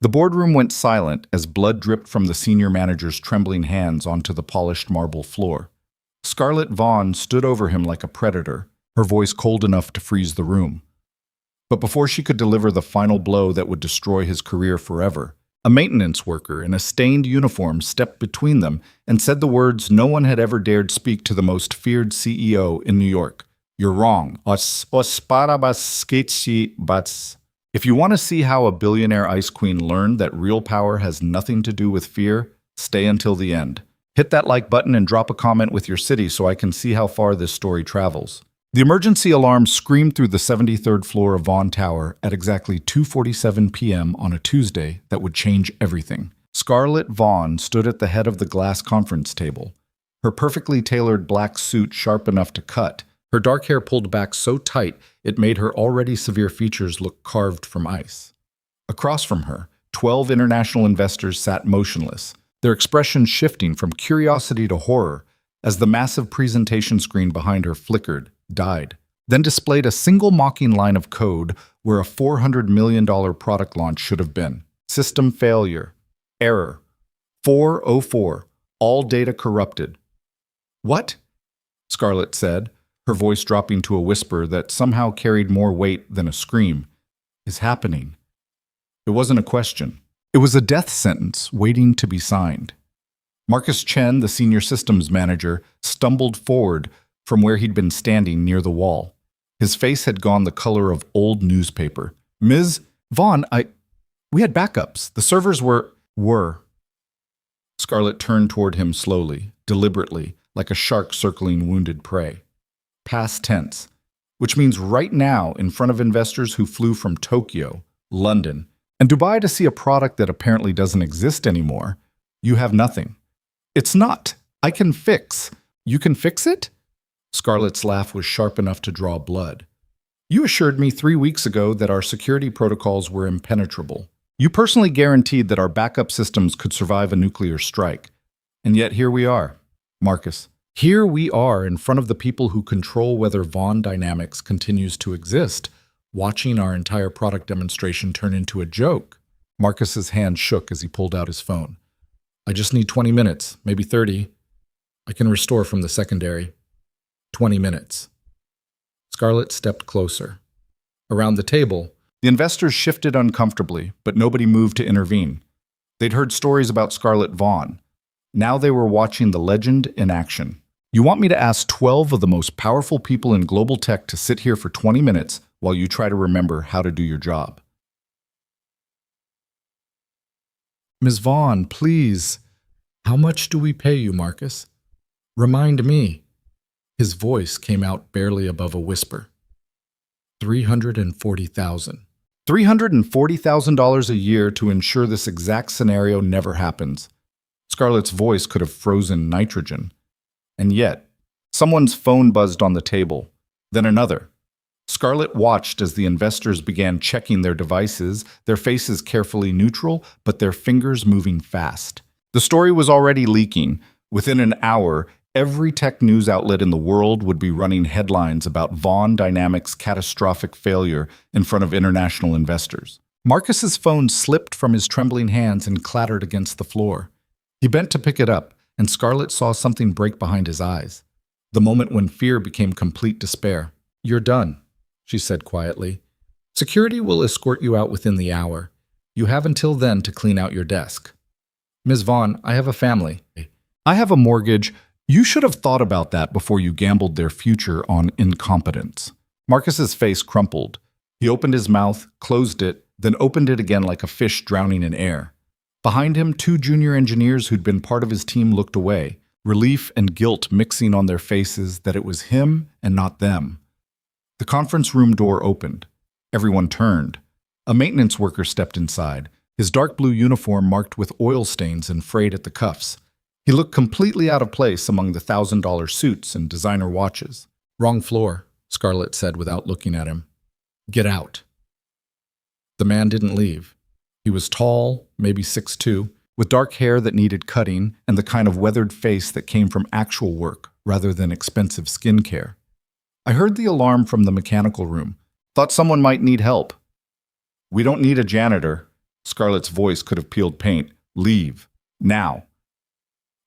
The boardroom went silent as blood dripped from the senior manager's trembling hands onto the polished marble floor. Scarlett Vaughn stood over him like a predator, her voice cold enough to freeze the room. But before she could deliver the final blow that would destroy his career forever, a maintenance worker in a stained uniform stepped between them and said the words no one had ever dared speak to the most feared CEO in New York. "You're wrong. If you want to see how a billionaire ice queen learned that real power has nothing to do with fear, stay until the end. Hit that like button and drop a comment with your city so I can see how far this story travels." The emergency alarm screamed through the 73rd floor of Vaughn Tower at exactly 2:47 p.m. on a Tuesday that would change everything. Scarlett Vaughn stood at the head of the glass conference table, her perfectly tailored black suit sharp enough to cut, her dark hair pulled back so tight it made her already severe features look carved from ice. Across from her, 12 international investors sat motionless, their expressions shifting from curiosity to horror as the massive presentation screen behind her flickered, died, then displayed a single mocking line of code where a $400 million product launch should have been. System failure. Error. 404. All data corrupted. "What?" Scarlett said, her voice dropping to a whisper that somehow carried more weight than a scream. "Is happening?" It wasn't a question. It was a death sentence waiting to be signed. Marcus Chen, the senior systems manager, stumbled forward from where he'd been standing near the wall. His face had gone the color of old newspaper. "Ms. Vaughn, we had backups. The servers were. Scarlett turned toward him slowly, deliberately, like a shark circling wounded prey. Past tense, which means right now in front of investors who flew from Tokyo, London, and Dubai to see a product that apparently doesn't exist anymore. You have nothing. "It's not. I can fix." "You can fix it?" Scarlett's laugh was sharp enough to draw blood. "You assured me 3 weeks ago that our security protocols were impenetrable. You personally guaranteed that our backup systems could survive a nuclear strike. And yet here we are, Marcus. Here we are in front of the people who control whether Vaughn Dynamics continues to exist, watching our entire product demonstration turn into a joke." Marcus's hand shook as he pulled out his phone. "I just need 20 minutes, maybe 30. I can restore from the secondary. 20 minutes. Scarlett stepped closer. Around the table, the investors shifted uncomfortably, but nobody moved to intervene. They'd heard stories about Scarlett Vaughn. Now they were watching the legend in action. "You want me to ask 12 of the most powerful people in global tech to sit here for 20 minutes while you try to remember how to do your job?" "Ms. Vaughn, please. How much do we pay you, Marcus? Remind me." His voice came out barely above a whisper. $340,000. $340,000 a year to ensure this exact scenario never happens. Scarlett's voice could have frozen nitrogen. And yet, someone's phone buzzed on the table, then another. Scarlett watched as the investors began checking their devices, their faces carefully neutral, but their fingers moving fast. The story was already leaking. Within an hour, every tech news outlet in the world would be running headlines about Vaughn Dynamics' catastrophic failure in front of international investors. Marcus's phone slipped from his trembling hands and clattered against the floor. He bent to pick it up, and Scarlett saw something break behind his eyes. The moment when fear became complete despair. "You're done," she said quietly. "Security will escort you out within the hour. You have until then to clean out your desk." "Ms. Vaughn, I have a family. I have a mortgage. You should have thought about that before you gambled their future on incompetence." Marcus's face crumpled. He opened his mouth, closed it, then opened it again like a fish drowning in air. Behind him, 2 junior engineers who'd been part of his team looked away, relief and guilt mixing on their faces that it was him and not them. The conference room door opened. Everyone turned. A maintenance worker stepped inside, his dark blue uniform marked with oil stains and frayed at the cuffs. He looked completely out of place among the $1,000 suits and designer watches. "Wrong floor," Scarlett said without looking at him. "Get out." The man didn't leave. He was tall, maybe 6'2", with dark hair that needed cutting and the kind of weathered face that came from actual work rather than expensive skincare. "I heard the alarm from the mechanical room. Thought someone might need help." "We don't need a janitor." Scarlett's voice could have peeled paint. Leave. Now.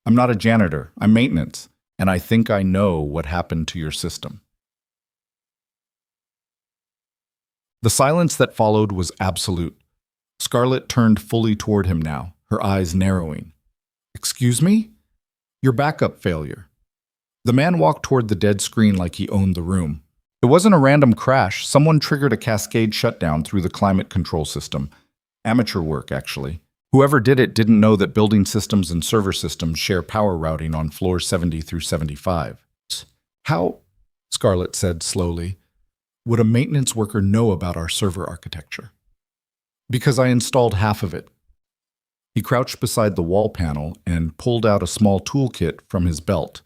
I'm not a janitor. I'm maintenance. And I think I know what happened to your system. The silence that followed was absolute. Scarlett turned fully toward him now, her eyes narrowing. Excuse me? Your backup failure. The man walked toward the dead screen like he owned the room. It wasn't a random crash. Someone triggered a cascade shutdown through the climate control system. Amateur work, actually. Whoever did it didn't know that building systems and server systems share power routing on floors 70 through 75. How, Scarlett said slowly, would a maintenance worker know about our server architecture? Because I installed half of it. He crouched beside the wall panel and pulled out a small toolkit from his belt.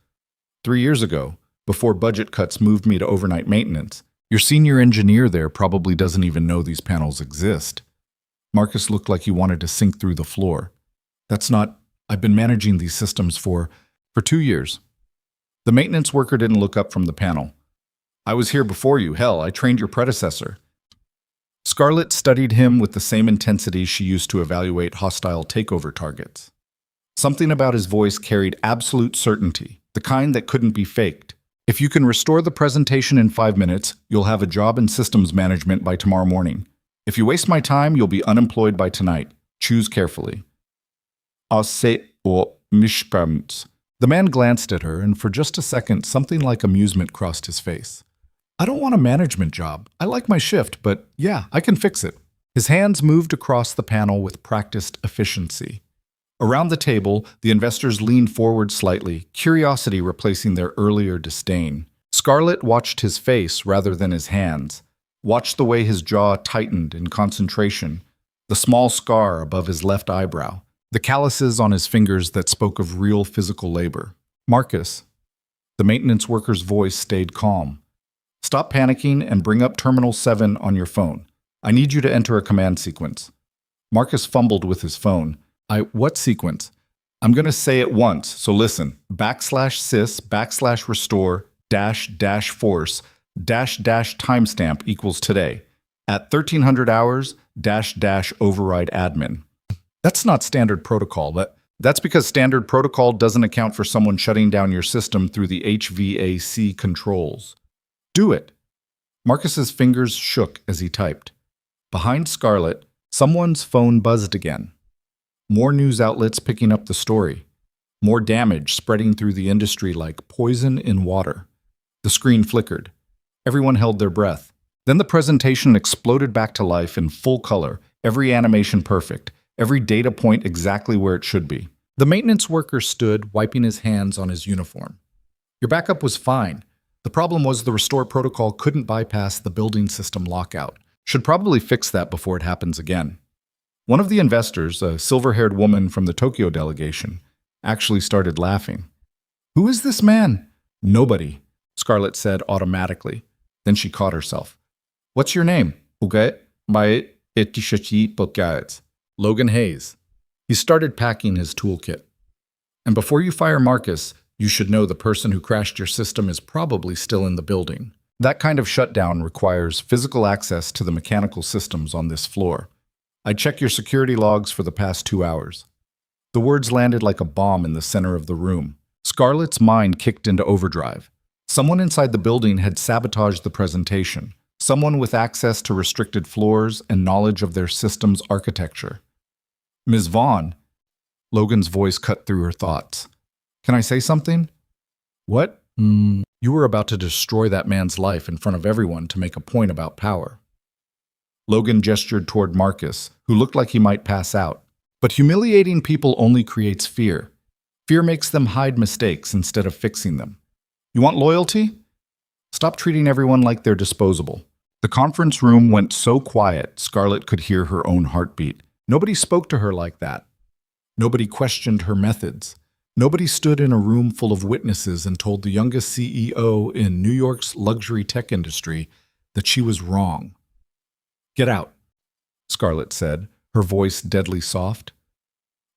3 years ago, before budget cuts moved me to overnight maintenance, your senior engineer there probably doesn't even know these panels exist. Marcus looked like he wanted to sink through the floor. I've been managing these systems for 2 years. The maintenance worker didn't look up from the panel. I was here before you. Hell, I trained your predecessor. Scarlett studied him with the same intensity she used to evaluate hostile takeover targets. Something about his voice carried absolute certainty, the kind that couldn't be faked. If you can restore the presentation in 5 minutes, you'll have a job in systems management by tomorrow morning. If you waste my time, you'll be unemployed by tonight. Choose carefully. The man glanced at her, and for just a second, something like amusement crossed his face. I don't want a management job. I like my shift, but yeah, I can fix it. His hands moved across the panel with practiced efficiency. Around the table, the investors leaned forward slightly, curiosity replacing their earlier disdain. Scarlett watched his face rather than his hands, watched the way his jaw tightened in concentration, the small scar above his left eyebrow, the calluses on his fingers that spoke of real physical labor. Marcus, the maintenance worker's voice stayed calm. Stop panicking and bring up Terminal 7 on your phone. I need you to enter a command sequence. Marcus fumbled with his phone. What sequence? I'm going to say it once, so listen. /sys /restore -force -timestamp equals today. At 1300 hours -override admin. That's not standard protocol. That's because standard protocol doesn't account for someone shutting down your system through the HVAC controls. Do it. Marcus's fingers shook as he typed. Behind Scarlett, someone's phone buzzed again. More news outlets picking up the story. More damage spreading through the industry like poison in water. The screen flickered. Everyone held their breath. Then the presentation exploded back to life in full color, every animation perfect, every data point exactly where it should be. The maintenance worker stood, wiping his hands on his uniform. Your backup was fine. The problem was the restore protocol couldn't bypass the building system lockout. Should probably fix that before it happens again. One of the investors, a silver-haired woman from the Tokyo delegation, actually started laughing. Who is this man? Nobody, Scarlett said automatically. Then she caught herself. What's your name? Logan Hayes. He started packing his toolkit. And before you fire Marcus, you should know the person who crashed your system is probably still in the building. That kind of shutdown requires physical access to the mechanical systems on this floor. I checked your security logs for the past 2 hours. The words landed like a bomb in the center of the room. Scarlett's mind kicked into overdrive. Someone inside the building had sabotaged the presentation. Someone with access to restricted floors and knowledge of their system's architecture. Ms. Vaughn, Logan's voice cut through her thoughts. Can I say something? What? You were about to destroy that man's life in front of everyone to make a point about power. Logan gestured toward Marcus, who looked like he might pass out. But humiliating people only creates fear. Fear makes them hide mistakes instead of fixing them. You want loyalty? Stop treating everyone like they're disposable. The conference room went so quiet, Scarlett could hear her own heartbeat. Nobody spoke to her like that. Nobody questioned her methods. Nobody stood in a room full of witnesses and told the youngest CEO in New York's luxury tech industry that she was wrong. Get out, Scarlett said, her voice deadly soft.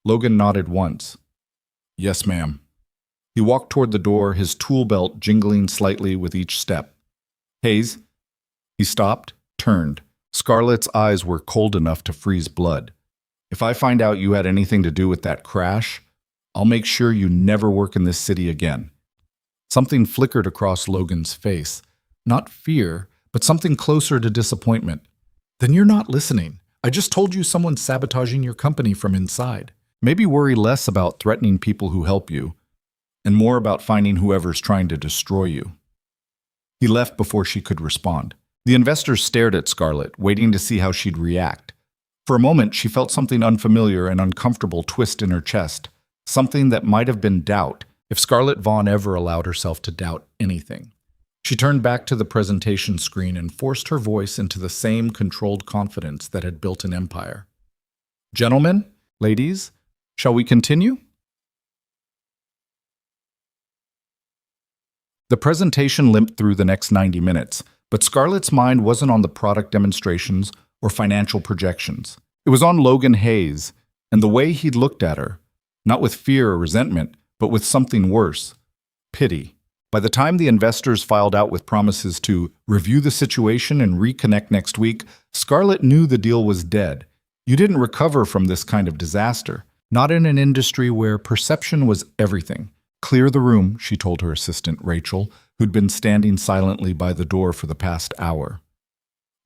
Logan nodded once. Yes, ma'am. He walked toward the door, his tool belt jingling slightly with each step. Hayes. He stopped, turned. Scarlett's eyes were cold enough to freeze blood. If I find out you had anything to do with that crash, I'll make sure you never work in this city again." Something flickered across Logan's face. Not fear, but something closer to disappointment. "Then you're not listening. I just told you someone's sabotaging your company from inside. Maybe worry less about threatening people who help you, and more about finding whoever's trying to destroy you." He left before she could respond. The investors stared at Scarlett, waiting to see how she'd react. For a moment, she felt something unfamiliar and uncomfortable twist in her chest, something that might have been doubt, if Scarlett Vaughn ever allowed herself to doubt anything. She turned back to the presentation screen and forced her voice into the same controlled confidence that had built an empire. "Gentlemen, ladies, shall we continue?" The presentation limped through the next 90 minutes, but Scarlett's mind wasn't on the product demonstrations or financial projections. It was on Logan Hayes and the way he'd looked at her, not with fear or resentment, but with something worse: pity. By the time the investors filed out with promises to review the situation and reconnect next week, Scarlett knew the deal was dead. You didn't recover from this kind of disaster, not in an industry where perception was everything. "Clear the room," she told her assistant, Rachel, who'd been standing silently by the door for the past hour.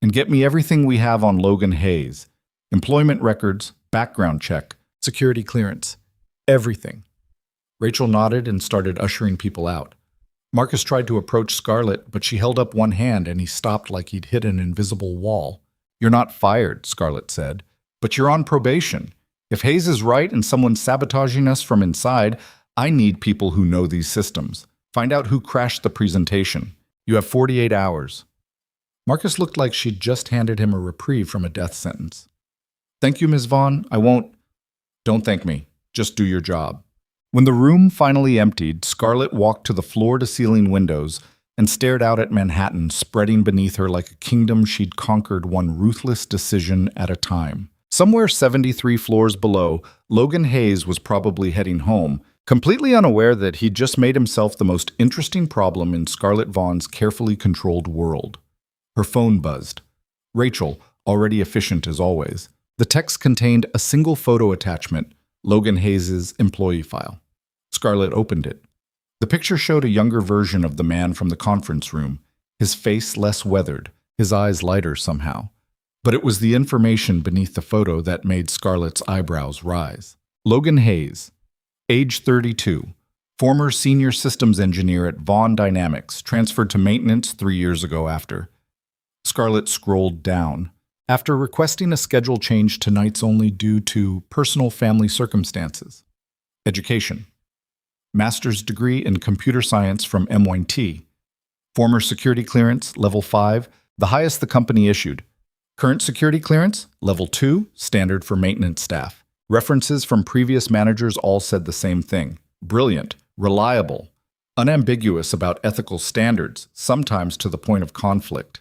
"And get me everything we have on Logan Hayes. Employment records, background check, security clearance. Everything." Rachel nodded and started ushering people out. Marcus tried to approach Scarlett, but she held up one hand and he stopped like he'd hit an invisible wall. "You're not fired," Scarlett said, "but you're on probation. If Hayes is right and someone's sabotaging us from inside, I need people who know these systems. Find out who crashed the presentation. You have 48 hours. Marcus looked like she'd just handed him a reprieve from a death sentence. "Thank you, Ms. Vaughn. I won't." "Don't thank me. Just do your job." When the room finally emptied, Scarlett walked to the floor-to-ceiling windows and stared out at Manhattan spreading beneath her like a kingdom she'd conquered one ruthless decision at a time. Somewhere 73 floors below, Logan Hayes was probably heading home, completely unaware that he'd just made himself the most interesting problem in Scarlett Vaughn's carefully controlled world. Her phone buzzed. Rachel, already efficient as always. The text contained a single photo attachment, Logan Hayes' employee file. Scarlett opened it. The picture showed a younger version of the man from the conference room, his face less weathered, his eyes lighter somehow. But it was the information beneath the photo that made Scarlett's eyebrows rise. Logan Hayes, age 32, former senior systems engineer at Vaughn Dynamics, transferred to maintenance 3 years ago after. Scarlett scrolled down. After requesting a schedule change to nights only due to personal family circumstances. Education. Master's degree in computer science from MIT. Former security clearance, level 5, the highest the company issued. Current security clearance, level 2, standard for maintenance staff. References from previous managers all said the same thing. Brilliant, reliable, unambiguous about ethical standards, sometimes to the point of conflict.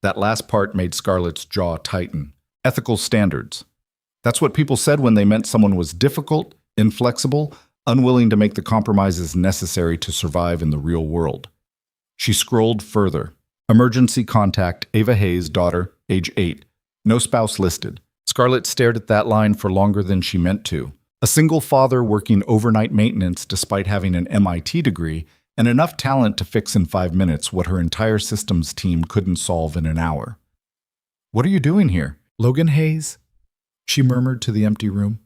That last part made Scarlett's jaw tighten. Ethical standards. That's what people said when they meant someone was difficult, inflexible, unwilling to make the compromises necessary to survive in the real world. She scrolled further. Emergency contact, Ava Hayes, daughter, age 8. No spouse listed. Scarlett stared at that line for longer than she meant to. A single father working overnight maintenance despite having an MIT degree and enough talent to fix in 5 minutes what her entire systems team couldn't solve in an hour. "What are you doing here?" "Logan Hayes," she murmured to the empty room.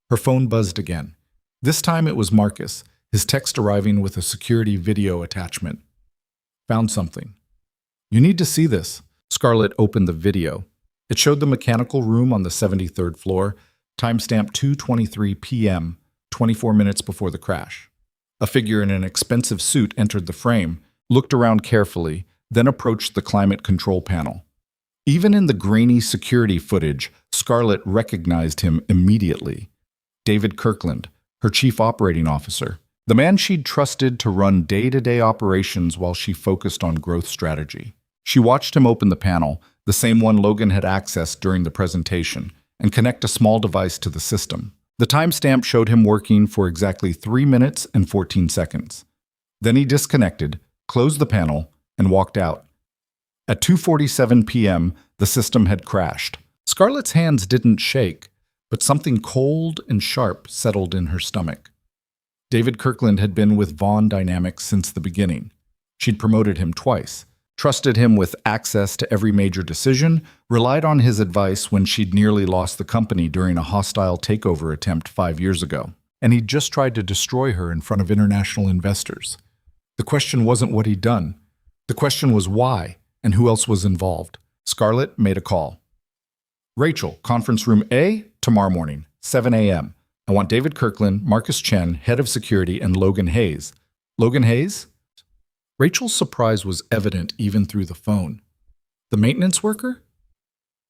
Her phone buzzed again. This time it was Marcus, his text arriving with a security video attachment. "Found something. You need to see this." Scarlett opened the video. It showed the mechanical room on the 73rd floor, timestamp 2:23 p.m., 24 minutes before the crash. A figure in an expensive suit entered the frame, looked around carefully, then approached the climate control panel. Even in the grainy security footage, Scarlett recognized him immediately. David Kirkland, her chief operating officer, the man she'd trusted to run day-to-day operations while she focused on growth strategy. She watched him open the panel, the same one Logan had accessed during the presentation, and connect a small device to the system. The timestamp showed him working for exactly 3 minutes and 14 seconds. Then he disconnected, closed the panel, and walked out. At 2:47 p.m., the system had crashed. Scarlett's hands didn't shake, but something cold and sharp settled in her stomach. David Kirkland had been with Vaughn Dynamics since the beginning. She'd promoted him twice, trusted him with access to every major decision, relied on his advice when she'd nearly lost the company during a hostile takeover attempt 5 years ago. And he'd just tried to destroy her in front of international investors. The question wasn't what he'd done. The question was why, and who else was involved. Scarlett made a call. Rachel, conference room A, tomorrow morning, 7 a.m. I want David Kirkland, Marcus Chen, head of security, and Logan Hayes. Logan Hayes? Rachel's surprise was evident even through the phone. The maintenance worker?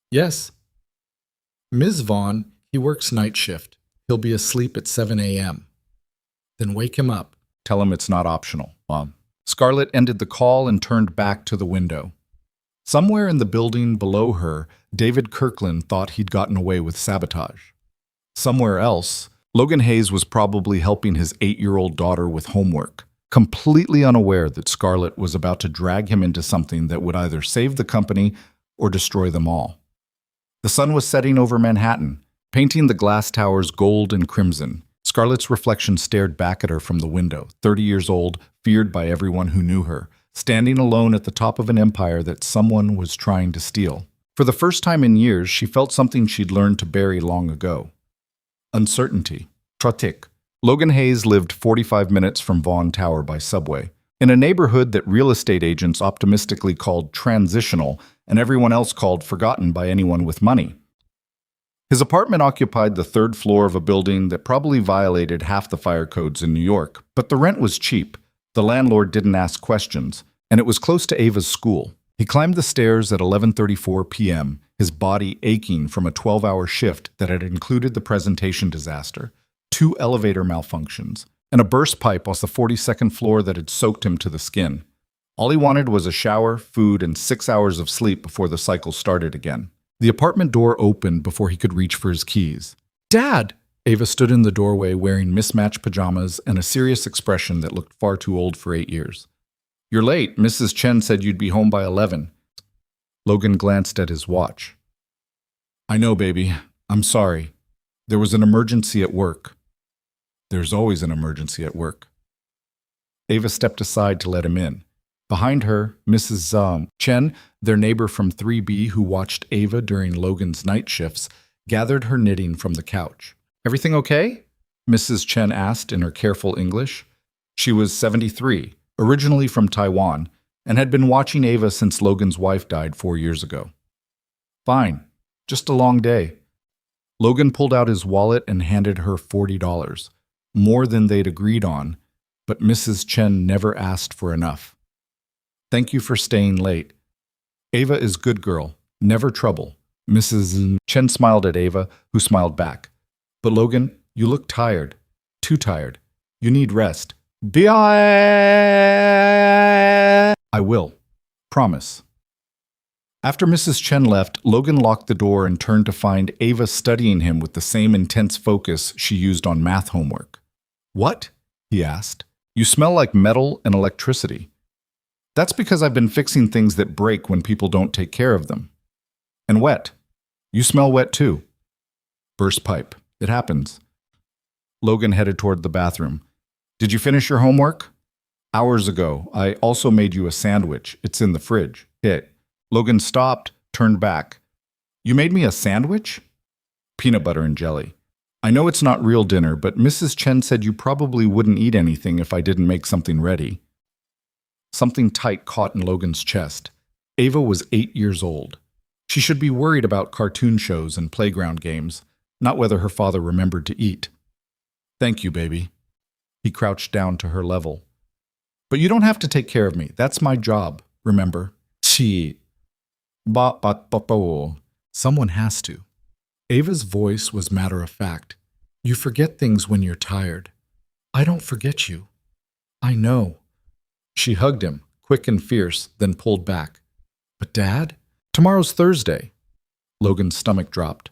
Yes. Ms. Vaughn, he works night shift. He'll be asleep at 7 a.m. Then wake him up. Tell him it's not optional, Mom. Scarlett ended the call and turned back to the window. Somewhere in the building below her, David Kirkland thought he'd gotten away with sabotage. Somewhere else, Logan Hayes was probably helping his 8-year-old daughter with homework, completely unaware that Scarlett was about to drag him into something that would either save the company or destroy them all. The sun was setting over Manhattan, painting the glass towers gold and crimson. Scarlett's reflection stared back at her from the window, 30 years old, feared by everyone who knew her, standing alone at the top of an empire that someone was trying to steal. For the first time in years, she felt something she'd learned to bury long ago. Uncertainty. Trotik. Logan Hayes lived 45 minutes from Vaughn Tower by subway, in a neighborhood that real estate agents optimistically called transitional and everyone else called forgotten by anyone with money. His apartment occupied the 3rd floor of a building that probably violated half the fire codes in New York, but the rent was cheap. The landlord didn't ask questions, and it was close to Ava's school. He climbed the stairs at 11:34 p.m., his body aching from a 12-hour shift that had included the presentation disaster, 2 elevator malfunctions, and a burst pipe off the 42nd floor that had soaked him to the skin. All he wanted was a shower, food, and 6 hours of sleep before the cycle started again. The apartment door opened before he could reach for his keys. "Dad!" Ava stood in the doorway wearing mismatched pajamas and a serious expression that looked far too old for 8 years. "You're late. Mrs. Chen said you'd be home by 11. Logan glanced at his watch. "I know, baby. I'm sorry. There was an emergency at work." "There's always an emergency at work." Ava stepped aside to let him in. Behind her, Mrs. Chen, their neighbor from 3B who watched Ava during Logan's night shifts, gathered her knitting from the couch. "Everything okay?" Mrs. Chen asked in her careful English. She was 73, originally from Taiwan, and had been watching Ava since Logan's wife died 4 years ago. "Fine. Just a long day." Logan pulled out his wallet and handed her $40, more than they'd agreed on, but Mrs. Chen never asked for enough. "Thank you for staying late. Ava is good girl, never trouble." Mrs. Chen smiled at Ava, who smiled back. "But Logan, you look tired. Too tired. You need rest." "I will. Promise." After Mrs. Chen left, Logan locked the door and turned to find Ava studying him with the same intense focus she used on math homework. "What?" he asked. "You smell like metal and electricity." "That's because I've been fixing things that break when people don't take care of them." "And wet. You smell wet too." "Burst pipe. It happens." Logan headed toward the bathroom. "Did you finish your homework?" "Hours ago. I also made you a sandwich. It's in the fridge." Logan stopped, turned back. "You made me a sandwich?" "Peanut butter and jelly. I know it's not real dinner, but Mrs. Chen said you probably wouldn't eat anything if I didn't make something ready." Something tight caught in Logan's chest. Ava was 8 years old. She should be worried about cartoon shows and playground games, not whether her father remembered to eat. "Thank you, baby." He crouched down to her level. "But you don't have to take care of me. That's my job, remember?" "Chi. Ba. Someone has to." Ava's voice was matter-of-fact. "You forget things when you're tired." "I don't forget you." "I know." She hugged him, quick and fierce, then pulled back. "But Dad? Tomorrow's Thursday." Logan's stomach dropped.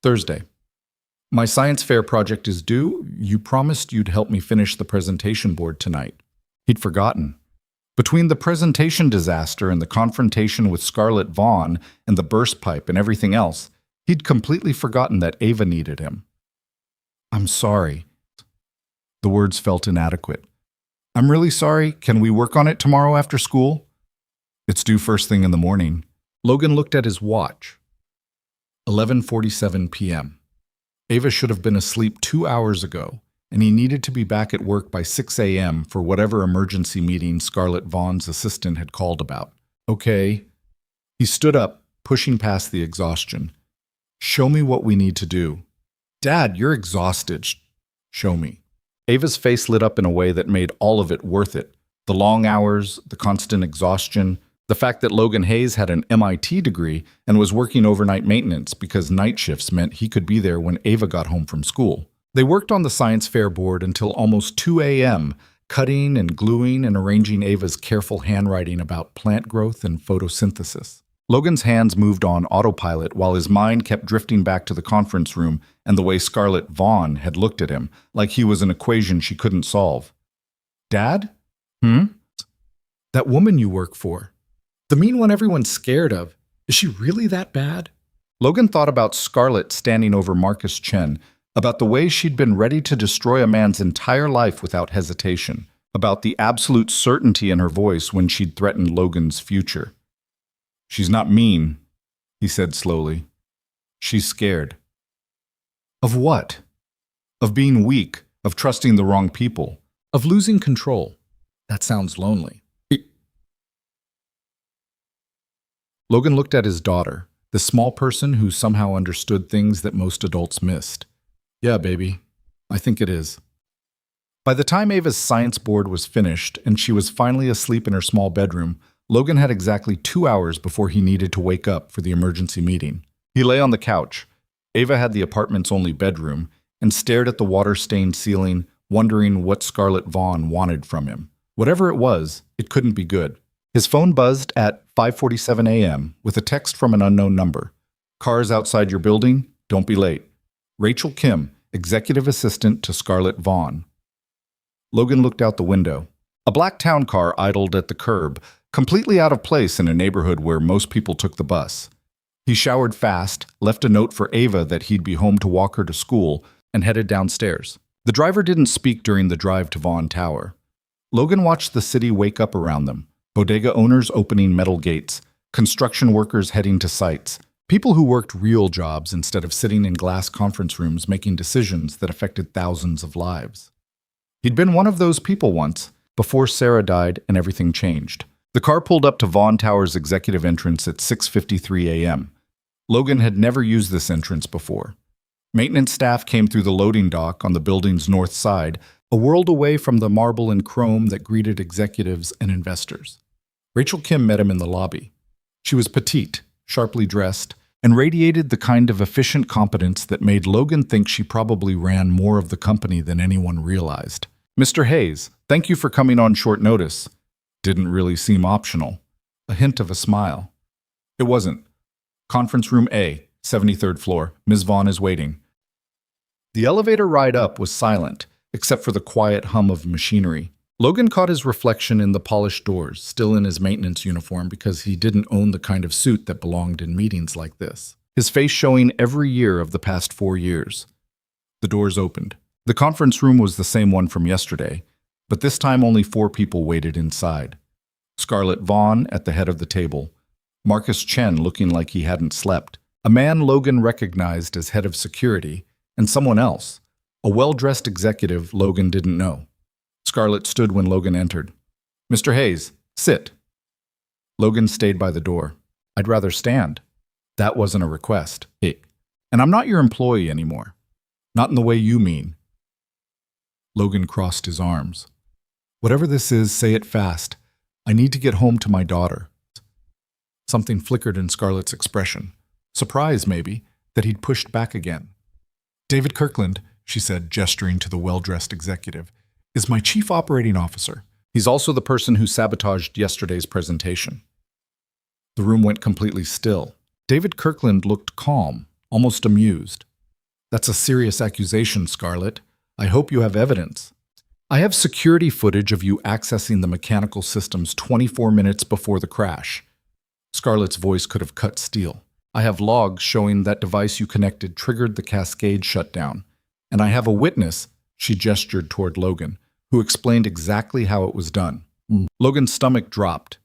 "Thursday. My science fair project is due. You promised you'd help me finish the presentation board tonight." He'd forgotten. Between the presentation disaster and the confrontation with Scarlett Vaughn and the burst pipe and everything else, He'd completely forgotten that Ava needed him. I'm sorry. The words felt inadequate. I'm really sorry. Can we work on it tomorrow after school? It's due first thing in the morning. Logan looked at his watch. 11:47 p.m. Ava should have been asleep 2 hours ago, and he needed to be back at work by 6 a.m. for whatever emergency meeting Scarlett Vaughn's assistant had called about. Okay. He stood up, pushing past the exhaustion. Show me what we need to do. Dad, you're exhausted. Show me. Ava's face lit up in a way that made all of it worth it. The long hours, the constant exhaustion, the fact that Logan Hayes had an MIT degree and was working overnight maintenance because night shifts meant he could be there when Ava got home from school. They worked on the science fair board until almost 2 a.m., cutting and gluing and arranging Ava's careful handwriting about plant growth and photosynthesis. Logan's hands moved on autopilot while his mind kept drifting back to the conference room and the way Scarlett Vaughn had looked at him, like he was an equation she couldn't solve. Dad? That woman you work for. The mean one everyone's scared of. Is she really that bad? Logan thought about Scarlett standing over Marcus Chen, about the way she'd been ready to destroy a man's entire life without hesitation, about the absolute certainty in her voice when she'd threatened Logan's future. She's not mean, he said slowly. She's scared. Of what? Of being weak, of trusting the wrong people, of losing control. That sounds lonely. Logan looked at his daughter, the small person who somehow understood things that most adults missed. Yeah, baby, I think it is. By the time Ava's science board was finished and she was finally asleep in her small bedroom, Logan had exactly 2 hours before he needed to wake up for the emergency meeting. He lay on the couch. Ava had the apartment's only bedroom and stared at the water-stained ceiling, wondering what Scarlett Vaughn wanted from him. Whatever it was, it couldn't be good. His phone buzzed at 5:47 a.m. with a text from an unknown number. Cars outside your building? Don't be late. Rachel Kim, executive assistant to Scarlett Vaughn. Logan looked out the window. A black town car idled at the curb, completely out of place in a neighborhood where most people took the bus. He showered fast, left a note for Ava that he'd be home to walk her to school, and headed downstairs. The driver didn't speak during the drive to Vaughn Tower. Logan watched the city wake up around them. Bodega owners opening metal gates, construction workers heading to sites, people who worked real jobs instead of sitting in glass conference rooms making decisions that affected thousands of lives. He'd been one of those people once, before Sarah died and everything changed. The car pulled up to Vaughn Tower's executive entrance at 6:53 a.m. Logan had never used this entrance before. Maintenance staff came through the loading dock on the building's north side, a world away from the marble and chrome that greeted executives and investors. Rachel Kim met him in the lobby. She was petite, sharply dressed, and radiated the kind of efficient competence that made Logan think she probably ran more of the company than anyone realized. Mr. Hayes, thank you for coming on short notice. Didn't really seem optional. A hint of a smile. It wasn't. Conference room A, 73rd floor. Ms. Vaughn is waiting. The elevator ride up was silent, except for the quiet hum of machinery. Logan caught his reflection in the polished doors, still in his maintenance uniform because he didn't own the kind of suit that belonged in meetings like this. His face showing every year of the past 4 years. The doors opened. The conference room was the same one from yesterday, but this time only 4 people waited inside. Scarlett Vaughn at the head of the table. Marcus Chen looking like he hadn't slept. A man Logan recognized as head of security, and someone else, a well-dressed executive Logan didn't know. Scarlett stood when Logan entered. Mr. Hayes, sit. Logan stayed by the door. I'd rather stand. That wasn't a request. Hey. And I'm not your employee anymore. Not in the way you mean. Logan crossed his arms. Whatever this is, say it fast. I need to get home to my daughter. Something flickered in Scarlett's expression. Surprise, maybe, that he'd pushed back again. David Kirkland, she said, gesturing to the well-dressed executive, is my chief operating officer. He's also the person who sabotaged yesterday's presentation. The room went completely still. David Kirkland looked calm, almost amused. That's a serious accusation, Scarlett. I hope you have evidence. I have security footage of you accessing the mechanical systems 24 minutes before the crash. Scarlett's voice could have cut steel. I have logs showing that device you connected triggered the cascade shutdown. And I have a witness, she gestured toward Logan, who explained exactly how it was done. Logan's stomach dropped.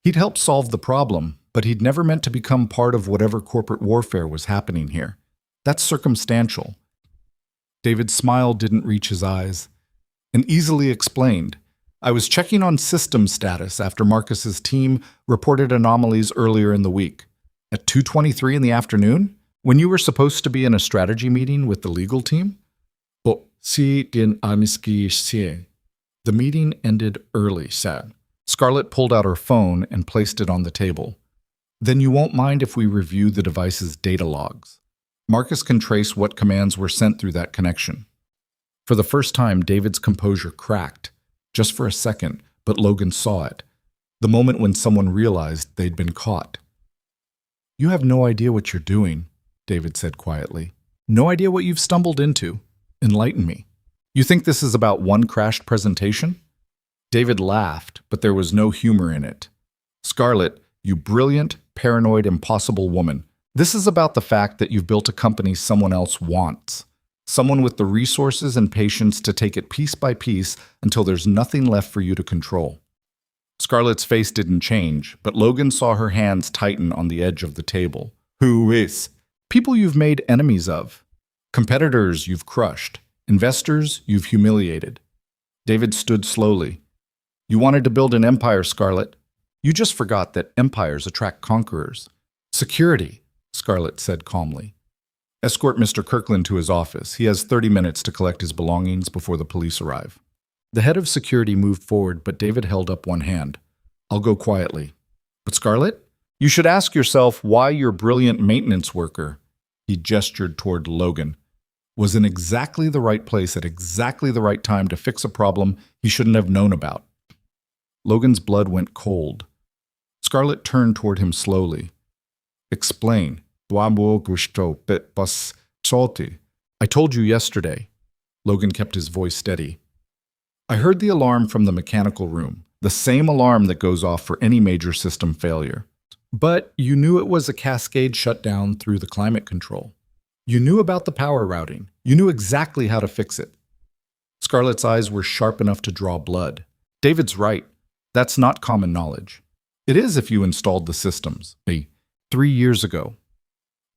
He'd helped solve the problem, but he'd never meant to become part of whatever corporate warfare was happening here. That's circumstantial. David's smile didn't reach his eyes, and easily explained. I was checking on system status after Marcus's team reported anomalies earlier in the week. At 2:23 in the afternoon, when you were supposed to be in a strategy meeting with the legal team? Oh, si din amiski sie. The meeting ended early, Sad. Scarlett pulled out her phone and placed it on the table. Then you won't mind if we review the device's data logs. Marcus can trace what commands were sent through that connection. For the first time, David's composure cracked, just for a second, but Logan saw it. The moment when someone realized they'd been caught. You have no idea what you're doing, David said quietly. No idea what you've stumbled into. Enlighten me. You think this is about one crashed presentation? David laughed, but there was no humor in it. Scarlett, you brilliant, paranoid, impossible woman. This is about the fact that you've built a company someone else wants. Someone with the resources and patience to take it piece by piece until there's nothing left for you to control. Scarlett's face didn't change, but Logan saw her hands tighten on the edge of the table. Who is? People you've made enemies of. Competitors you've crushed. Investors you've humiliated. David stood slowly. You wanted to build an empire, Scarlett. You just forgot that empires attract conquerors. Security, Scarlett said calmly. Escort Mr. Kirkland to his office. He has 30 minutes to collect his belongings before the police arrive. The head of security moved forward, but David held up one hand. I'll go quietly. But Scarlett, you should ask yourself why your brilliant maintenance worker, he gestured toward Logan, was in exactly the right place at exactly the right time to fix a problem he shouldn't have known about. Logan's blood went cold. Scarlett turned toward him slowly. Explain. I told you yesterday. Logan kept his voice steady. I heard the alarm from the mechanical room, the same alarm that goes off for any major system failure. But you knew it was a cascade shutdown through the climate control. You knew about the power routing. You knew exactly how to fix it. Scarlett's eyes were sharp enough to draw blood. David's right. That's not common knowledge. It is if you installed the systems. 3 years ago.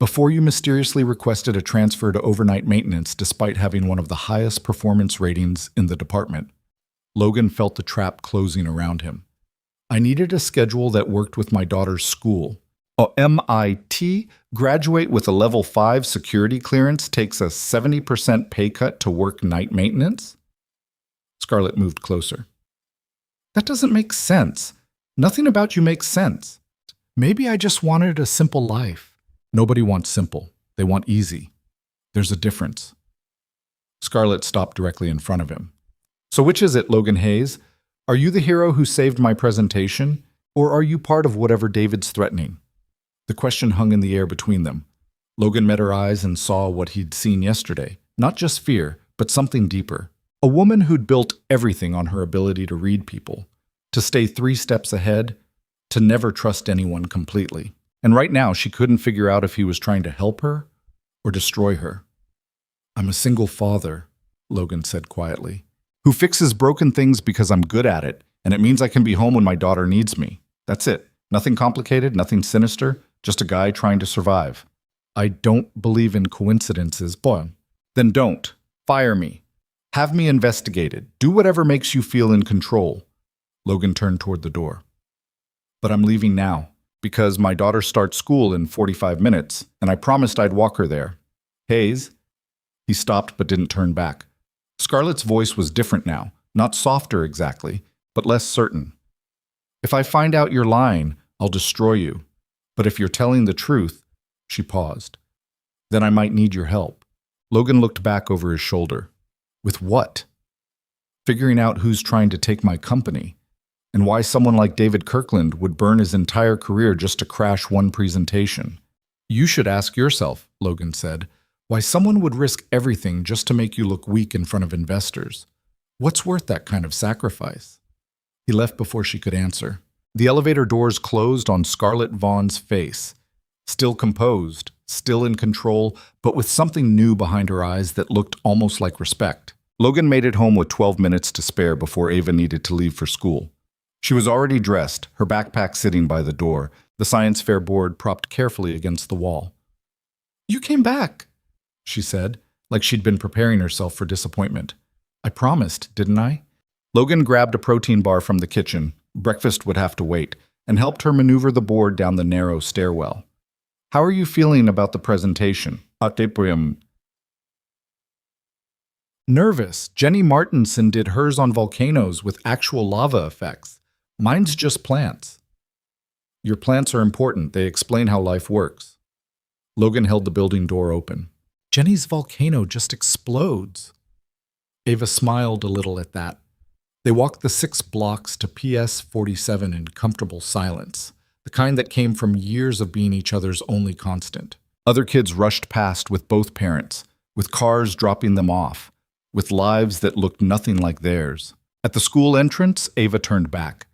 Before you mysteriously requested a transfer to overnight maintenance despite having one of the highest performance ratings in the department. Logan felt the trap closing around him. I needed a schedule that worked with my daughter's school. A MIT graduate with a level 5 security clearance takes a 70% pay cut to work night maintenance? Scarlett moved closer. That doesn't make sense. Nothing about you makes sense. Maybe I just wanted a simple life. Nobody wants simple. They want easy. There's a difference. Scarlett stopped directly in front of him. So which is it, Logan Hayes? Are you the hero who saved my presentation, or are you part of whatever David's threatening? The question hung in the air between them. Logan met her eyes and saw what he'd seen yesterday. Not just fear, but something deeper. A woman who'd built everything on her ability to read people, to stay 3 steps ahead, to never trust anyone completely. And right now, she couldn't figure out if he was trying to help her or destroy her. I'm a single father, Logan said quietly, who fixes broken things because I'm good at it, and it means I can be home when my daughter needs me. That's it. Nothing complicated, nothing sinister, just a guy trying to survive. I don't believe in coincidences, boy. Then don't. Fire me. Have me investigated. Do whatever makes you feel in control. Logan turned toward the door. But I'm leaving now, because my daughter starts school in 45 minutes, and I promised I'd walk her there. Hayes? He stopped but didn't turn back. Scarlett's voice was different now, not softer exactly, but less certain. If I find out you're lying, I'll destroy you. But if you're telling the truth, she paused, then I might need your help. Logan looked back over his shoulder. With what? Figuring out who's trying to take my company, and why someone like David Kirkland would burn his entire career just to crash one presentation. You should ask yourself, Logan said, why someone would risk everything just to make you look weak in front of investors. What's worth that kind of sacrifice? He left before she could answer. The elevator doors closed on Scarlett Vaughn's face. Still composed, still in control, but with something new behind her eyes that looked almost like respect. Logan made it home with 12 minutes to spare before Ava needed to leave for school. She was already dressed, her backpack sitting by the door, the science fair board propped carefully against the wall. "You came back," she said, like she'd been preparing herself for disappointment. "I promised, didn't I?" Logan grabbed a protein bar from the kitchen, breakfast would have to wait, and helped her maneuver the board down the narrow stairwell. "How are you feeling about the presentation?" "Nervous. Jenny Martinson did hers on volcanoes with actual lava effects. Mine's just plants." "Your plants are important. They explain how life works." Logan held the building door open. "Jenny's volcano just explodes." Ava smiled a little at that. They walked the 6 blocks to PS 47 in comfortable silence, the kind that came from years of being each other's only constant. Other kids rushed past with both parents, with cars dropping them off, with lives that looked nothing like theirs. At the school entrance, Ava turned back.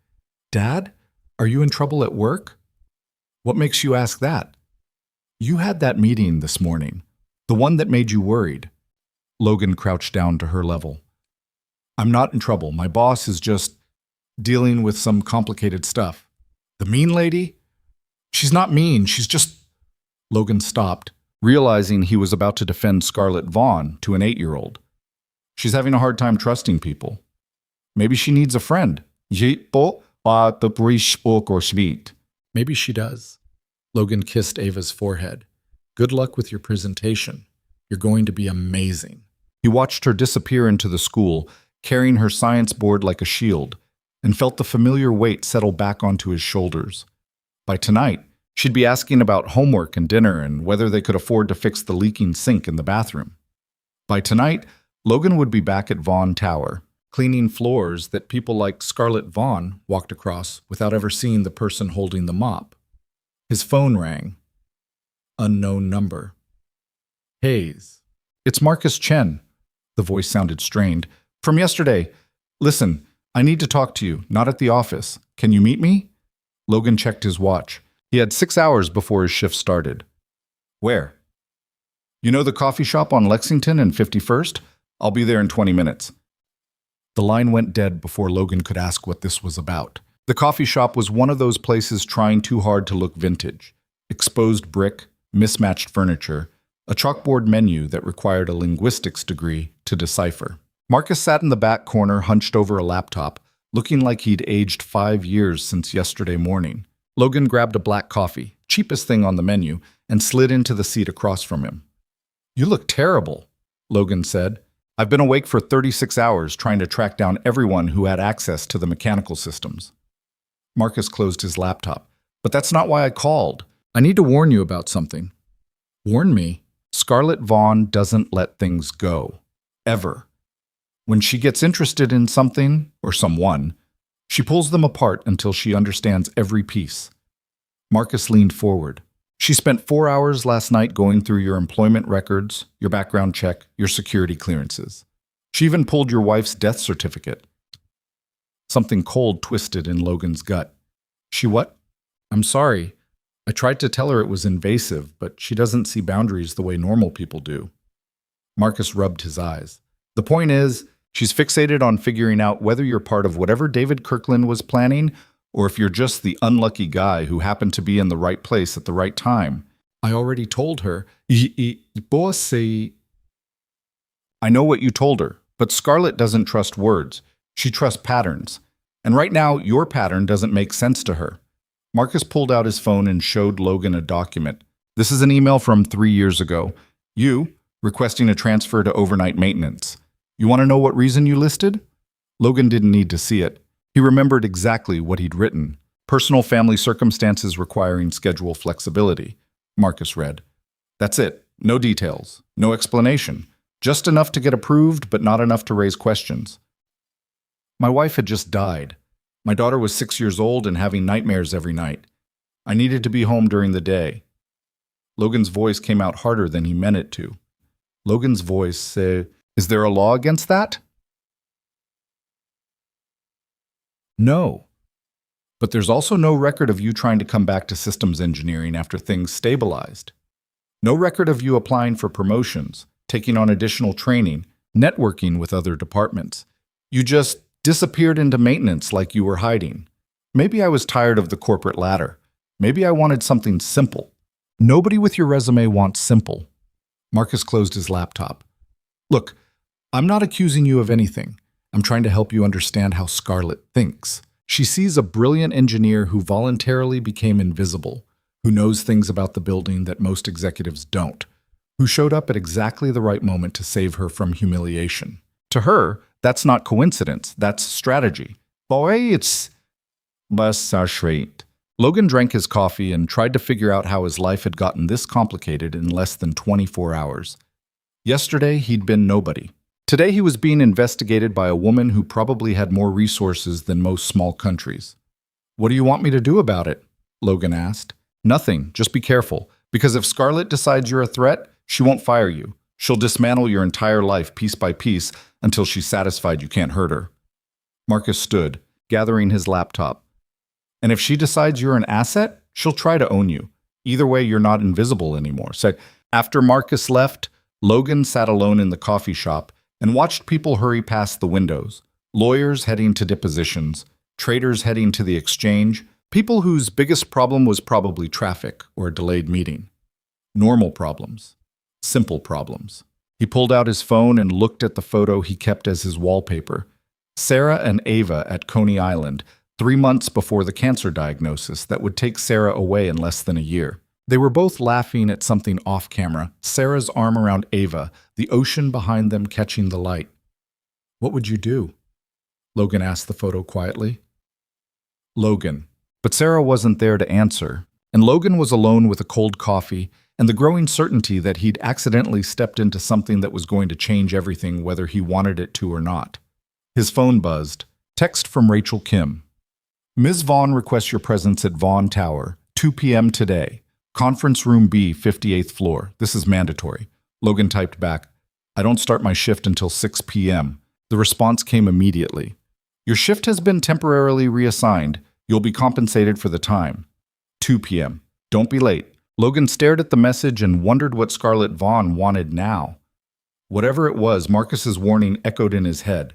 "Dad, are you in trouble at work?" "What makes you ask that?" "You had that meeting this morning, the one that made you worried." Logan crouched down to her level. "I'm not in trouble. My boss is just dealing with some complicated stuff." "The mean lady?" "She's not mean. She's just—" Logan stopped, realizing he was about to defend Scarlett Vaughn to an 8-year-old. "She's having a hard time trusting people. Maybe she needs a friend." "Maybe she does." Logan kissed Ava's forehead. "Good luck with your presentation. You're going to be amazing." He watched her disappear into the school, carrying her science board like a shield, and felt the familiar weight settle back onto his shoulders. By tonight, she'd be asking about homework and dinner and whether they could afford to fix the leaking sink in the bathroom. By tonight, Logan would be back at Vaughn Tower, cleaning floors that people like Scarlett Vaughn walked across without ever seeing the person holding the mop. His phone rang. Unknown number. "Hayes. It's Marcus Chen." The voice sounded strained. "From yesterday. Listen, I need to talk to you, not at the office. Can you meet me?" Logan checked his watch. He had 6 hours before his shift started. "Where?" "You know the coffee shop on Lexington and 51st? I'll be there in 20 minutes. The line went dead before Logan could ask what this was about. The coffee shop was one of those places trying too hard to look vintage. Exposed brick, mismatched furniture, a chalkboard menu that required a linguistics degree to decipher. Marcus sat in the back corner, hunched over a laptop, looking like he'd aged 5 years since yesterday morning. Logan grabbed a black coffee, cheapest thing on the menu, and slid into the seat across from him. "You look terrible," Logan said. "I've been awake for 36 hours trying to track down everyone who had access to the mechanical systems." Marcus closed his laptop. "But that's not why I called. I need to warn you about something." "Warn me?" "Scarlett Vaughn doesn't let things go. Ever. When she gets interested in something, or someone, she pulls them apart until she understands every piece." Marcus leaned forward. "She spent 4 hours last night going through your employment records, your background check, your security clearances. She even pulled your wife's death certificate." Something cold twisted in Logan's gut. "She what?" "I'm sorry. I tried to tell her it was invasive, but she doesn't see boundaries the way normal people do." Marcus rubbed his eyes. "The point is, she's fixated on figuring out whether you're part of whatever David Kirkland was planning, or if you're just the unlucky guy who happened to be in the right place at the right time." "I already told her." "Bossy." "I know what you told her, but Scarlett doesn't trust words. She trusts patterns. And right now, your pattern doesn't make sense to her." Marcus pulled out his phone and showed Logan a document. "This is an email from 3 years ago. You, requesting a transfer to overnight maintenance. You want to know what reason you listed?" Logan didn't need to see it. He remembered exactly what he'd written. "Personal family circumstances requiring schedule flexibility," Marcus read. "That's it. No details. No explanation. Just enough to get approved, but not enough to raise questions. My wife had just died. My daughter was 6 years old and having nightmares every night. I needed to be home during the day." Logan's voice came out harder than he meant it to. Logan's voice said, "Is there a law against that?" "No." But there's also no record of you trying to come back to systems engineering after things stabilized. No record of you applying for promotions, taking on additional training, networking with other departments. You just disappeared into maintenance like you were hiding. Maybe I was tired of the corporate ladder. Maybe I wanted something simple. Nobody with your resume wants simple. Marcus closed his laptop. Look, I'm not accusing you of anything. I'm trying to help you understand how Scarlett thinks. She sees a brilliant engineer who voluntarily became invisible, who knows things about the building that most executives don't, who showed up at exactly the right moment to save her from humiliation. To her, that's not coincidence, that's strategy. Boy, it's straight. Logan drank his coffee and tried to figure out how his life had gotten this complicated in less than 24 hours. Yesterday, he'd been nobody. Today, he was being investigated by a woman who probably had more resources than most small countries. What do you want me to do about it? Logan asked. Nothing, just be careful, because if Scarlett decides you're a threat, she won't fire you. She'll dismantle your entire life piece by piece until she's satisfied you can't hurt her. Marcus stood, gathering his laptop. And if she decides you're an asset, she'll try to own you. Either way, you're not invisible anymore. So after Marcus left, Logan sat alone in the coffee shop and watched people hurry past the windows. Lawyers heading to depositions, traders heading to the exchange, people whose biggest problem was probably traffic or a delayed meeting. Normal problems. Simple problems. He pulled out his phone and looked at the photo he kept as his wallpaper. Sarah and Ava at Coney Island, 3 months before the cancer diagnosis that would take Sarah away in less than a year. They were both laughing at something off camera, Sarah's arm around Ava, the ocean behind them catching the light. What would you do? Logan asked the photo quietly. Logan. But Sarah wasn't there to answer, and Logan was alone with a cold coffee and the growing certainty that he'd accidentally stepped into something that was going to change everything whether he wanted it to or not. His phone buzzed. Text from Rachel Kim. Ms. Vaughn requests your presence at Vaughn Tower, 2 p.m. today. Conference Room B, 58th floor. This is mandatory. Logan typed back, I don't start my shift until 6 p.m. The response came immediately. Your shift has been temporarily reassigned. You'll be compensated for the time. 2 p.m. Don't be late. Logan stared at the message and wondered what Scarlett Vaughn wanted now. Whatever it was, Marcus's warning echoed in his head.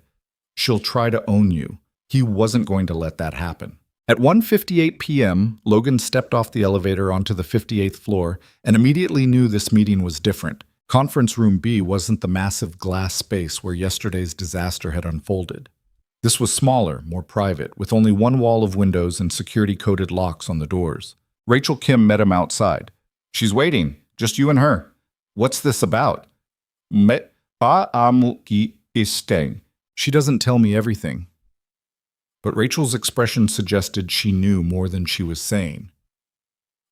She'll try to own you. He wasn't going to let that happen. At 1:58 p.m., Logan stepped off the elevator onto the 58th floor and immediately knew this meeting was different. Conference Room B wasn't the massive glass space where yesterday's disaster had unfolded. This was smaller, more private, with only one wall of windows and security-coded locks on the doors. Rachel Kim met him outside. She's waiting, just you and her. What's this about? She doesn't tell me everything. But Rachel's expression suggested she knew more than she was saying.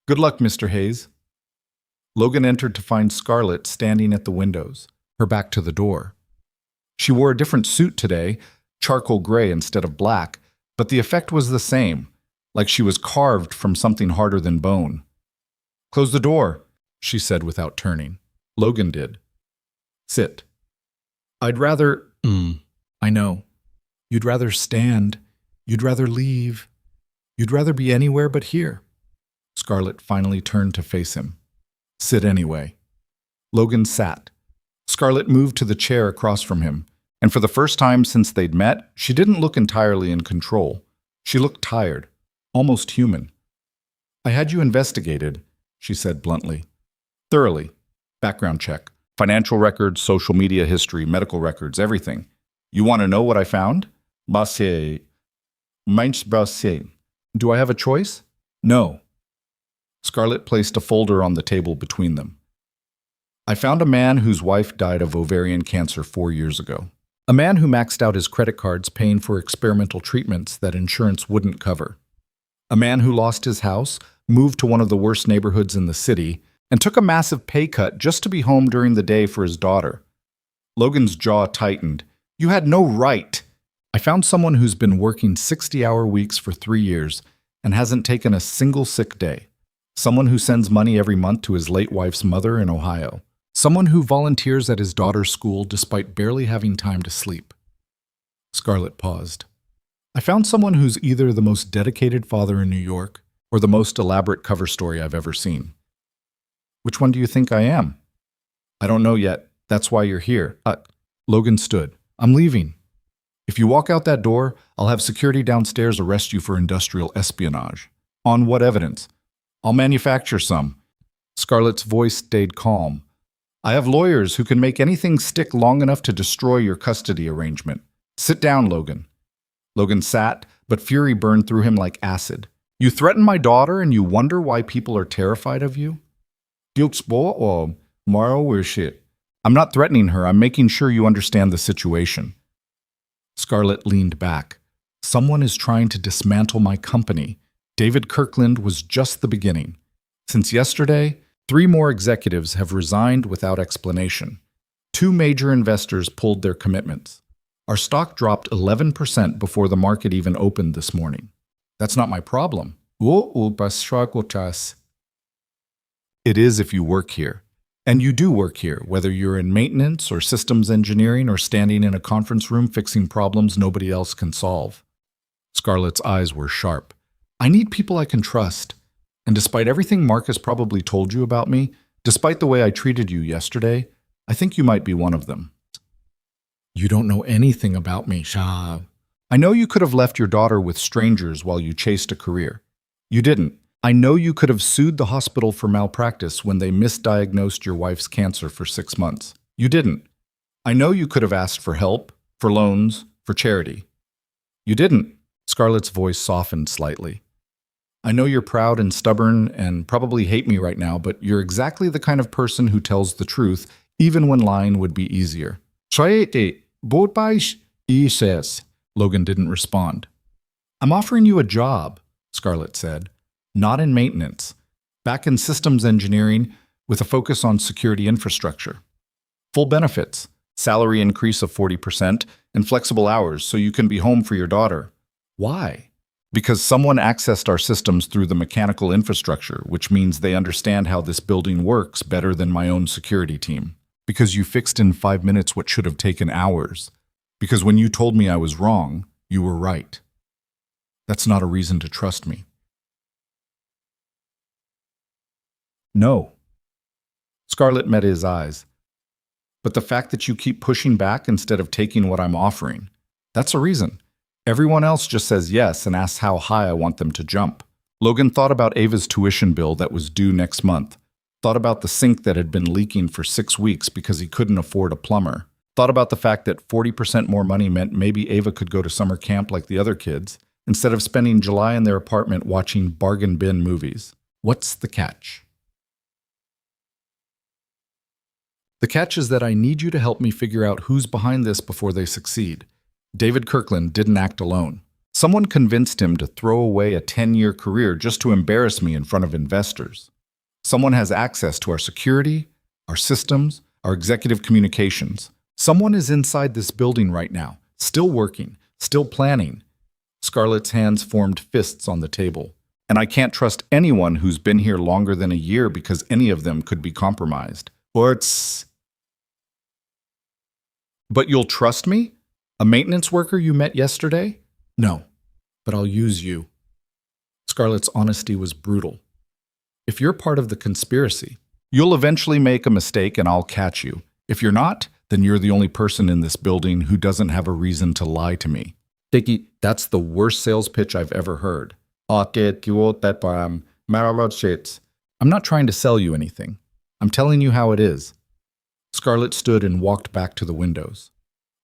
Good luck, Mr. Hayes. Logan entered to find Scarlett standing at the windows, her back to the door. She wore a different suit today, charcoal gray instead of black, but the effect was the same, like she was carved from something harder than bone. Close the door, she said without turning. Logan did. Sit. I'd rather... I know. You'd rather stand. You'd rather leave. You'd rather be anywhere but here. Scarlett finally turned to face him. Sit anyway. Logan sat. Scarlett moved to the chair across from him, and for the first time since they'd met, she didn't look entirely in control. She looked tired, almost human. I had you investigated, she said bluntly. Thoroughly. Background check. Financial records, social media history, medical records, everything. You want to know what I found? Do I have a choice? No. Scarlett placed a folder on the table between them. I found a man whose wife died of ovarian cancer 4 years ago. A man who maxed out his credit cards paying for experimental treatments that insurance wouldn't cover. A man who lost his house, moved to one of the worst neighborhoods in the city, and took a massive pay cut just to be home during the day for his daughter. Logan's jaw tightened. You had no right. I found someone who's been working 60-hour weeks for 3 years and hasn't taken a single sick day. Someone who sends money every month to his late wife's mother in Ohio. Someone who volunteers at his daughter's school despite barely having time to sleep. Scarlett paused. I found someone who's either the most dedicated father in New York or the most elaborate cover story I've ever seen. Which one do you think I am? I don't know yet. That's why you're here. Logan stood. I'm leaving. If you walk out that door, I'll have security downstairs arrest you for industrial espionage. On what evidence? I'll manufacture some. Scarlett's voice stayed calm. I have lawyers who can make anything stick long enough to destroy your custody arrangement. Sit down, Logan. Logan sat, but fury burned through him like acid. You threaten my daughter and you wonder why people are terrified of you? I'm not threatening her. I'm making sure you understand the situation. Scarlett leaned back. Someone is trying to dismantle my company. David Kirkland was just the beginning. Since yesterday, 3 more executives have resigned without explanation. 2 major investors pulled their commitments. Our stock dropped 11% before the market even opened this morning. That's not my problem. It is if you work here. And you do work here, whether you're in maintenance or systems engineering or standing in a conference room fixing problems nobody else can solve. Scarlett's eyes were sharp. I need people I can trust. And despite everything Mark has probably told you about me, despite the way I treated you yesterday, I think you might be one of them. You don't know anything about me, Shah. I know you could have left your daughter with strangers while you chased a career. You didn't. I know you could have sued the hospital for malpractice when they misdiagnosed your wife's cancer for 6 months. You didn't. I know you could have asked for help, for loans, for charity. You didn't. Scarlett's voice softened slightly. I know you're proud and stubborn and probably hate me right now, but you're exactly the kind of person who tells the truth, even when lying would be easier. Logan didn't respond. I'm offering you a job, Scarlett said. Not in maintenance. Back in systems engineering with a focus on security infrastructure. Full benefits, salary increase of 40%, and flexible hours so you can be home for your daughter. Why? Because someone accessed our systems through the mechanical infrastructure, which means they understand how this building works better than my own security team. Because you fixed in 5 minutes what should have taken hours. Because when you told me I was wrong, you were right. That's not a reason to trust me. No. Scarlett met his eyes. But the fact that you keep pushing back instead of taking what I'm offering, that's a reason. Everyone else just says yes and asks how high I want them to jump. Logan thought about Ava's tuition bill that was due next month. Thought about the sink that had been leaking for 6 weeks because he couldn't afford a plumber. Thought about the fact that 40% more money meant maybe Ava could go to summer camp like the other kids, instead of spending July in their apartment watching bargain bin movies. What's the catch? The catch is that I need you to help me figure out who's behind this before they succeed. David Kirkland didn't act alone. Someone convinced him to throw away a 10-year career just to embarrass me in front of investors. Someone has access to our security, our systems, our executive communications. Someone is inside this building right now, still working, still planning. Scarlett's hands formed fists on the table. And I can't trust anyone who's been here longer than a year because any of them could be compromised. But you'll trust me? A maintenance worker you met yesterday? No, but I'll use you. Scarlett's honesty was brutal. If you're part of the conspiracy, you'll eventually make a mistake and I'll catch you. If you're not, then you're the only person in this building who doesn't have a reason to lie to me. Dickie, that's the worst sales pitch I've ever heard. I'm not trying to sell you anything. I'm telling you how it is. Scarlett stood and walked back to the windows.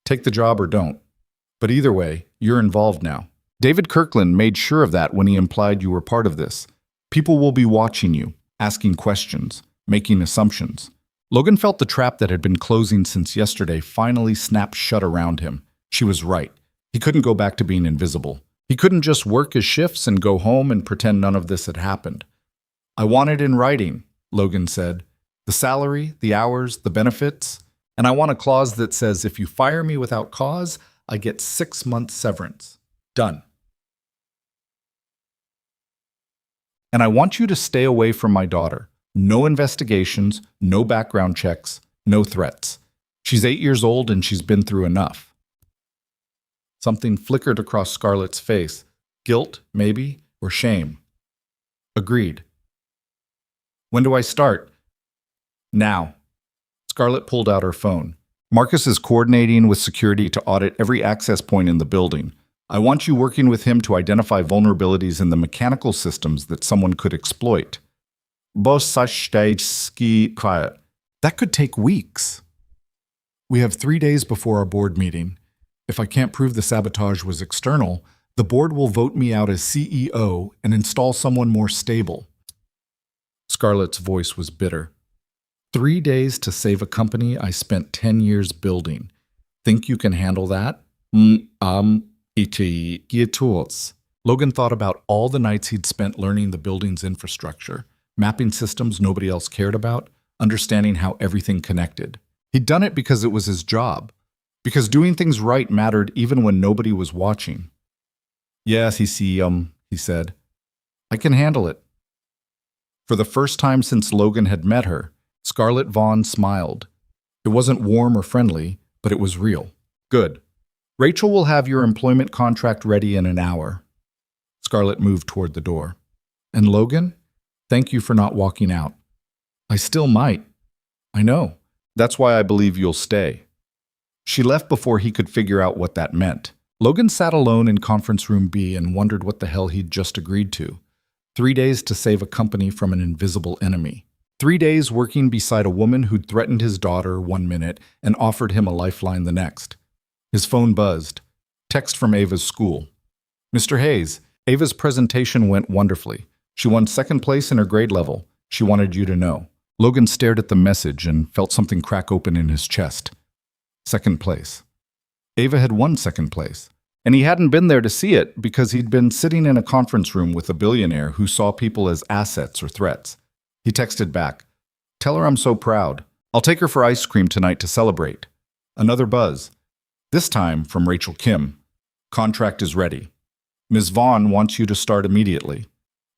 Take the job or don't. But either way, you're involved now. David Kirkland made sure of that when he implied you were part of this. People will be watching you, asking questions, making assumptions. Logan felt the trap that had been closing since yesterday finally snap shut around him. She was right. He couldn't go back to being invisible. He couldn't just work his shifts and go home and pretend none of this had happened. I want it in writing, Logan said. The salary, the hours, the benefits. And I want a clause that says if you fire me without cause, I get 6 months severance. Done. And I want you to stay away from my daughter. No investigations, no background checks, no threats. She's 8 years old and she's been through enough. Something flickered across Scarlett's face. Guilt, maybe, or shame. Agreed. When do I start? Now. Scarlett pulled out her phone. Marcus is coordinating with security to audit every access point in the building. I want you working with him to identify vulnerabilities in the mechanical systems that someone could exploit. That could take weeks. We have 3 days before our board meeting. If I can't prove the sabotage was external, the board will vote me out as CEO and install someone more stable. Scarlett's voice was bitter. 3 days to save a company I spent 10 years building. Think you can handle that? Logan thought about all the nights he'd spent learning the building's infrastructure, mapping systems nobody else cared about, understanding how everything connected. He'd done it because it was his job, because doing things right mattered even when nobody was watching. Yes, he said. I can handle it. For the first time since Logan had met her, Scarlett Vaughn smiled. It wasn't warm or friendly, but it was real. Good. Rachel will have your employment contract ready in an hour. Scarlett moved toward the door. And Logan, thank you for not walking out. I still might. I know. That's why I believe you'll stay. She left before he could figure out what that meant. Logan sat alone in conference room B and wondered what the hell he'd just agreed to. 3 days to save a company from an invisible enemy. 3 days working beside a woman who'd threatened his daughter 1 minute and offered him a lifeline the next. His phone buzzed. Text from Ava's school. Mr. Hayes, Ava's presentation went wonderfully. She won 2nd place in her grade level. She wanted you to know. Logan stared at the message and felt something crack open in his chest. 2nd place. Ava had won 2nd place. And he hadn't been there to see it because he'd been sitting in a conference room with a billionaire who saw people as assets or threats. He texted back, "Tell her I'm so proud. I'll take her for ice cream tonight to celebrate." Another buzz. This time from Rachel Kim. Contract is ready. Ms. Vaughn wants you to start immediately.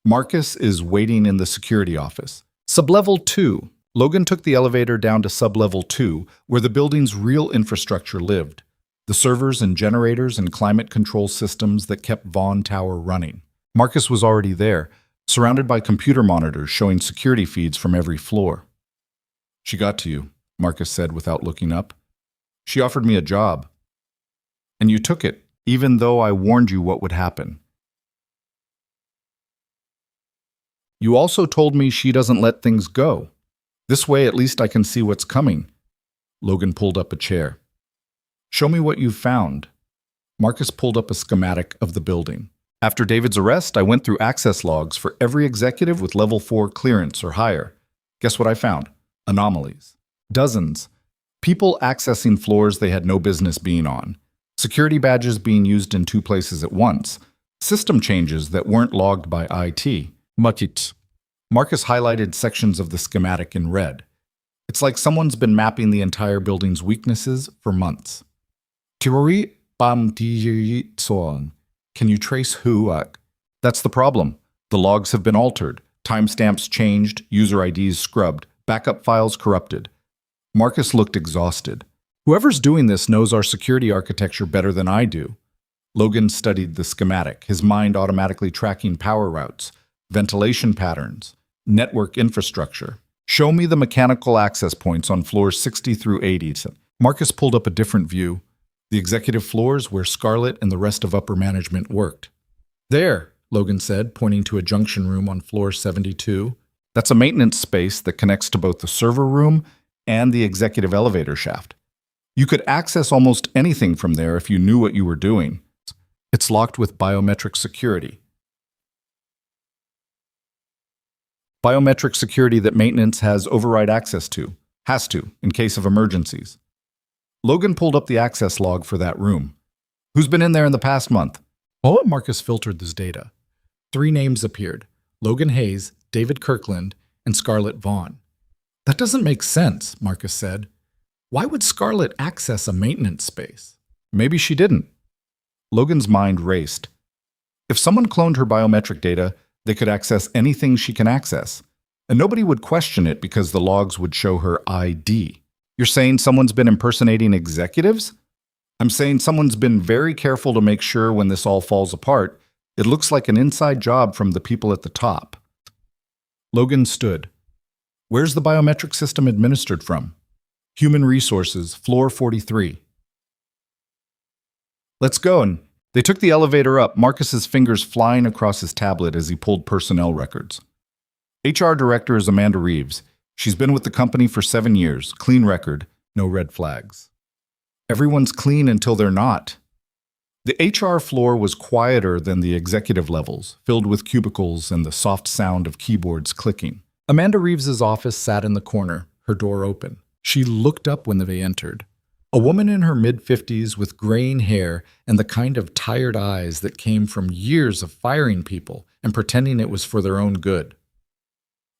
Marcus is waiting in the security office. Sublevel 2. Logan took the elevator down to sublevel 2, where the building's real infrastructure lived. The servers and generators and climate control systems that kept Vaughn Tower running. Marcus was already there, surrounded by computer monitors showing security feeds from every floor. She got to you, Marcus said without looking up. She offered me a job. And you took it, even though I warned you what would happen. You also told me she doesn't let things go. This way at least I can see what's coming. Logan pulled up a chair. Show me what you've found. Marcus pulled up a schematic of the building. After David's arrest, I went through access logs for every executive with level 4 clearance or higher. Guess what I found? Anomalies. Dozens. People accessing floors they had no business being on. Security badges being used in 2 places at once. System changes that weren't logged by IT. Marcus highlighted sections of the schematic in red. It's like someone's been mapping the entire building's weaknesses for months. Can you trace who? That's the problem. The logs have been altered, timestamps changed, user IDs scrubbed, backup files corrupted. Marcus looked exhausted. Whoever's doing this knows our security architecture better than I do. Logan studied the schematic, his mind automatically tracking power routes, ventilation patterns, network infrastructure. Show me the mechanical access points on floors 60 through 80. Marcus pulled up a different view. The executive floors where Scarlett and the rest of upper management worked. There, Logan said, pointing to a junction room on floor 72. That's a maintenance space that connects to both the server room and the executive elevator shaft. You could access almost anything from there if you knew what you were doing. It's locked with biometric security. Biometric security that maintenance has override access to. Has to, in case of emergencies. Logan pulled up the access log for that room. Who's been in there in the past month? Oh, Marcus filtered this data. 3 names appeared. Logan Hayes, David Kirkland, and Scarlett Vaughn. That doesn't make sense, Marcus said. Why would Scarlett access a maintenance space? Maybe she didn't. Logan's mind raced. If someone cloned her biometric data, they could access anything she can access. And nobody would question it because the logs would show her ID. You're saying someone's been impersonating executives? I'm saying someone's been very careful to make sure when this all falls apart, it looks like an inside job from the people at the top. Logan stood. Where's the biometric system administered from? Human Resources, floor 43. Let's go. And they took the elevator up, Marcus's fingers flying across his tablet as he pulled personnel records. HR director is Amanda Reeves. She's been with the company for 7 years. Clean record, no red flags. Everyone's clean until they're not. The HR floor was quieter than the executive levels, filled with cubicles and the soft sound of keyboards clicking. Amanda Reeves's office sat in the corner, her door open. She looked up when they entered. A woman in her mid-50s with graying hair and the kind of tired eyes that came from years of firing people and pretending it was for their own good.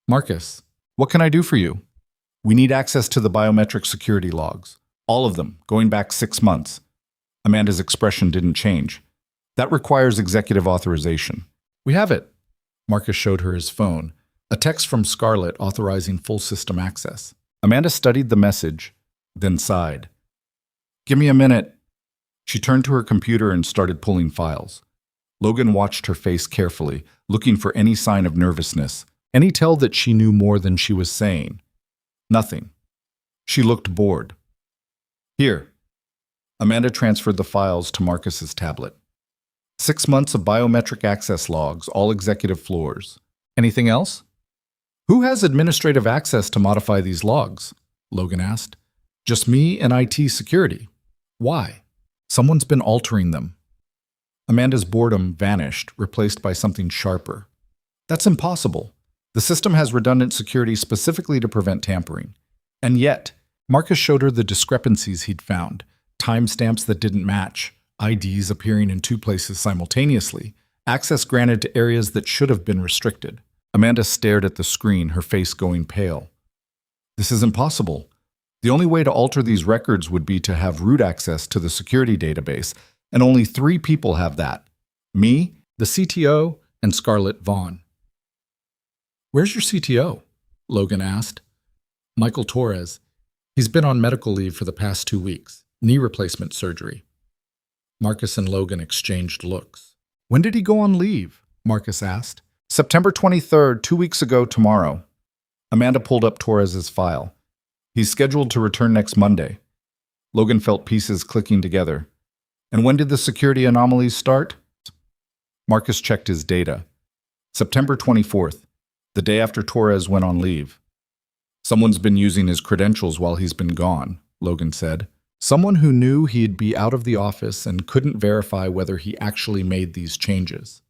Marcus, what can I do for you? We need access to the biometric security logs. All of them, going back 6 months. Amanda's expression didn't change. That requires executive authorization. We have it. Marcus showed her his phone, a text from Scarlett authorizing full system access. Amanda studied the message, then sighed. Give me a minute. She turned to her computer and started pulling files. Logan watched her face carefully, looking for any sign of nervousness, any tell that she knew more than she was saying. Nothing. She looked bored. Here. Amanda transferred the files to Marcus's tablet. 6 months of biometric access logs, all executive floors. Anything else? Who has administrative access to modify these logs? Logan asked. Just me and IT security. Why? Someone's been altering them. Amanda's boredom vanished, replaced by something sharper. That's impossible. The system has redundant security specifically to prevent tampering. And yet, Marcus showed her the discrepancies he'd found. Timestamps that didn't match, IDs appearing in 2 places simultaneously, access granted to areas that should have been restricted. Amanda stared at the screen, her face going pale. This is impossible. The only way to alter these records would be to have root access to the security database, and only 3 people have that. Me, the CTO, and Scarlett Vaughn. Where's your CTO? Logan asked. Michael Torres. He's been on medical leave for the past 2 weeks. Knee replacement surgery. Marcus and Logan exchanged looks. When did he go on leave? Marcus asked. September 23rd, 2 weeks ago tomorrow. Amanda pulled up Torres's file. He's scheduled to return next Monday. Logan felt pieces clicking together. And when did the security anomalies start? Marcus checked his data. September 24th, the day after Torres went on leave. Someone's been using his credentials while he's been gone, Logan said. Someone who knew he'd be out of the office and couldn't verify whether he actually made these changes.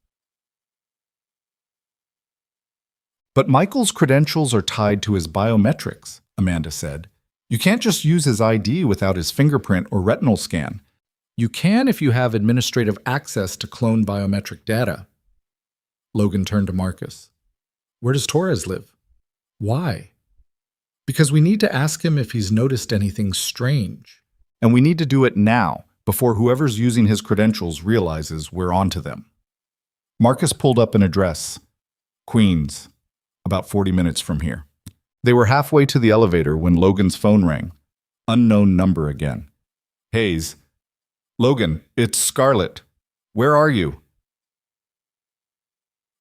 But Michael's credentials are tied to his biometrics, Amanda said. You can't just use his ID without his fingerprint or retinal scan. You can if you have administrative access to clone biometric data. Logan turned to Marcus. Where does Torres live? Why? Because we need to ask him if he's noticed anything strange. And we need to do it now, before whoever's using his credentials realizes we're onto them. Marcus pulled up an address. Queens. About 40 minutes from here. They were halfway to the elevator when Logan's phone rang. Unknown number again. Hayes. Logan, it's Scarlett. Where are you?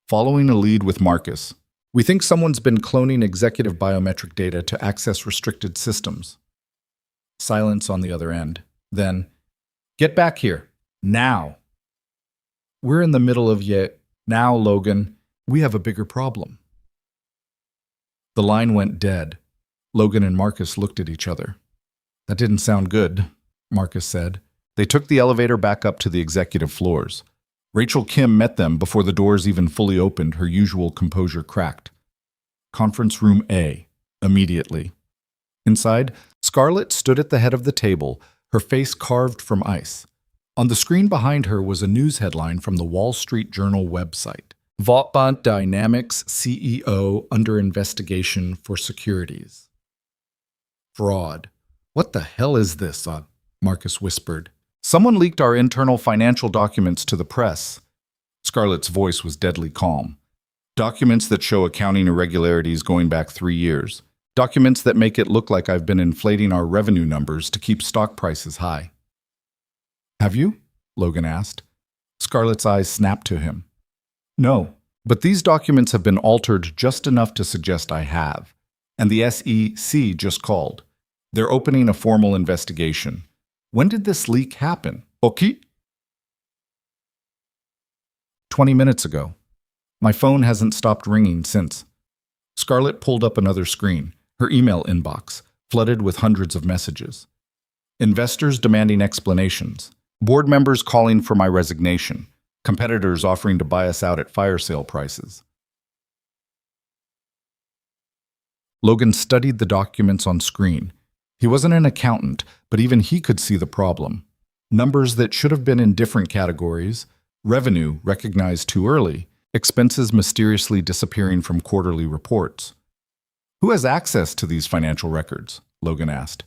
Following a lead with Marcus. We think someone's been cloning executive biometric data to access restricted systems. Silence on the other end. Then, get back here. Now. We're in the middle of yet. Now, Logan, we have a bigger problem. The line went dead. Logan and Marcus looked at each other. That didn't sound good, Marcus said. They took the elevator back up to the executive floors. Rachel Kim met them before the doors even fully opened, her usual composure cracked. Conference room A, immediately. Inside, Scarlett stood at the head of the table, her face carved from ice. On the screen behind her was a news headline from the Wall Street Journal website. Vaultbond Dynamics CEO under investigation for securities. Fraud. What the hell is this? Marcus whispered. Someone leaked our internal financial documents to the press. Scarlett's voice was deadly calm. Documents that show accounting irregularities going back 3 years. Documents that make it look like I've been inflating our revenue numbers to keep stock prices high. Have you? Logan asked. Scarlett's eyes snapped to him. No, but these documents have been altered just enough to suggest I have. And the SEC just called. They're opening a formal investigation. When did this leak happen? Okay? 20 minutes ago. My phone hasn't stopped ringing since. Scarlett pulled up another screen, her email inbox, flooded with hundreds of messages. Investors demanding explanations. Board members calling for my resignation. Competitors offering to buy us out at fire sale prices. Logan studied the documents on screen. He wasn't an accountant, but even he could see the problem. Numbers that should have been in different categories, revenue recognized too early, expenses mysteriously disappearing from quarterly reports. Who has access to these financial records? Logan asked.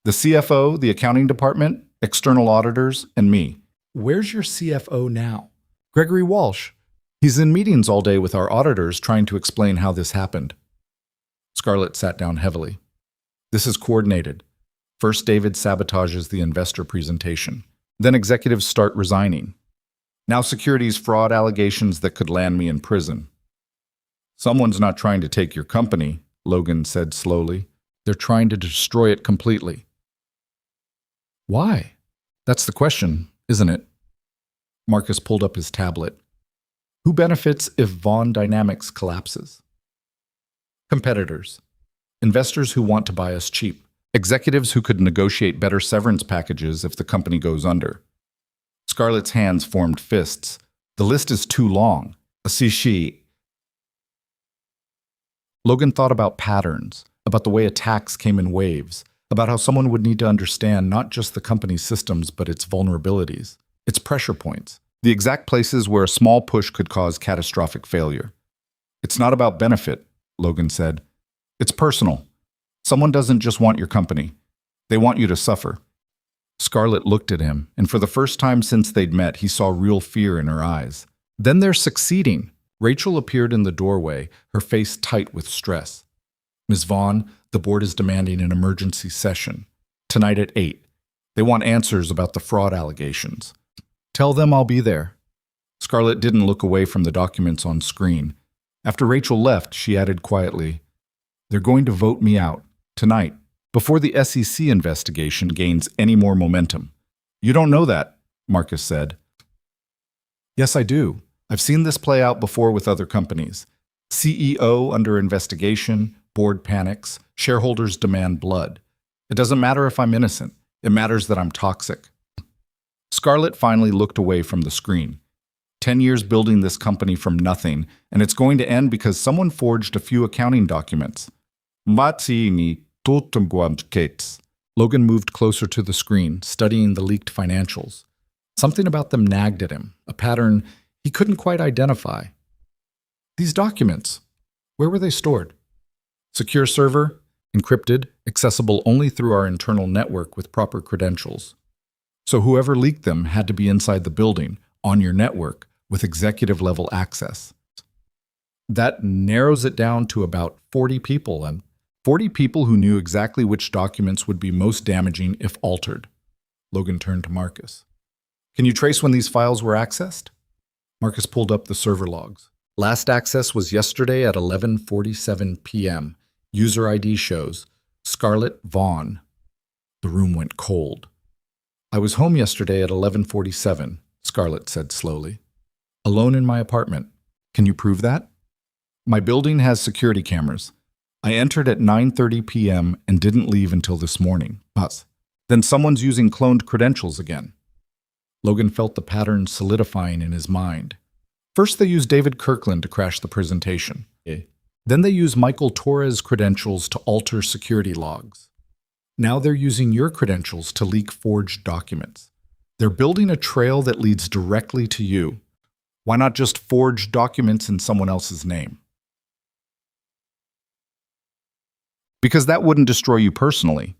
The CFO, the accounting department, external auditors, and me. Where's your CFO now? Gregory Walsh. He's in meetings all day with our auditors trying to explain how this happened. Scarlett sat down heavily. This is coordinated. First, David sabotages the investor presentation. Then executives start resigning. Now securities fraud allegations that could land me in prison. Someone's not trying to take your company, Logan said slowly. They're trying to destroy it completely. Why? That's the question, isn't it? Marcus pulled up his tablet. Who benefits if Vaughn Dynamics collapses? Competitors. Investors who want to buy us cheap. Executives who could negotiate better severance packages if the company goes under. Scarlett's hands formed fists. The list is too long. She. Logan thought about patterns, about the way attacks came in waves, about how someone would need to understand not just the company's systems but its vulnerabilities, its pressure points, the exact places where a small push could cause catastrophic failure. It's not about benefit, Logan said. It's personal. Someone doesn't just want your company. They want you to suffer. Scarlett looked at him, and for the first time since they'd met, he saw real fear in her eyes. Then they're succeeding. Rachel appeared in the doorway, her face tight with stress. Ms. Vaughn, the board is demanding an emergency session. Tonight at 8. They want answers about the fraud allegations. Tell them I'll be there. Scarlett didn't look away from the documents on screen. After Rachel left, she added quietly, They're going to vote me out. Tonight. Before the SEC investigation gains any more momentum. You don't know that, Marcus said. Yes, I do. I've seen this play out before with other companies. CEO under investigation, board panics, shareholders demand blood. It doesn't matter if I'm innocent. It matters that I'm toxic. Scarlett finally looked away from the screen. 10 years building this company from nothing, and it's going to end because someone forged a few accounting documents. Logan moved closer to the screen, studying the leaked financials. Something about them nagged at him, a pattern he couldn't quite identify. These documents, where were they stored? Secure server, encrypted, accessible only through our internal network with proper credentials. So whoever leaked them had to be inside the building, on your network, with executive-level access. That narrows it down to about 40 people, and 40 people who knew exactly which documents would be most damaging if altered. Logan turned to Marcus. Can you trace when these files were accessed? Marcus pulled up the server logs. Last access was yesterday at 11:47 p.m. User ID shows Scarlett Vaughn. The room went cold. I was home yesterday at 11:47, Scarlett said slowly. Alone in my apartment. Can you prove that? My building has security cameras. I entered at 9:30 p.m. and didn't leave until this morning. Us. Then someone's using cloned credentials again. Logan felt the pattern solidifying in his mind. First they used David Kirkland to crash the presentation. Then they used Michael Torres' credentials to alter security logs. Now they're using your credentials to leak forged documents. They're building a trail that leads directly to you. Why not just forge documents in someone else's name? Because that wouldn't destroy you personally.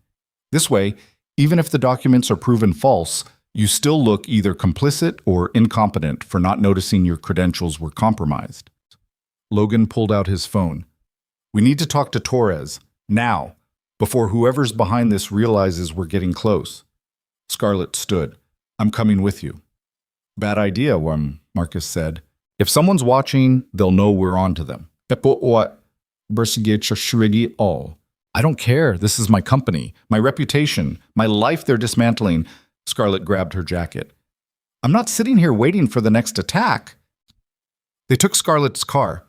This way, even if the documents are proven false, you still look either complicit or incompetent for not noticing your credentials were compromised. Logan pulled out his phone. We need to talk to Torres, now, before whoever's behind this realizes we're getting close. Scarlett stood. I'm coming with you. Bad idea, Marcus said. If someone's watching, they'll know we're on to them. All. I don't care. This is my company, my reputation, my life they're dismantling. Scarlett grabbed her jacket. I'm not sitting here waiting for the next attack. They took Scarlett's car,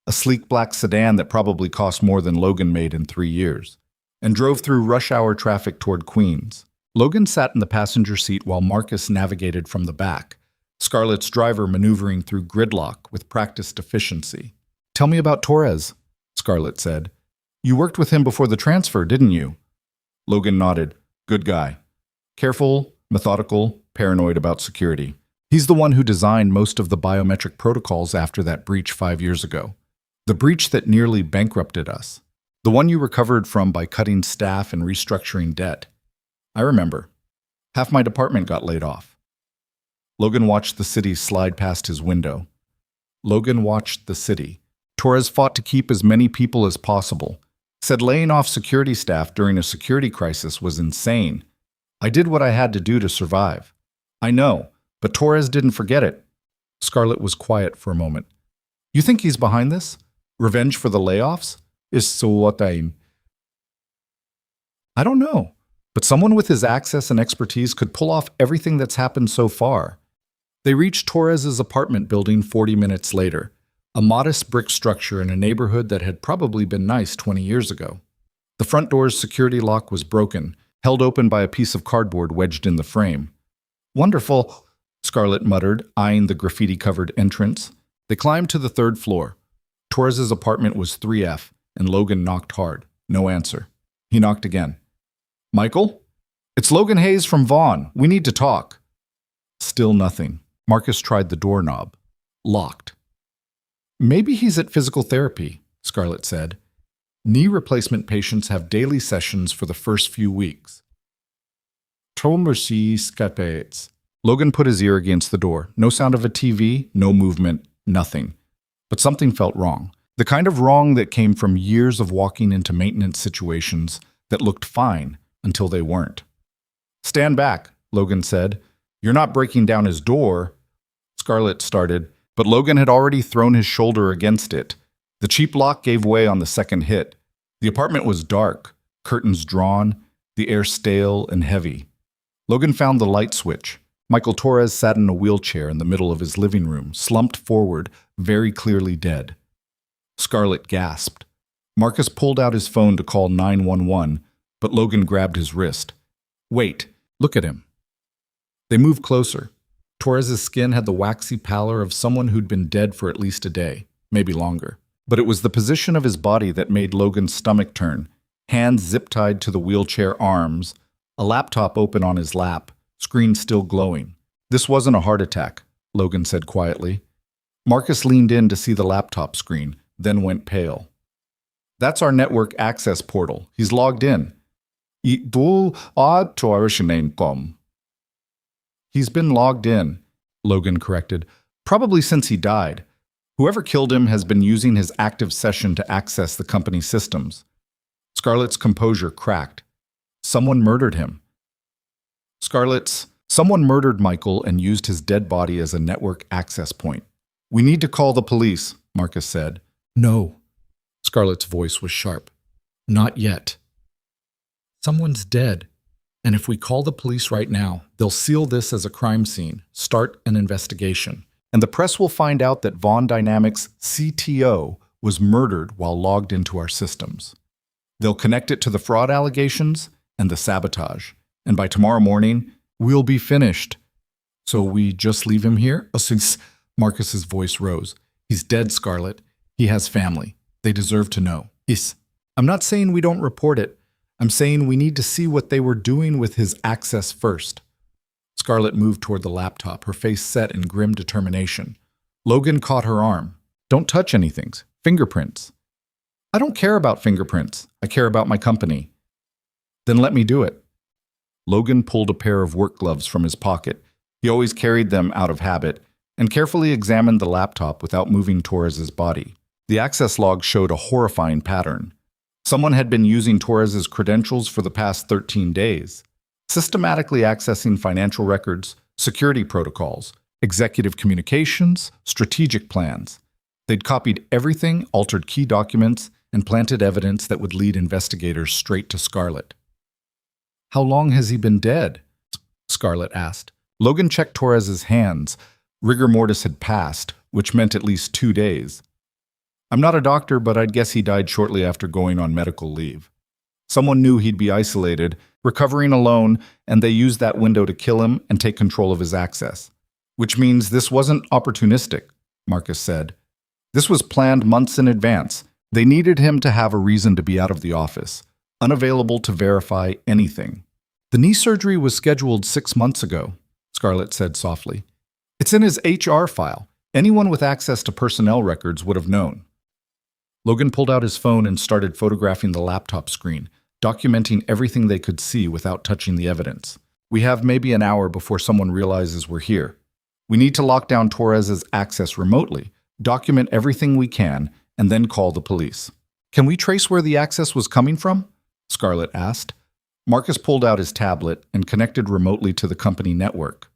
a sleek black sedan that probably cost more than Logan made in 3 years, and drove through rush hour traffic toward Queens. Logan sat in the passenger seat while Marcus navigated from the back, Scarlett's driver maneuvering through gridlock with practiced efficiency. Tell me about Torres, Scarlett said. You worked with him before the transfer, didn't you? Logan nodded. Good guy. Careful, methodical, paranoid about security. He's the one who designed most of the biometric protocols after that breach 5 years ago. The breach that nearly bankrupted us. The one you recovered from by cutting staff and restructuring debt. I remember. Half my department got laid off. Logan watched the city slide past his window. Logan watched the city. Torres fought to keep as many people as possible. Said laying off security staff during a security crisis was insane. I did what I had to do to survive. I know, but Torres didn't forget it. Scarlett was quiet for a moment. You think he's behind this? Revenge for the layoffs? Is so what I don't know, but someone with his access and expertise could pull off everything that's happened so far. They reached Torres's apartment building 40 minutes later, a modest brick structure in a neighborhood that had probably been nice 20 years ago. The front door's security lock was broken, held open by a piece of cardboard wedged in the frame. Wonderful, Scarlett muttered, eyeing the graffiti-covered entrance. They climbed to the 3rd floor. Torres's apartment was 3F, and Logan knocked hard. No answer. He knocked again. Michael? It's Logan Hayes from Vaughn. We need to talk. Still nothing. Marcus tried the doorknob. Locked. Maybe he's at physical therapy, Scarlett said. Knee replacement patients have daily sessions for the first few weeks. Logan put his ear against the door. No sound of a TV, no movement, nothing. But something felt wrong. The kind of wrong that came from years of walking into maintenance situations that looked fine until they weren't. Stand back, Logan said. You're not breaking down his door. Scarlett started, but Logan had already thrown his shoulder against it. The cheap lock gave way on the second hit. The apartment was dark, curtains drawn, the air stale and heavy. Logan found the light switch. Michael Torres sat in a wheelchair in the middle of his living room, slumped forward, very clearly dead. Scarlett gasped. Marcus pulled out his phone to call 911, but Logan grabbed his wrist. Wait, look at him. They moved closer. Torres's skin had the waxy pallor of someone who'd been dead for at least a day, maybe longer. But it was the position of his body that made Logan's stomach turn, hands zip-tied to the wheelchair arms, a laptop open on his lap, screen still glowing. This wasn't a heart attack, Logan said quietly. Marcus leaned in to see the laptop screen, then went pale. That's our network access portal. He's logged in. He's been logged in, Logan corrected, probably since he died. Whoever killed him has been using his active session to access the company's systems. Scarlett's composure cracked. Someone murdered him. Someone murdered Michael and used his dead body as a network access point. We need to call the police, Marcus said. No. Scarlett's voice was sharp. Not yet. Someone's dead. And if we call the police right now, they'll seal this as a crime scene, start an investigation. And the press will find out that Vaughn Dynamics' CTO was murdered while logged into our systems. They'll connect it to the fraud allegations and the sabotage. And by tomorrow morning, we'll be finished. So we just leave him here? Marcus's voice rose. He's dead, Scarlett. He has family. They deserve to know. I'm not saying we don't report it. I'm saying we need to see what they were doing with his access first. Scarlett moved toward the laptop, her face set in grim determination. Logan caught her arm. Don't touch anything. Fingerprints. I don't care about fingerprints. I care about my company. Then let me do it. Logan pulled a pair of work gloves from his pocket. He always carried them out of habit, and carefully examined the laptop without moving Torres's body. The access log showed a horrifying pattern. Someone had been using Torres's credentials for the past 13 days, systematically accessing financial records, security protocols, executive communications, strategic plans. They'd copied everything, altered key documents, and planted evidence that would lead investigators straight to Scarlett. "How long has he been dead?" Scarlett asked. Logan checked Torres's hands. Rigor mortis had passed, which meant at least 2 days. "I'm not a doctor, but I'd guess he died shortly after going on medical leave. Someone knew he'd be isolated, recovering alone, and they used that window to kill him and take control of his access. Which means this wasn't opportunistic," Marcus said. "This was planned months in advance. They needed him to have a reason to be out of the office, unavailable to verify anything." "The knee surgery was scheduled 6 months ago," Scarlett said softly. "It's in his HR file. Anyone with access to personnel records would have known." Logan pulled out his phone and started photographing the laptop screen, documenting everything they could see without touching the evidence. "We have maybe an hour before someone realizes we're here. We need to lock down Torres's access remotely, document everything we can, and then call the police." "Can we trace where the access was coming from?" Scarlett asked. Marcus pulled out his tablet and connected remotely to the company network.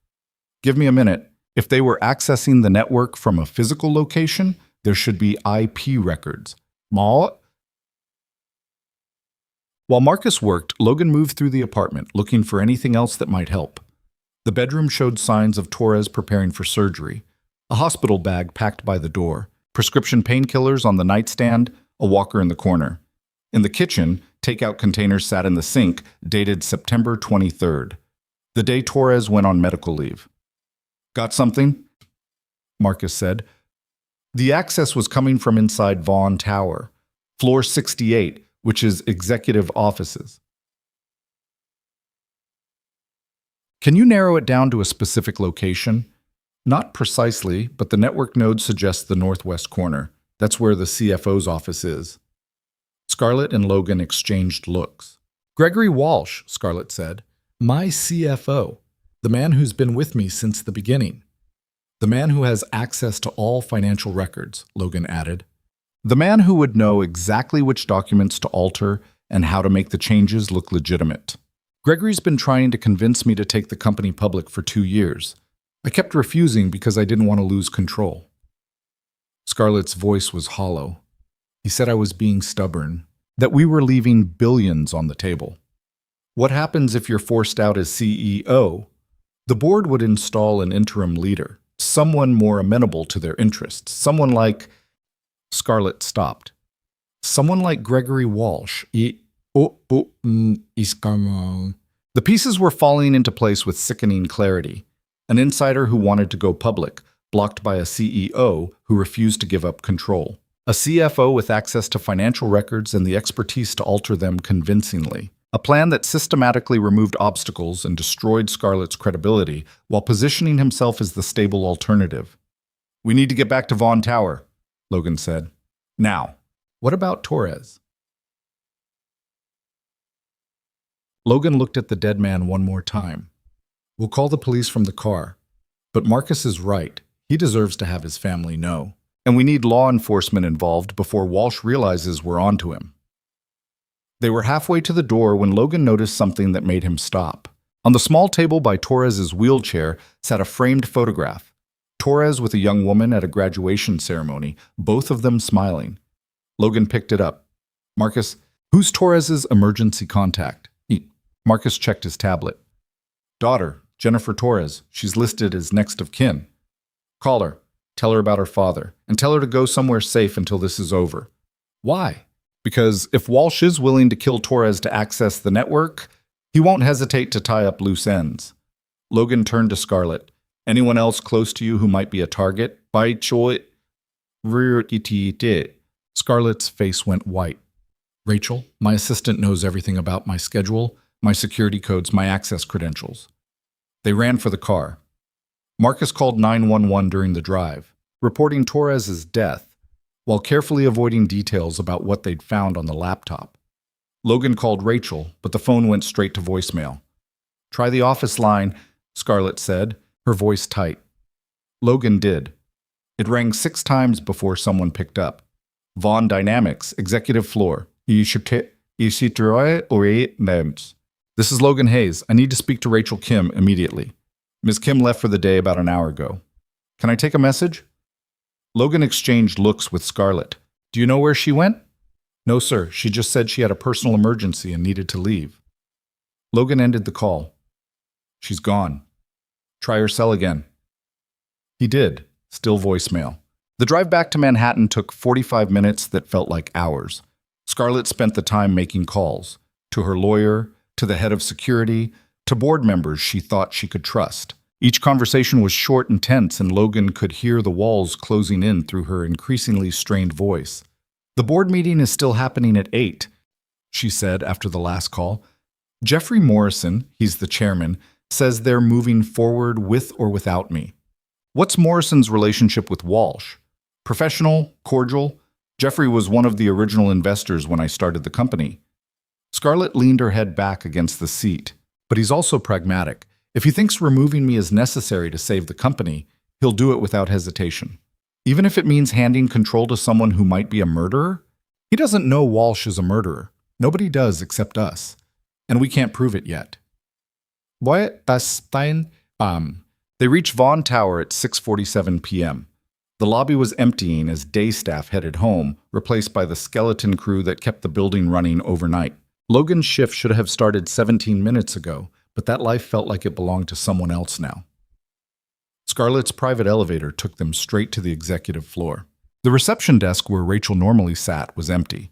"Give me a minute. If they were accessing the network from a physical location, there should be IP records." "Ma?" While Marcus worked, Logan moved through the apartment, looking for anything else that might help. The bedroom showed signs of Torres preparing for surgery. A hospital bag packed by the door, prescription painkillers on the nightstand, a walker in the corner. In the kitchen, takeout containers sat in the sink, dated September 23rd, the day Torres went on medical leave. "Got something?" Marcus said. The access was coming from inside Vaughn Tower, floor 68, which is executive offices. "Can you narrow it down to a specific location?" "Not precisely, but the network node suggests the northwest corner. That's where the CFO's office is." Scarlett and Logan exchanged looks. "Gregory Walsh," Scarlett said. "My CFO. The man who's been with me since the beginning." "The man who has access to all financial records," Logan added. "The man who would know exactly which documents to alter and how to make the changes look legitimate. Gregory's been trying to convince me to take the company public for 2 years. I kept refusing because I didn't want to lose control." Scarlett's voice was hollow. "He said I was being stubborn, that we were leaving billions on the table. What happens if you're forced out as CEO? The board would install an interim leader, someone more amenable to their interests, someone like—" Scarlett stopped. "Someone like Gregory Walsh. The pieces were falling into place with sickening clarity. An insider who wanted to go public, blocked by a CEO who refused to give up control. A CFO with access to financial records and the expertise to alter them convincingly. A plan that systematically removed obstacles and destroyed Scarlett's credibility while positioning himself as the stable alternative. We need to get back to Vaughn Tower," Logan said. "Now, what about Torres?" Logan looked at the dead man one more time. "We'll call the police from the car. But Marcus is right. He deserves to have his family know. And we need law enforcement involved before Walsh realizes we're onto him." They were halfway to the door when Logan noticed something that made him stop. On the small table by Torres's wheelchair sat a framed photograph. Torres with a young woman at a graduation ceremony, both of them smiling. Logan picked it up. "Marcus, who's Torres's emergency contact?" Marcus checked his tablet. "Daughter, Jennifer Torres. She's listed as next of kin. Call her, tell her about her father, and tell her to go somewhere safe until this is over." "Why?" "Because if Walsh is willing to kill Torres to access the network, he won't hesitate to tie up loose ends." Logan turned to Scarlett. "Anyone else close to you who might be a target?" Scarlett's face went white. "Rachel, my assistant, knows everything about my schedule, my security codes, my access credentials." They ran for the car. Marcus called 911 during the drive, reporting Torres's death, while carefully avoiding details about what they'd found on the laptop. Logan called Rachel, but the phone went straight to voicemail. "Try the office line," Scarlett said, her voice tight. Logan did. It rang 6 times before someone picked up. "Vaughn Dynamics, executive floor. This is Logan Hayes. I need to speak to Rachel Kim immediately." Ms. Kim left for the day about an hour ago. Can I take a message? Logan exchanged looks with Scarlett. Do you know where she went? No, sir. She just said she had a personal emergency and needed to leave. Logan ended the call. She's gone. Try her cell again. He did. Still voicemail. The drive back to Manhattan took 45 minutes that felt like hours. Scarlett spent the time making calls. To her lawyer, to the head of security, to board members she thought she could trust. Each conversation was short and tense, and Logan could hear the walls closing in through her increasingly strained voice. The board meeting is still happening at 8, she said after the last call. Jeffrey Morrison, he's the chairman, says they're moving forward with or without me. What's Morrison's relationship with Walsh? Professional? Cordial? Jeffrey was one of the original investors when I started the company. Scarlett leaned her head back against the seat. But he's also pragmatic. If he thinks removing me is necessary to save the company, he'll do it without hesitation. Even if it means handing control to someone who might be a murderer? He doesn't know Walsh is a murderer. Nobody does except us. And we can't prove it yet. They reached Vaughn Tower at 6:47 p.m. The lobby was emptying as day staff headed home, replaced by the skeleton crew that kept the building running overnight. Logan's shift should have started 17 minutes ago, but that life felt like it belonged to someone else now. Scarlett's private elevator took them straight to the executive floor. The reception desk where Rachel normally sat was empty.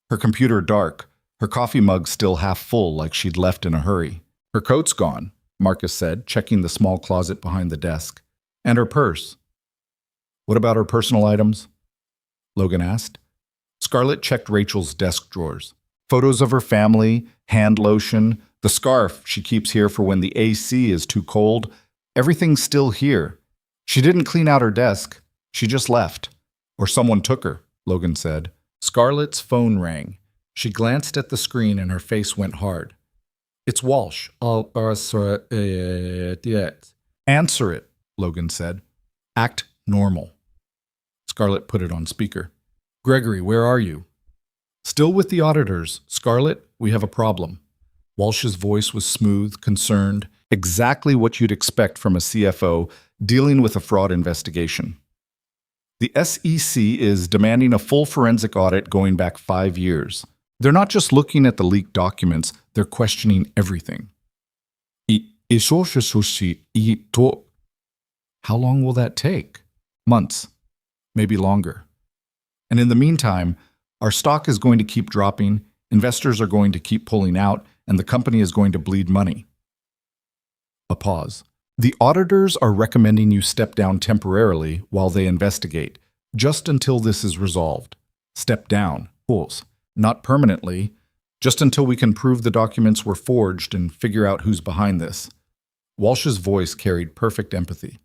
Her computer dark, her coffee mug still half full like she'd left in a hurry. Her coat's gone, Marcus said, checking the small closet behind the desk. And her purse. What about her personal items? Logan asked. Scarlett checked Rachel's desk drawers. Photos of her family, hand lotion, the scarf she keeps here for when the AC is too cold. Everything's still here. She didn't clean out her desk. She just left. Or someone took her, Logan said. Scarlett's phone rang. She glanced at the screen and her face went hard. It's Walsh. Answer it, Logan said. Act normal. Scarlett put it on speaker. Gregory, where are you? Still with the auditors. Scarlett, we have a problem. Walsh's voice was smooth, concerned, exactly what you'd expect from a CFO dealing with a fraud investigation. The SEC is demanding a full forensic audit going back 5 years. They're not just looking at the leaked documents, they're questioning everything. How long will that take? Months, maybe longer. And in the meantime, our stock is going to keep dropping, investors are going to keep pulling out, and the company is going to bleed money. A pause. The auditors are recommending you step down temporarily while they investigate, just until this is resolved. Step down, fools. Not permanently, just until we can prove the documents were forged and figure out who's behind this. Walsh's voice carried perfect empathy.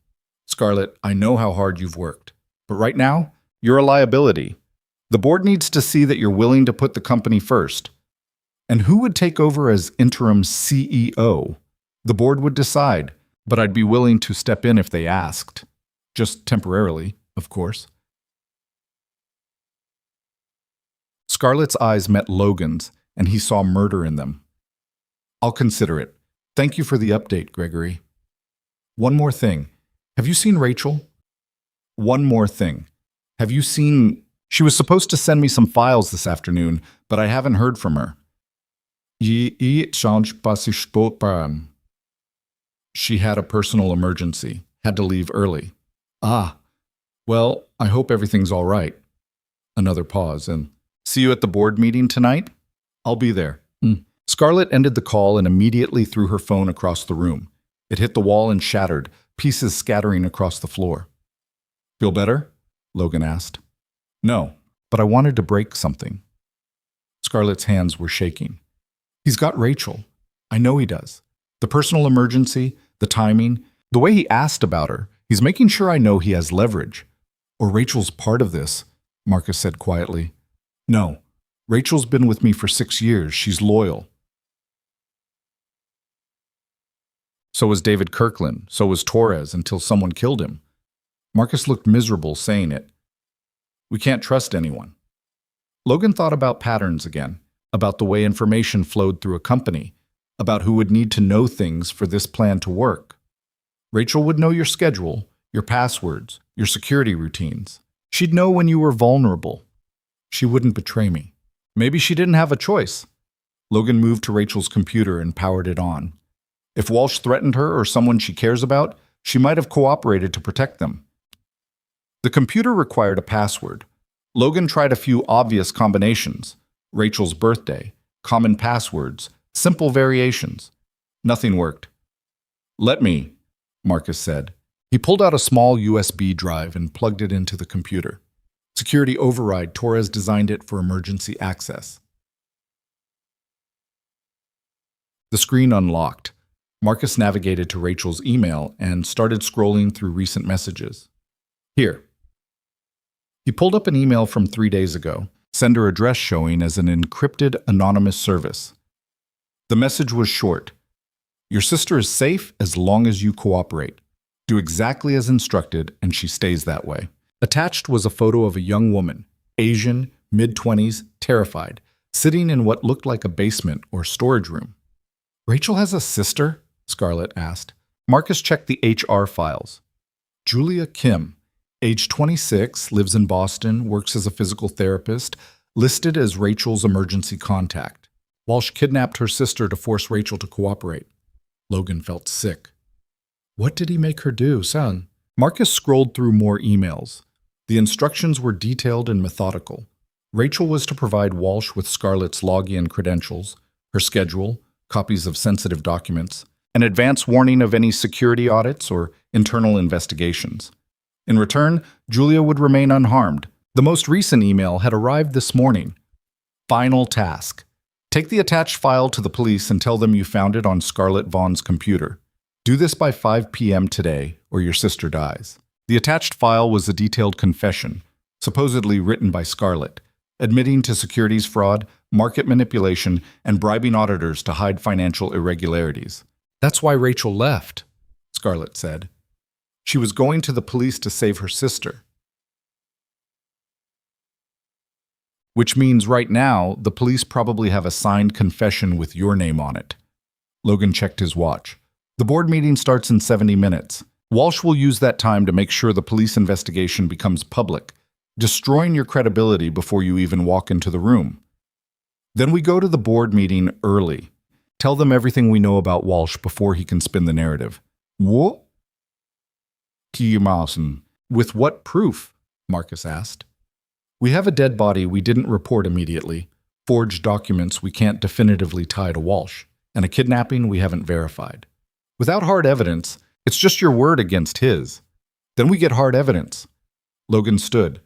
Scarlett, I know how hard you've worked, but right now, you're a liability. The board needs to see that you're willing to put the company first. And who would take over as interim CEO? The board would decide, but I'd be willing to step in if they asked. Just temporarily, of course. Scarlett's eyes met Logan's, and he saw murder in them. I'll consider it. Thank you for the update, Gregory. One more thing. Have you seen Rachel? One more thing. Have you seen... She was supposed to send me some files this afternoon, but I haven't heard from her. She had a personal emergency. Had to leave early. Ah. Well, I hope everything's all right. Another pause, and... See you at the board meeting tonight? I'll be there. Scarlett ended the call and immediately threw her phone across the room. It hit the wall and shattered, pieces scattering across the floor. Feel better? Logan asked. No, but I wanted to break something. Scarlett's hands were shaking. He's got Rachel. I know he does. The personal emergency, the timing, the way he asked about her, he's making sure I know he has leverage. Or Rachel's part of this, Marcus said quietly. No, Rachel's been with me for 6 years. She's loyal. So was David Kirkland. So was Torres until someone killed him. Marcus looked miserable saying it. We can't trust anyone. Logan thought about patterns again, about the way information flowed through a company, about who would need to know things for this plan to work. Rachel would know your schedule, your passwords, your security routines. She'd know when you were vulnerable. She wouldn't betray me. Maybe she didn't have a choice. Logan moved to Rachel's computer and powered it on. If Walsh threatened her or someone she cares about, she might have cooperated to protect them. The computer required a password. Logan tried a few obvious combinations: Rachel's birthday, common passwords, simple variations. Nothing worked. "Let me," Marcus said. He pulled out a small USB drive and plugged it into the computer. Security override. Torres designed it for emergency access. The screen unlocked. Marcus navigated to Rachel's email and started scrolling through recent messages. Here. He pulled up an email from 3 days ago, sender address showing as an encrypted anonymous service. The message was short. "Your sister is safe as long as you cooperate. Do exactly as instructed and she stays that way." Attached was a photo of a young woman, Asian, mid-20s, terrified, sitting in what looked like a basement or storage room. "Rachel has a sister?" Scarlett asked. Marcus checked the HR files. Julia Kim, age 26, lives in Boston, works as a physical therapist, listed as Rachel's emergency contact. Walsh kidnapped her sister to force Rachel to cooperate. Logan felt sick. What did he make her do, son? Marcus scrolled through more emails. The instructions were detailed and methodical. Rachel was to provide Walsh with Scarlett's login credentials, her schedule, copies of sensitive documents, an advance warning of any security audits or internal investigations. In return, Julia would remain unharmed. The most recent email had arrived this morning. Final task. Take the attached file to the police and tell them you found it on Scarlett Vaughn's computer. Do this by 5 p.m. today, or your sister dies. The attached file was a detailed confession, supposedly written by Scarlett, admitting to securities fraud, market manipulation, and bribing auditors to hide financial irregularities. "That's why Rachel left," Scarlett said. "She was going to the police to save her sister." Which means right now, the police probably have a signed confession with your name on it. Logan checked his watch. The board meeting starts in 70 minutes. Walsh will use that time to make sure the police investigation becomes public, destroying your credibility before you even walk into the room. Then we go to the board meeting early. Tell them everything we know about Walsh before he can spin the narrative. What? With what proof? Marcus asked. We have a dead body we didn't report immediately, forged documents we can't definitively tie to Walsh, and a kidnapping we haven't verified. Without hard evidence, it's just your word against his. Then we get hard evidence. Logan stood.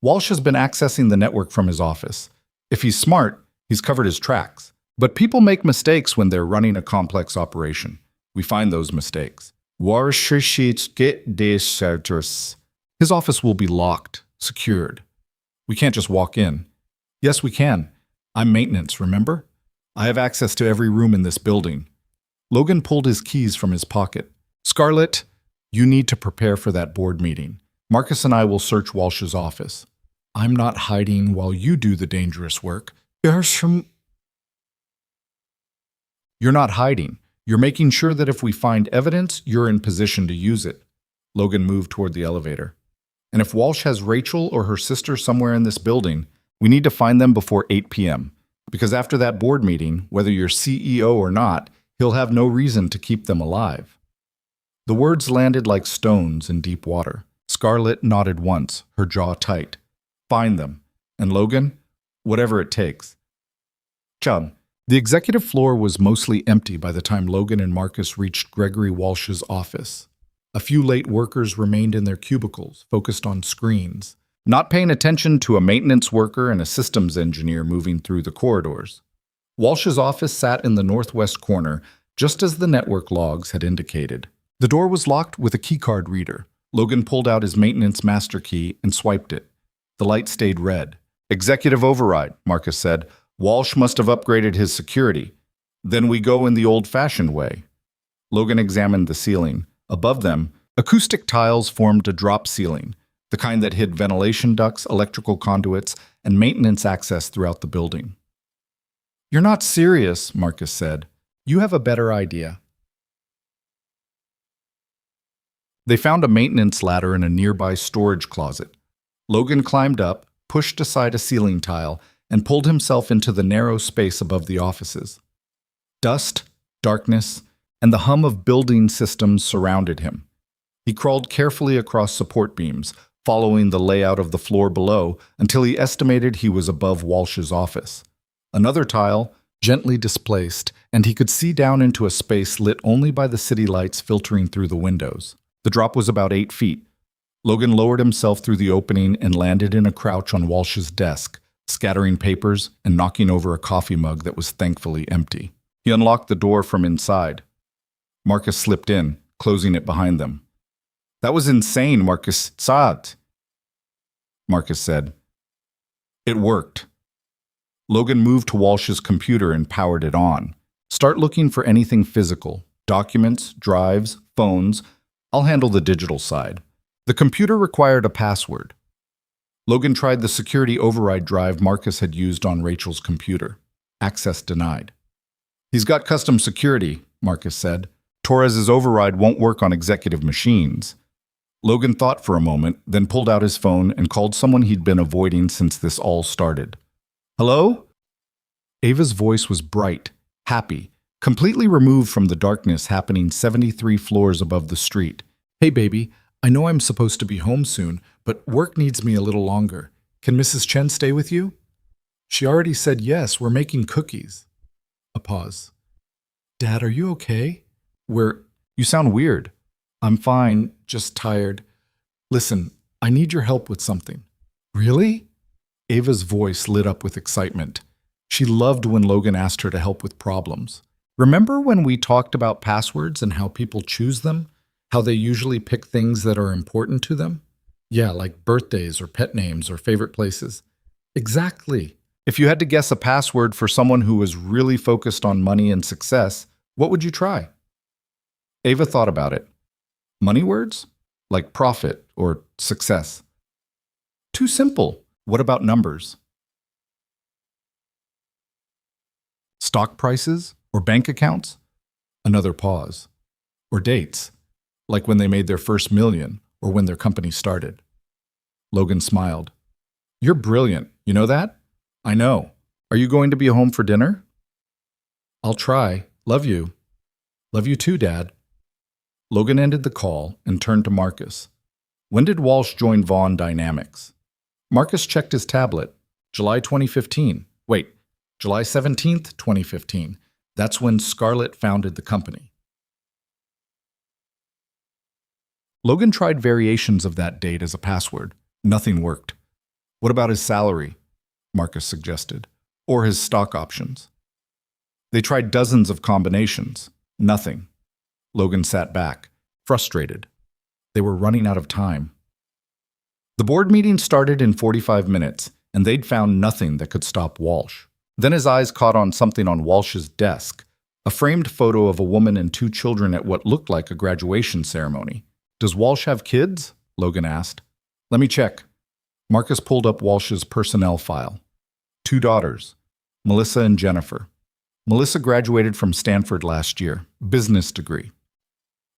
Walsh has been accessing the network from his office. If he's smart, he's covered his tracks. But people make mistakes when they're running a complex operation. We find those mistakes. His office will be locked, secured. We can't just walk in. Yes, we can. I'm maintenance, remember? I have access to every room in this building. Logan pulled his keys from his pocket. Scarlett, you need to prepare for that board meeting. Marcus and I will search Walsh's office. I'm not hiding while you do the dangerous work. You're not hiding. You're making sure that if we find evidence, you're in position to use it. Logan moved toward the elevator. And if Walsh has Rachel or her sister somewhere in this building, we need to find them before 8 p.m. Because after that board meeting, whether you're CEO or not, he'll have no reason to keep them alive. The words landed like stones in deep water. Scarlett nodded once, her jaw tight. Find them. And Logan, whatever it takes. Chun. The executive floor was mostly empty by the time Logan and Marcus reached Gregory Walsh's office. A few late workers remained in their cubicles, focused on screens, not paying attention to a maintenance worker and a systems engineer moving through the corridors. Walsh's office sat in the northwest corner, just as the network logs had indicated. The door was locked with a keycard reader. Logan pulled out his maintenance master key and swiped it. The light stayed red. Executive override, Marcus said. Walsh must have upgraded his security. Then we go in the old-fashioned way. Logan examined the ceiling. Above them, acoustic tiles formed a drop ceiling, the kind that hid ventilation ducts, electrical conduits, and maintenance access throughout the building. You're not serious, Marcus said. You have a better idea. They found a maintenance ladder in a nearby storage closet. Logan climbed up, pushed aside a ceiling tile, and pulled himself into the narrow space above the offices. Dust, darkness, and the hum of building systems surrounded him. He crawled carefully across support beams, following the layout of the floor below until he estimated he was above Walsh's office. Another tile, gently displaced, and he could see down into a space lit only by the city lights filtering through the windows. The drop was about 8 feet. Logan lowered himself through the opening and landed in a crouch on Walsh's desk, scattering papers and knocking over a coffee mug that was thankfully empty. He unlocked the door from inside. Marcus slipped in, closing it behind them. "That was insane, Marcus Saad," Marcus said. It worked. Logan moved to Walsh's computer and powered it on. "Start looking for anything physical. Documents, drives, phones. I'll handle the digital side." The computer required a password. Logan tried the security override drive Marcus had used on Rachel's computer. Access denied. "He's got custom security," Marcus said. "Torres's override won't work on executive machines." Logan thought for a moment, then pulled out his phone and called someone he'd been avoiding since this all started. "Hello?" Ava's voice was bright, happy, completely removed from the darkness happening 73 floors above the street. "Hey, baby, I know I'm supposed to be home soon, but work needs me a little longer. Can Mrs. Chen stay with you?" "She already said yes, we're making cookies." A pause. "Dad, are you okay?" You sound weird." "I'm fine, just tired. Listen, I need your help with something." "Really?" Ava's voice lit up with excitement. She loved when Logan asked her to help with problems. "Remember when we talked about passwords and how people choose them? How they usually pick things that are important to them?" "Yeah, like birthdays or pet names or favorite places." "Exactly. If you had to guess a password for someone who was really focused on money and success, what would you try?" Ava thought about it. "Money words? Like profit or success?" "Too simple. What about numbers?" "Stock prices or bank accounts?" Another pause. "Or dates, like when they made their first million or when their company started." Logan smiled. "You're brilliant, you know that?" "I know. Are you going to be home for dinner?" "I'll try. Love you." "Love you too, Dad." Logan ended the call and turned to Marcus. "When did Walsh join Vaughn Dynamics?" Marcus checked his tablet. July 2015. Wait, July 17th, 2015. That's when Scarlett founded the company. Logan tried variations of that date as a password. Nothing worked. "What about his salary?" Marcus suggested. "Or his stock options?" They tried dozens of combinations. Nothing. Logan sat back, frustrated. They were running out of time. The board meeting started in 45 minutes, and they'd found nothing that could stop Walsh. Then his eyes caught on something on Walsh's desk, a framed photo of a woman and 2 children at what looked like a graduation ceremony. "Does Walsh have kids?" Logan asked. "Let me check." Marcus pulled up Walsh's personnel file. 2 daughters, Melissa and Jennifer. Melissa graduated from Stanford last year, business degree.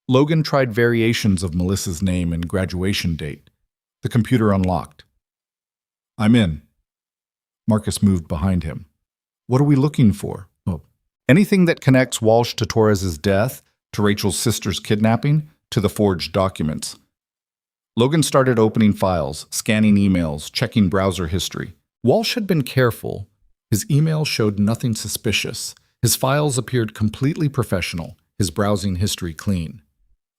Logan tried variations of Melissa's name and graduation date. The computer unlocked. "I'm in." Marcus moved behind him. "What are we looking for?" "Oh, anything that connects Walsh to Torres's death, to Rachel's sister's kidnapping, to the forged documents." Logan started opening files, scanning emails, checking browser history. Walsh had been careful. His email showed nothing suspicious. His files appeared completely professional, his browsing history clean.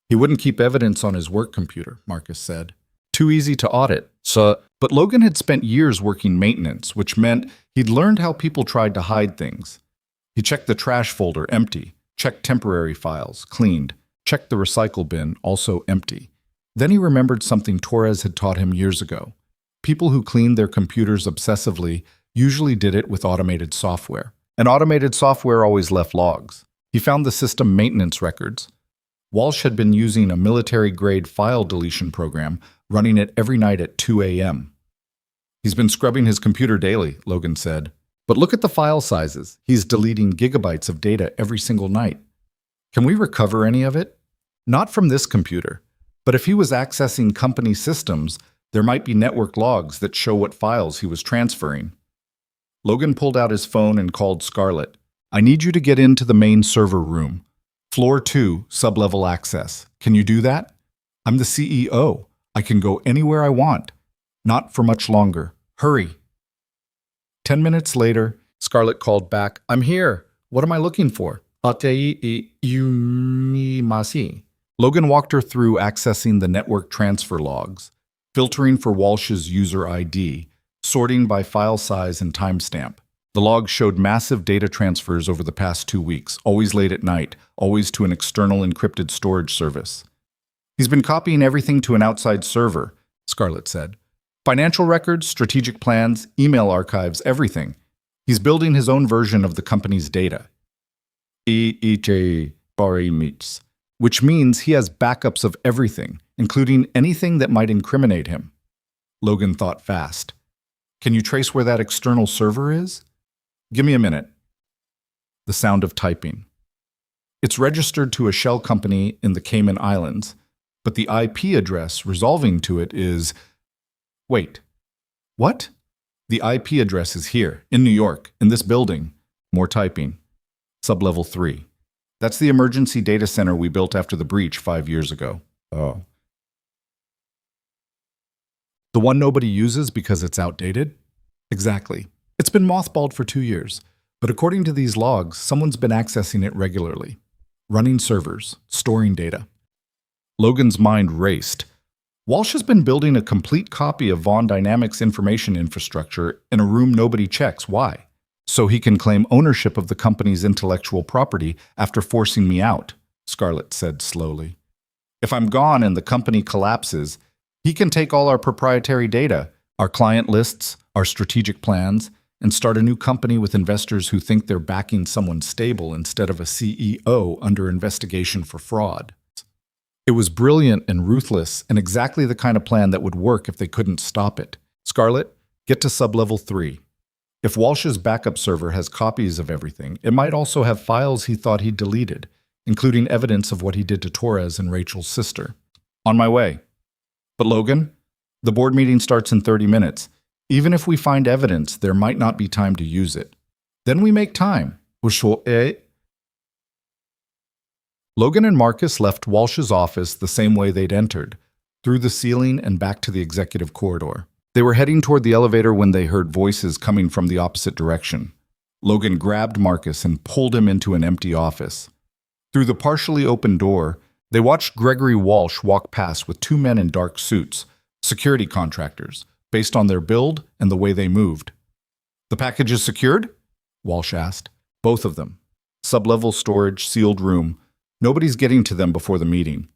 He wouldn't keep evidence on his work computer, Marcus said. Too easy to audit. But Logan had spent years working maintenance, which meant he'd learned how people tried to hide things. He checked the trash folder, empty. Checked temporary files, cleaned. Checked the recycle bin, also empty. Then he remembered something Torres had taught him years ago. People who cleaned their computers obsessively usually did it with automated software. And automated software always left logs. He found the system maintenance records. Walsh had been using a military-grade file deletion program, running it every night at 2 a.m. "He's been scrubbing his computer daily," Logan said. "But look at the file sizes. He's deleting gigabytes of data every single night." "Can we recover any of it?" "Not from this computer. But if he was accessing company systems, there might be network logs that show what files he was transferring. Logan pulled out his phone and called Scarlett. I need you to get into the main server room. Floor 2, sublevel access. Can you do that? I'm the CEO. I can go anywhere I want. Not for much longer. Hurry. 10 minutes later, Scarlett called back. I'm here. What am I looking for? Logan walked her through accessing the network transfer logs, filtering for Walsh's user ID, sorting by file size and timestamp. The logs showed massive data transfers over the past 2 weeks, always late at night, always to an external encrypted storage service. He's been copying everything to an outside server, Scarlett said. Financial records, strategic plans, email archives, everything. He's building his own version of the company's data. Which means he has backups of everything, including anything that might incriminate him. Logan thought fast. Can you trace where that external server is? Give me a minute. The sound of typing. It's registered to a shell company in the Cayman Islands, but the IP address resolving to it is... Wait. What? The IP address is here, in New York, in this building. More typing. Sublevel 3. That's the emergency data center we built after the breach 5 years ago. Oh. The one nobody uses because it's outdated? Exactly. It's been mothballed for 2 years, but according to these logs, someone's been accessing it regularly. Running servers, storing data. Logan's mind raced. Walsh has been building a complete copy of Vaughn Dynamics information infrastructure in a room nobody checks. Why? So he can claim ownership of the company's intellectual property after forcing me out, Scarlett said slowly. If I'm gone and the company collapses, he can take all our proprietary data, our client lists, our strategic plans, and start a new company with investors who think they're backing someone stable instead of a CEO under investigation for fraud. It was brilliant and ruthless and exactly the kind of plan that would work if they couldn't stop it. Scarlett, get to sublevel 3. If Walsh's backup server has copies of everything, it might also have files he thought he'd deleted, including evidence of what he did to Torres and Rachel's sister. On my way. But Logan, the board meeting starts in 30 minutes. Even if we find evidence, there might not be time to use it. Then we make time. Logan and Marcus left Walsh's office the same way they'd entered, through the ceiling and back to the executive corridor. They were heading toward the elevator when they heard voices coming from the opposite direction. Logan grabbed Marcus and pulled him into an empty office. Through the partially open door, they watched Gregory Walsh walk past with 2 men in dark suits, security contractors, based on their build and the way they moved. The package is secured? Walsh asked. Both of them. Sublevel storage, sealed room. Nobody's getting to them before the meeting.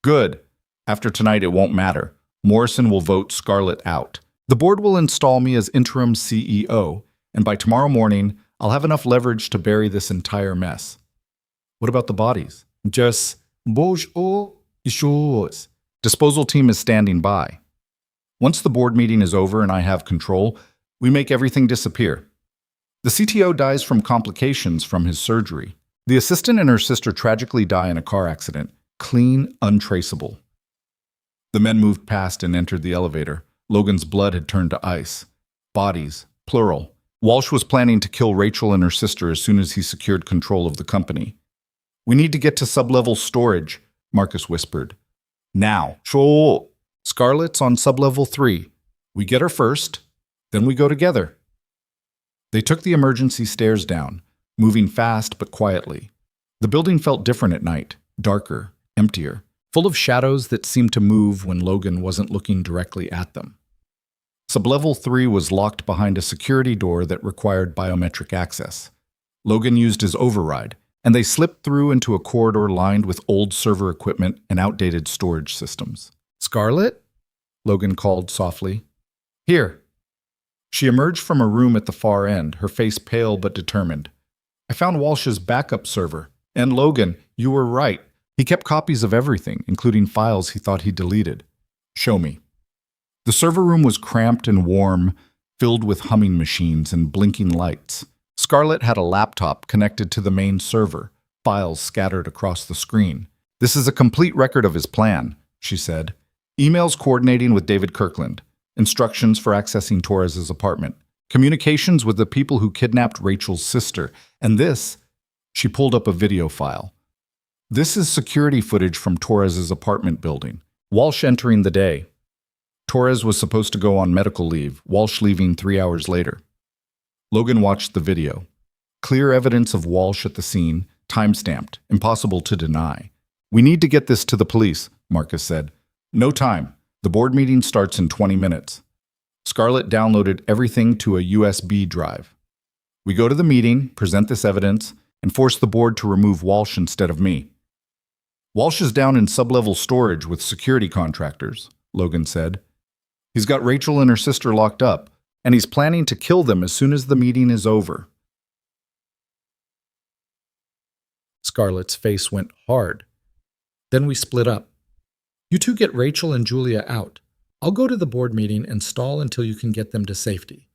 Good. After tonight, it won't matter. Morrison will vote Scarlett out. The board will install me as interim CEO, and by tomorrow morning, I'll have enough leverage to bury this entire mess. What about the bodies? Just disposal team is standing by. Once the board meeting is over and I have control, we make everything disappear. The CTO dies from complications from his surgery. The assistant and her sister tragically die in a car accident. Clean, untraceable. The men moved past and entered the elevator. Logan's blood had turned to ice. Bodies, plural. Walsh was planning to kill Rachel and her sister as soon as he secured control of the company. We need to get to sublevel storage, Marcus whispered. Now. Scarlett's on sublevel 3. We get her first, then we go together. They took the emergency stairs down, moving fast but quietly. The building felt different at night, darker, emptier, full of shadows that seemed to move when Logan wasn't looking directly at them. Sublevel 3 was locked behind a security door that required biometric access. Logan used his override, and they slipped through into a corridor lined with old server equipment and outdated storage systems. Scarlett? Logan called softly. Here. She emerged from a room at the far end, her face pale but determined. I found Walsh's backup server. And Logan, you were right. He kept copies of everything, including files he thought he deleted. Show me. The server room was cramped and warm, filled with humming machines and blinking lights. Scarlett had a laptop connected to the main server, files scattered across the screen. This is a complete record of his plan, she said. Emails coordinating with David Kirkland. Instructions for accessing Torres's apartment. Communications with the people who kidnapped Rachel's sister. And this, she pulled up a video file. This is security footage from Torres's apartment building. Walsh entering the day. Torres was supposed to go on medical leave, Walsh leaving 3 hours later. Logan watched the video. Clear evidence of Walsh at the scene, time-stamped, impossible to deny. We need to get this to the police, Marcus said. No time. The board meeting starts in 20 minutes. Scarlett downloaded everything to a USB drive. We go to the meeting, present this evidence, and force the board to remove Walsh instead of me. Walsh is down in sub-level storage with security contractors, Logan said. He's got Rachel and her sister locked up, and he's planning to kill them as soon as the meeting is over. Scarlett's face went hard. Then we split up. You two get Rachel and Julia out. I'll go to the board meeting and stall until you can get them to safety.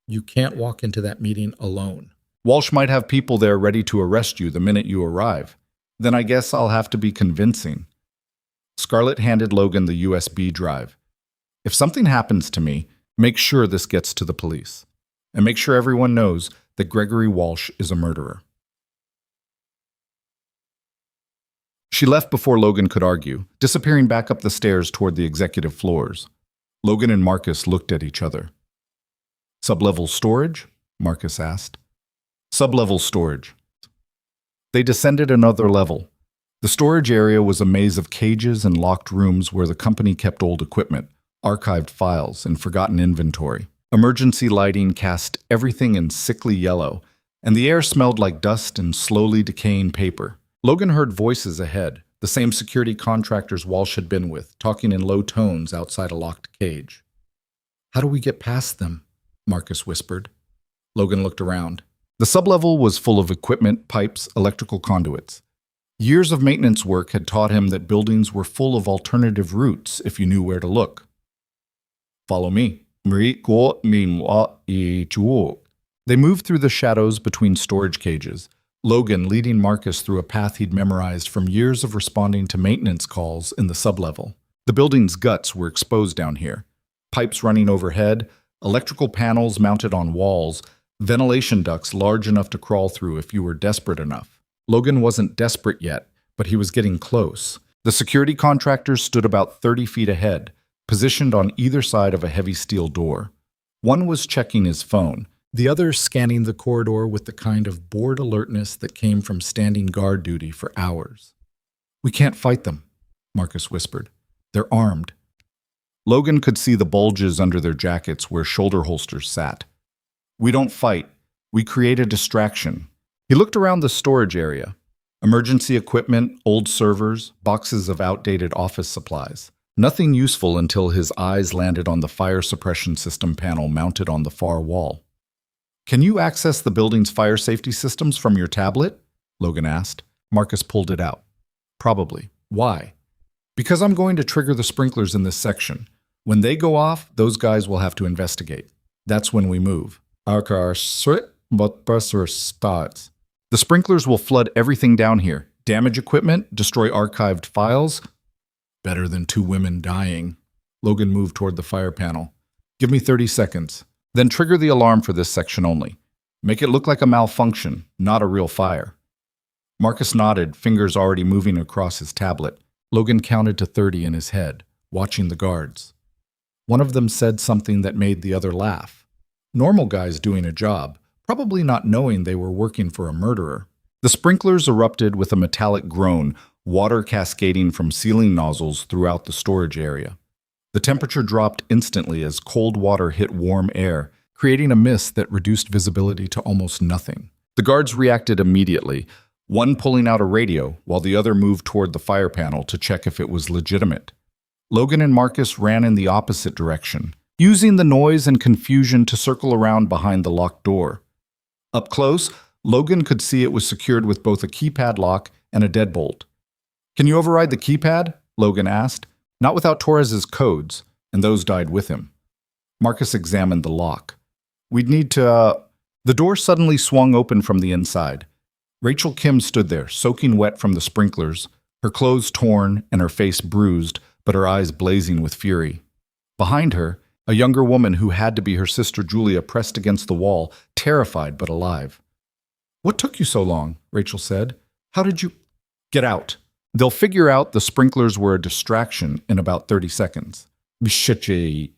You can't walk into that meeting alone. Walsh might have people there ready to arrest you the minute you arrive. Then I guess I'll have to be convincing. Scarlett handed Logan the USB drive. If something happens to me, make sure this gets to the police. And make sure everyone knows that Gregory Walsh is a murderer. She left before Logan could argue, disappearing back up the stairs toward the executive floors. Logan and Marcus looked at each other. Sub-level storage? Marcus asked. Sub-level storage. They descended another level. The storage area was a maze of cages and locked rooms where the company kept old equipment, archived files, and forgotten inventory. Emergency lighting cast everything in sickly yellow, and the air smelled like dust and slowly decaying paper. Logan heard voices ahead, the same security contractors Walsh had been with, talking in low tones outside a locked cage. How do we get past them? Marcus whispered. Logan looked around. The sublevel was full of equipment, pipes, electrical conduits. Years of maintenance work had taught him that buildings were full of alternative routes if you knew where to look. Follow me. They moved through the shadows between storage cages, Logan leading Marcus through a path he'd memorized from years of responding to maintenance calls in the sublevel. The building's guts were exposed down here. Pipes running overhead, electrical panels mounted on walls, ventilation ducts large enough to crawl through if you were desperate enough. Logan wasn't desperate yet, but he was getting close. The security contractors stood about 30 feet ahead, positioned on either side of a heavy steel door. One was checking his phone, the other scanning the corridor with the kind of bored alertness that came from standing guard duty for hours. We can't fight them, Marcus whispered. They're armed. Logan could see the bulges under their jackets where shoulder holsters sat. We don't fight. We create a distraction. He looked around the storage area. Emergency equipment, old servers, boxes of outdated office supplies. Nothing useful until his eyes landed on the fire suppression system panel mounted on the far wall. Can you access the building's fire safety systems from your tablet? Logan asked. Marcus pulled it out. Probably. Why? Because I'm going to trigger the sprinklers in this section. When they go off, those guys will have to investigate. That's when we move. The sprinklers will flood everything down here. Damage equipment, destroy archived files. Better than 2 women dying. Logan moved toward the fire panel. Give me 30 seconds. Then trigger the alarm for this section only. Make it look like a malfunction, not a real fire. Marcus nodded, fingers already moving across his tablet. Logan counted to 30 in his head, watching the guards. One of them said something that made the other laugh. Normal guys doing a job, probably not knowing they were working for a murderer. The sprinklers erupted with a metallic groan, water cascading from ceiling nozzles throughout the storage area. The temperature dropped instantly as cold water hit warm air, creating a mist that reduced visibility to almost nothing. The guards reacted immediately, one pulling out a radio while the other moved toward the fire panel to check if it was legitimate. Logan and Marcus ran in the opposite direction, using the noise and confusion to circle around behind the locked door. Up close, Logan could see it was secured with both a keypad lock and a deadbolt. Can you override the keypad? Logan asked. Not without Torres's codes, and those died with him. Marcus examined the lock. We'd need to... The door suddenly swung open from the inside. Rachel Kim stood there, soaking wet from the sprinklers, her clothes torn and her face bruised, but her eyes blazing with fury. Behind her, a younger woman who had to be her sister Julia pressed against the wall, terrified but alive. "What took you so long?" Rachel said. "How did you—" "Get out. They'll figure out the sprinklers were a distraction in about 30 seconds. She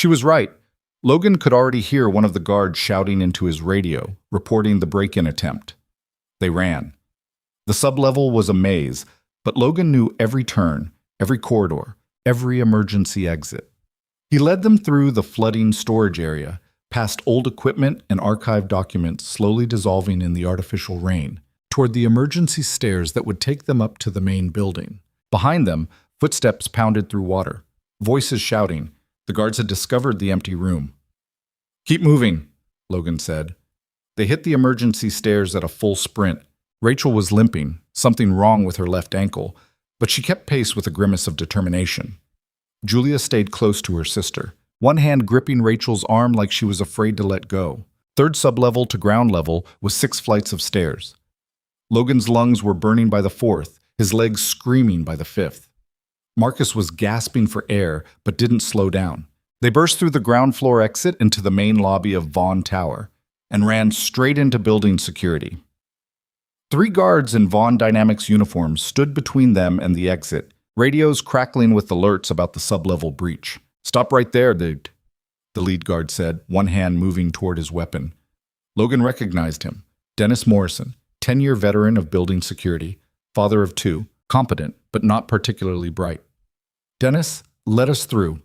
was right. Logan could already hear one of the guards shouting into his radio, reporting the break-in attempt. They ran. The sublevel was a maze, but Logan knew every turn, every corridor, every emergency exit. He led them through the flooding storage area, past old equipment and archived documents slowly dissolving in the artificial rain, toward the emergency stairs that would take them up to the main building. Behind them, footsteps pounded through water, voices shouting. The guards had discovered the empty room. "Keep moving," Logan said. They hit the emergency stairs at a full sprint. Rachel was limping, something wrong with her left ankle, but she kept pace with a grimace of determination. Julia stayed close to her sister, one hand gripping Rachel's arm like she was afraid to let go. Third sublevel to ground level was 6 flights of stairs. Logan's lungs were burning by the 4th, his legs screaming by the 5th. Marcus was gasping for air, but didn't slow down. They burst through the ground floor exit into the main lobby of Vaughn Tower and ran straight into building security. 3 guards in Vaughn Dynamics uniforms stood between them and the exit, radios crackling with alerts about the sublevel breach. "Stop right there, dude," the lead guard said, one hand moving toward his weapon. Logan recognized him. Dennis Morrison, 10-year veteran of building security, father of 2, competent, but not particularly bright. "Dennis, let us through."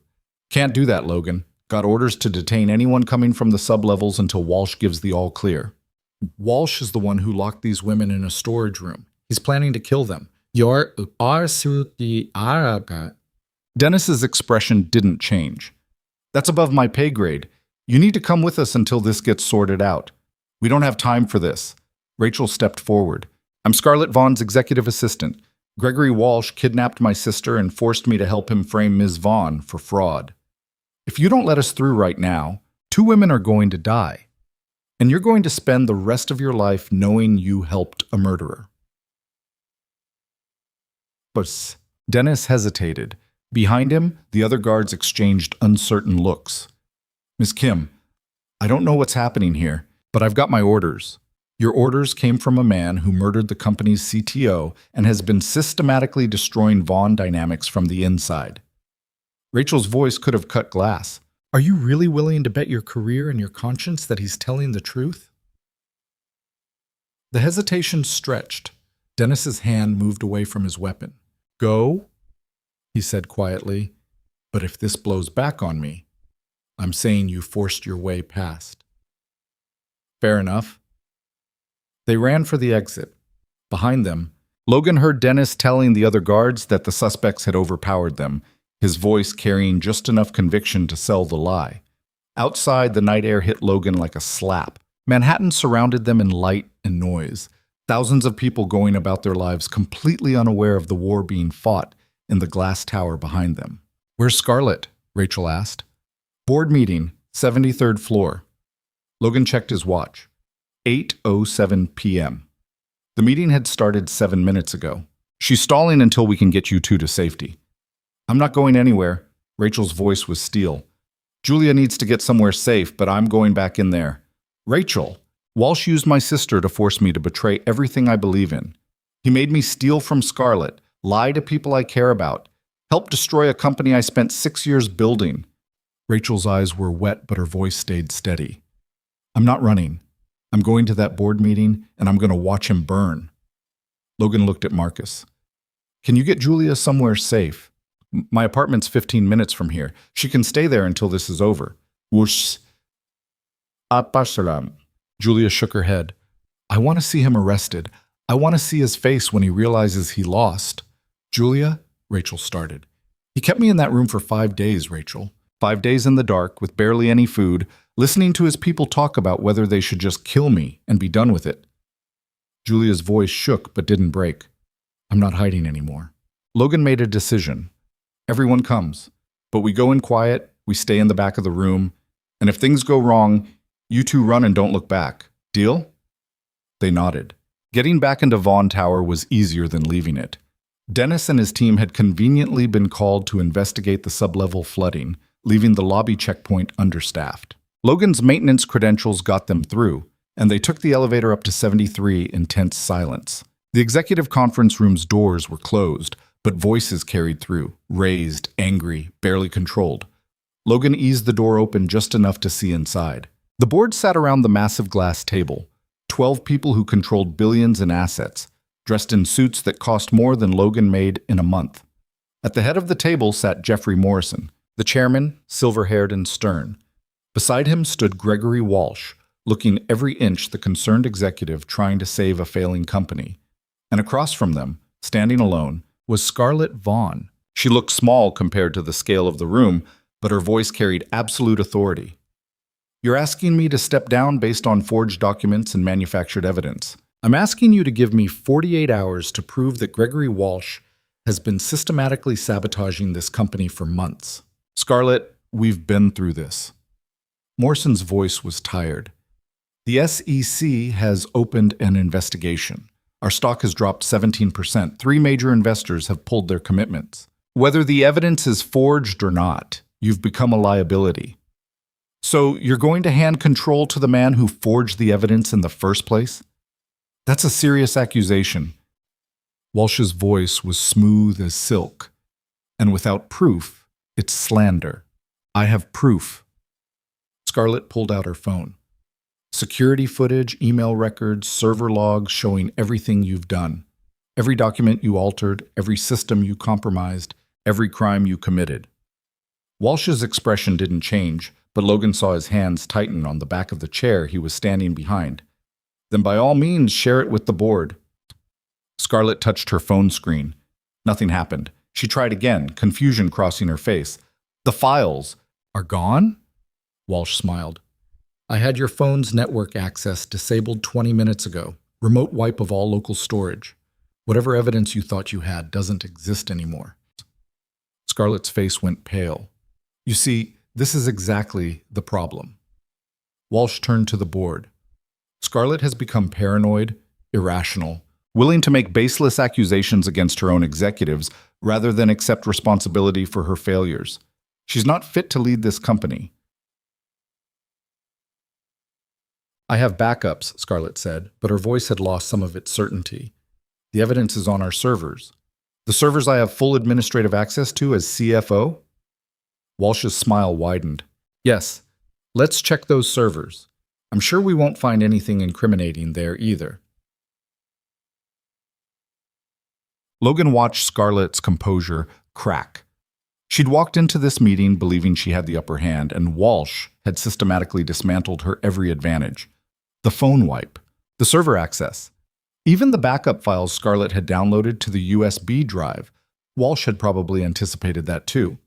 "Can't do that, Logan. Got orders to detain anyone coming from the sublevels until Walsh gives the all clear." "Walsh is the one who locked these women in a storage room. He's planning to kill them." Dennis's expression didn't change. "That's above my pay grade. You need to come with us until this gets sorted out. We don't have time for this." Rachel stepped forward. "I'm Scarlett Vaughn's executive assistant. Gregory Walsh kidnapped my sister and forced me to help him frame Ms. Vaughn for fraud. If you don't let us through right now, 2 women are going to die. And you're going to spend the rest of your life knowing you helped a murderer." But Dennis hesitated. Behind him, the other guards exchanged uncertain looks. "Miss Kim, I don't know what's happening here, but I've got my orders. Your orders came from a man who murdered the company's CTO and has been systematically destroying Vaughn Dynamics from the inside." Rachel's voice could have cut glass. "Are you really willing to bet your career and your conscience that he's telling the truth?" The hesitation stretched. Dennis's hand moved away from his weapon. "Go," he said quietly, "but if this blows back on me, I'm saying you forced your way past." "Fair enough." They ran for the exit. Behind them, Logan heard Dennis telling the other guards that the suspects had overpowered them, his voice carrying just enough conviction to sell the lie. Outside, the night air hit Logan like a slap. Manhattan surrounded them in light and noise, thousands of people going about their lives completely unaware of the war being fought in the glass tower behind them. "Where's Scarlett?" Rachel asked. "Board meeting, 73rd floor." Logan checked his watch. 8:07 p.m. The meeting had started 7 minutes ago. "She's stalling until we can get you 2 to safety." "I'm not going anywhere." Rachel's voice was steel. "Julia needs to get somewhere safe, but I'm going back in there." "Rachel, Walsh used my sister to force me to betray everything I believe in. He made me steal from Scarlett, lie to people I care about, help destroy a company I spent 6 years building." Rachel's eyes were wet, but her voice stayed steady. "I'm not running. I'm going to that board meeting, and I'm going to watch him burn." Logan looked at Marcus. "Can you get Julia somewhere safe? My apartment's 15 minutes from here. She can stay there until this is over." "Whoosh." "Apasalam." Julia shook her head. "I want to see him arrested. I want to see his face when he realizes he lost." "Julia," Rachel started. "He kept me in that room for 5 days, Rachel. 5 days in the dark, with barely any food, listening to his people talk about whether they should just kill me and be done with it." Julia's voice shook but didn't break. "I'm not hiding anymore." Logan made a decision. "Everyone comes, but we go in quiet, we stay in the back of the room, and if things go wrong, you 2 run and don't look back. Deal?" They nodded. Getting back into Vaughn Tower was easier than leaving it. Dennis and his team had conveniently been called to investigate the sublevel flooding, leaving the lobby checkpoint understaffed. Logan's maintenance credentials got them through, and they took the elevator up to 73 in tense silence. The executive conference room's doors were closed, but voices carried through, raised, angry, barely controlled. Logan eased the door open just enough to see inside. The board sat around the massive glass table, 12 people who controlled billions in assets, dressed in suits that cost more than Logan made in a month. At the head of the table sat Jeffrey Morrison, the chairman, silver-haired and stern. Beside him stood Gregory Walsh, looking every inch the concerned executive trying to save a failing company. And across from them, standing alone, was Scarlett Vaughn. She looked small compared to the scale of the room, but her voice carried absolute authority. "You're asking me to step down based on forged documents and manufactured evidence. I'm asking you to give me 48 hours to prove that Gregory Walsh has been systematically sabotaging this company for months." "Scarlett, we've been through this." Morrison's voice was tired. "The SEC has opened an investigation. Our stock has dropped 17%. 3 major investors have pulled their commitments. Whether the evidence is forged or not, you've become a liability. So you're going to hand control to the man who forged the evidence in the first place? That's a serious accusation." Walsh's voice was smooth as silk, and without proof, it's slander. "I have proof." Scarlett pulled out her phone. "Security footage, email records, server logs showing everything you've done. Every document you altered, every system you compromised, every crime you committed." Walsh's expression didn't change, but Logan saw his hands tighten on the back of the chair he was standing behind. "Then by all means, share it with the board." Scarlett touched her phone screen. Nothing happened. She tried again, confusion crossing her face. "The files are gone?" Walsh smiled. "I had your phone's network access disabled 20 minutes ago. Remote wipe of all local storage. Whatever evidence you thought you had doesn't exist anymore." Scarlett's face went pale. "You see, this is exactly the problem." Walsh turned to the board. "Scarlett has become paranoid, irrational, willing to make baseless accusations against her own executives rather than accept responsibility for her failures. She's not fit to lead this company." "I have backups," Scarlett said, but her voice had lost some of its certainty. "The evidence is on our servers. The servers I have full administrative access to as CFO?" Walsh's smile widened. "Yes, let's check those servers. I'm sure we won't find anything incriminating there either." Logan watched Scarlett's composure crack. She'd walked into this meeting believing she had the upper hand, and Walsh had systematically dismantled her every advantage. The phone wipe, the server access, even the backup files Scarlett had downloaded to the USB drive. Walsh had probably anticipated that too.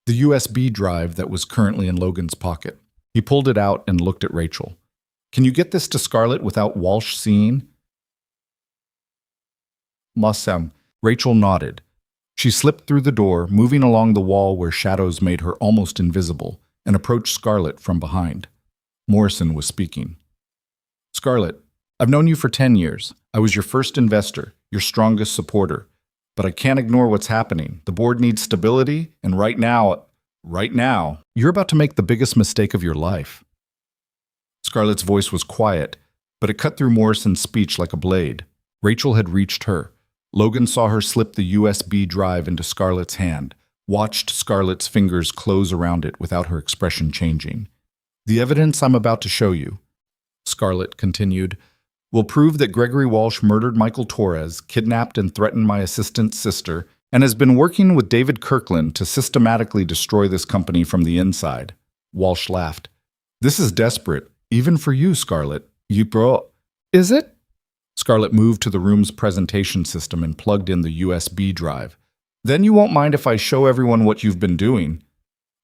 The USB drive that was currently in Logan's pocket. He pulled it out and looked at Rachel. "Can you get this to Scarlett without Walsh seeing?" "Massam." Rachel nodded. She slipped through the door, moving along the wall where shadows made her almost invisible, and approached Scarlett from behind. Morrison was speaking. "Scarlett, I've known you for 10 years. I was your first investor, your strongest supporter. But I can't ignore what's happening. The board needs stability, and right now, you're about to make the biggest mistake of your life." Scarlett's voice was quiet, but it cut through Morrison's speech like a blade. Rachel had reached her. Logan saw her slip the USB drive into Scarlett's hand, watched Scarlett's fingers close around it without her expression changing. "The evidence I'm about to show you," Scarlett continued, "will prove that Gregory Walsh murdered Michael Torres, kidnapped and threatened my assistant's sister, and has been working with David Kirkland to systematically destroy this company from the inside." Walsh laughed. "This is desperate, even for you, Scarlett. Is it?" Scarlett moved to the room's presentation system and plugged in the USB drive. "Then you won't mind if I show everyone what you've been doing."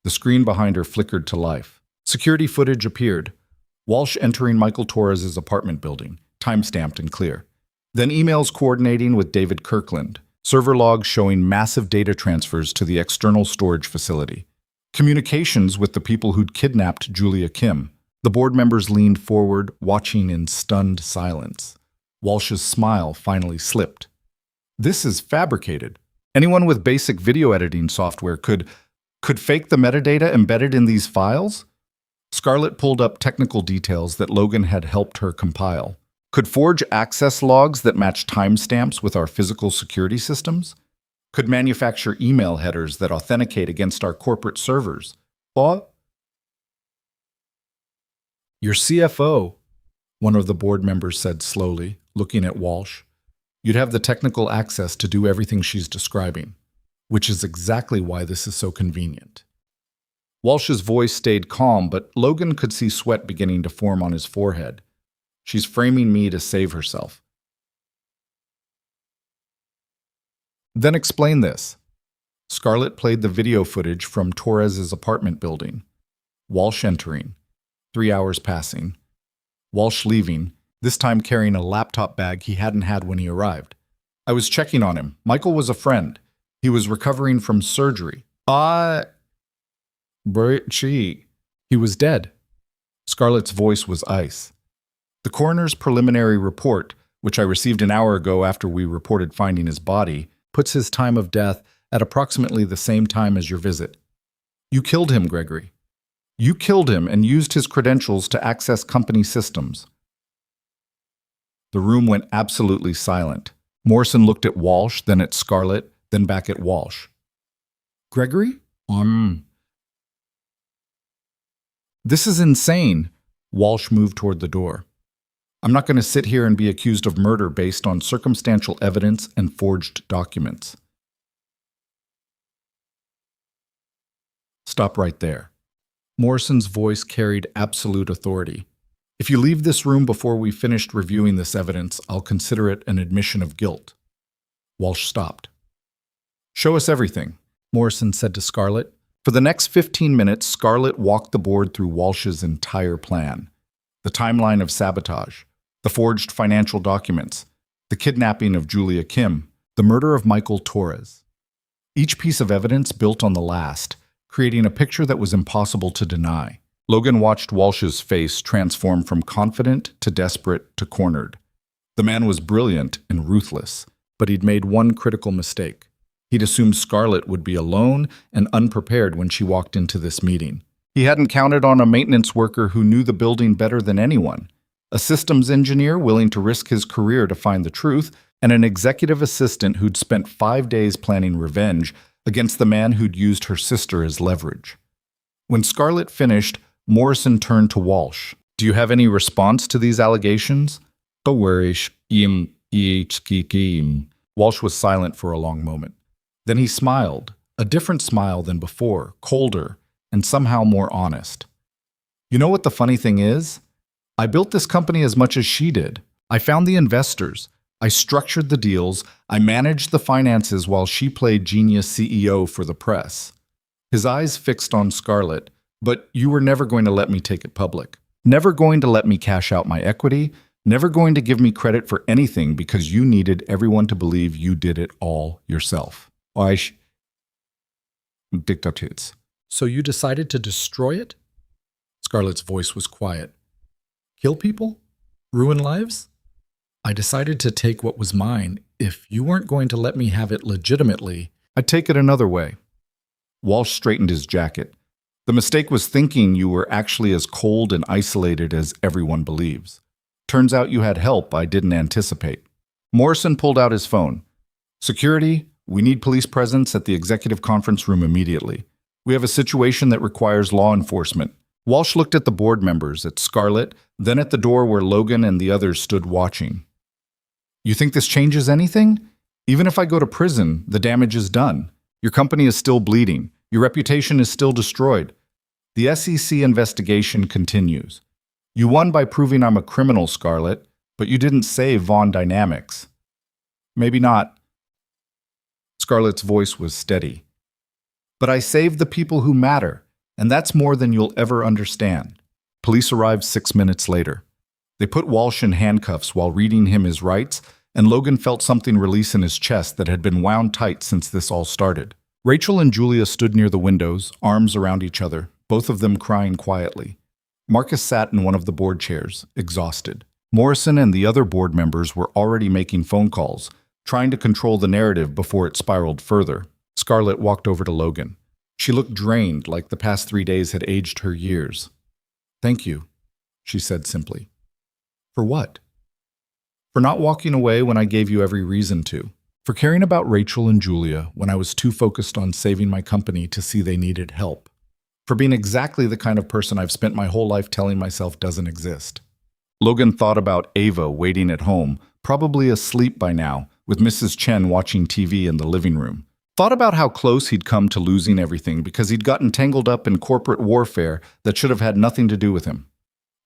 The screen behind her flickered to life. Security footage appeared. Walsh entering Michael Torres' apartment building, time-stamped and clear. Then emails coordinating with David Kirkland, server logs showing massive data transfers to the external storage facility. Communications with the people who'd kidnapped Julia Kim. The board members leaned forward, watching in stunned silence. Walsh's smile finally slipped. This is fabricated. Anyone with basic video editing software could fake the metadata embedded in these files? Scarlett pulled up technical details that Logan had helped her compile. Could forge access logs that match timestamps with our physical security systems? Could manufacture email headers that authenticate against our corporate servers? What? Your CFO, one of the board members said slowly, looking at Walsh. You'd have the technical access to do everything she's describing, which is exactly why this is so convenient. Walsh's voice stayed calm, but Logan could see sweat beginning to form on his forehead. She's framing me to save herself. Then explain this. Scarlett played the video footage from Torres's apartment building. Walsh entering. 3 hours passing. Walsh leaving, this time carrying a laptop bag he hadn't had when he arrived. I was checking on him. Michael was a friend. He was recovering from surgery. He was dead. Scarlett's voice was ice. The coroner's preliminary report, which I received an hour ago after we reported finding his body, puts his time of death at approximately the same time as your visit. You killed him, Gregory. You killed him and used his credentials to access company systems. The room went absolutely silent. Morrison looked at Walsh, then at Scarlett, then back at Walsh. Gregory? This is insane. Walsh moved toward the door. I'm not going to sit here and be accused of murder based on circumstantial evidence and forged documents. Stop right there. Morrison's voice carried absolute authority. If you leave this room before we've finished reviewing this evidence, I'll consider it an admission of guilt. Walsh stopped. Show us everything, Morrison said to Scarlett. For the next 15 minutes, Scarlett walked the board through Walsh's entire plan. The timeline of sabotage, the forged financial documents, the kidnapping of Julia Kim, the murder of Michael Torres. Each piece of evidence built on the last, creating a picture that was impossible to deny. Logan watched Walsh's face transform from confident to desperate to cornered. The man was brilliant and ruthless, but he'd made one critical mistake. He'd assumed Scarlett would be alone and unprepared when she walked into this meeting. He hadn't counted on a maintenance worker who knew the building better than anyone, a systems engineer willing to risk his career to find the truth, and an executive assistant who'd spent 5 days planning revenge against the man who'd used her sister as leverage. When Scarlett finished, Morrison turned to Walsh. Do you have any response to these allegations? Walsh was silent for a long moment. Then he smiled, a different smile than before, colder, and somehow more honest. You know what the funny thing is? I built this company as much as she did. I found the investors. I structured the deals. I managed the finances while she played genius CEO for the press. His eyes fixed on Scarlett, but you were never going to let me take it public. Never going to let me cash out my equity. Never going to give me credit for anything because you needed everyone to believe you did it all yourself. Dictators. So you decided to destroy it? Scarlett's voice was quiet. Kill people? Ruin lives? I decided to take what was mine. If you weren't going to let me have it legitimately, I'd take it another way. Walsh straightened his jacket. The mistake was thinking you were actually as cold and isolated as everyone believes. Turns out you had help I didn't anticipate. Morrison pulled out his phone. Security, we need police presence at the executive conference room immediately. We have a situation that requires law enforcement. Walsh looked at the board members, at Scarlett, then at the door where Logan and the others stood watching. You think this changes anything? Even if I go to prison, the damage is done. Your company is still bleeding. Your reputation is still destroyed. The SEC investigation continues. You won by proving I'm a criminal, Scarlett, but you didn't save Vaughn Dynamics. Maybe not. Scarlett's voice was steady. But I saved the people who matter, and that's more than you'll ever understand. Police arrived 6 minutes later. They put Walsh in handcuffs while reading him his rights, and Logan felt something release in his chest that had been wound tight since this all started. Rachel and Julia stood near the windows, arms around each other, both of them crying quietly. Marcus sat in one of the board chairs, exhausted. Morrison and the other board members were already making phone calls, trying to control the narrative before it spiraled further. Scarlett walked over to Logan. She looked drained, like the past 3 days had aged her years. "Thank you," she said simply. "For what?" "For not walking away when I gave you every reason to. For caring about Rachel and Julia when I was too focused on saving my company to see they needed help. For being exactly the kind of person I've spent my whole life telling myself doesn't exist." Logan thought about Ava waiting at home, probably asleep by now, with Mrs. Chen watching TV in the living room. Thought about how close he'd come to losing everything because he'd gotten tangled up in corporate warfare that should have had nothing to do with him.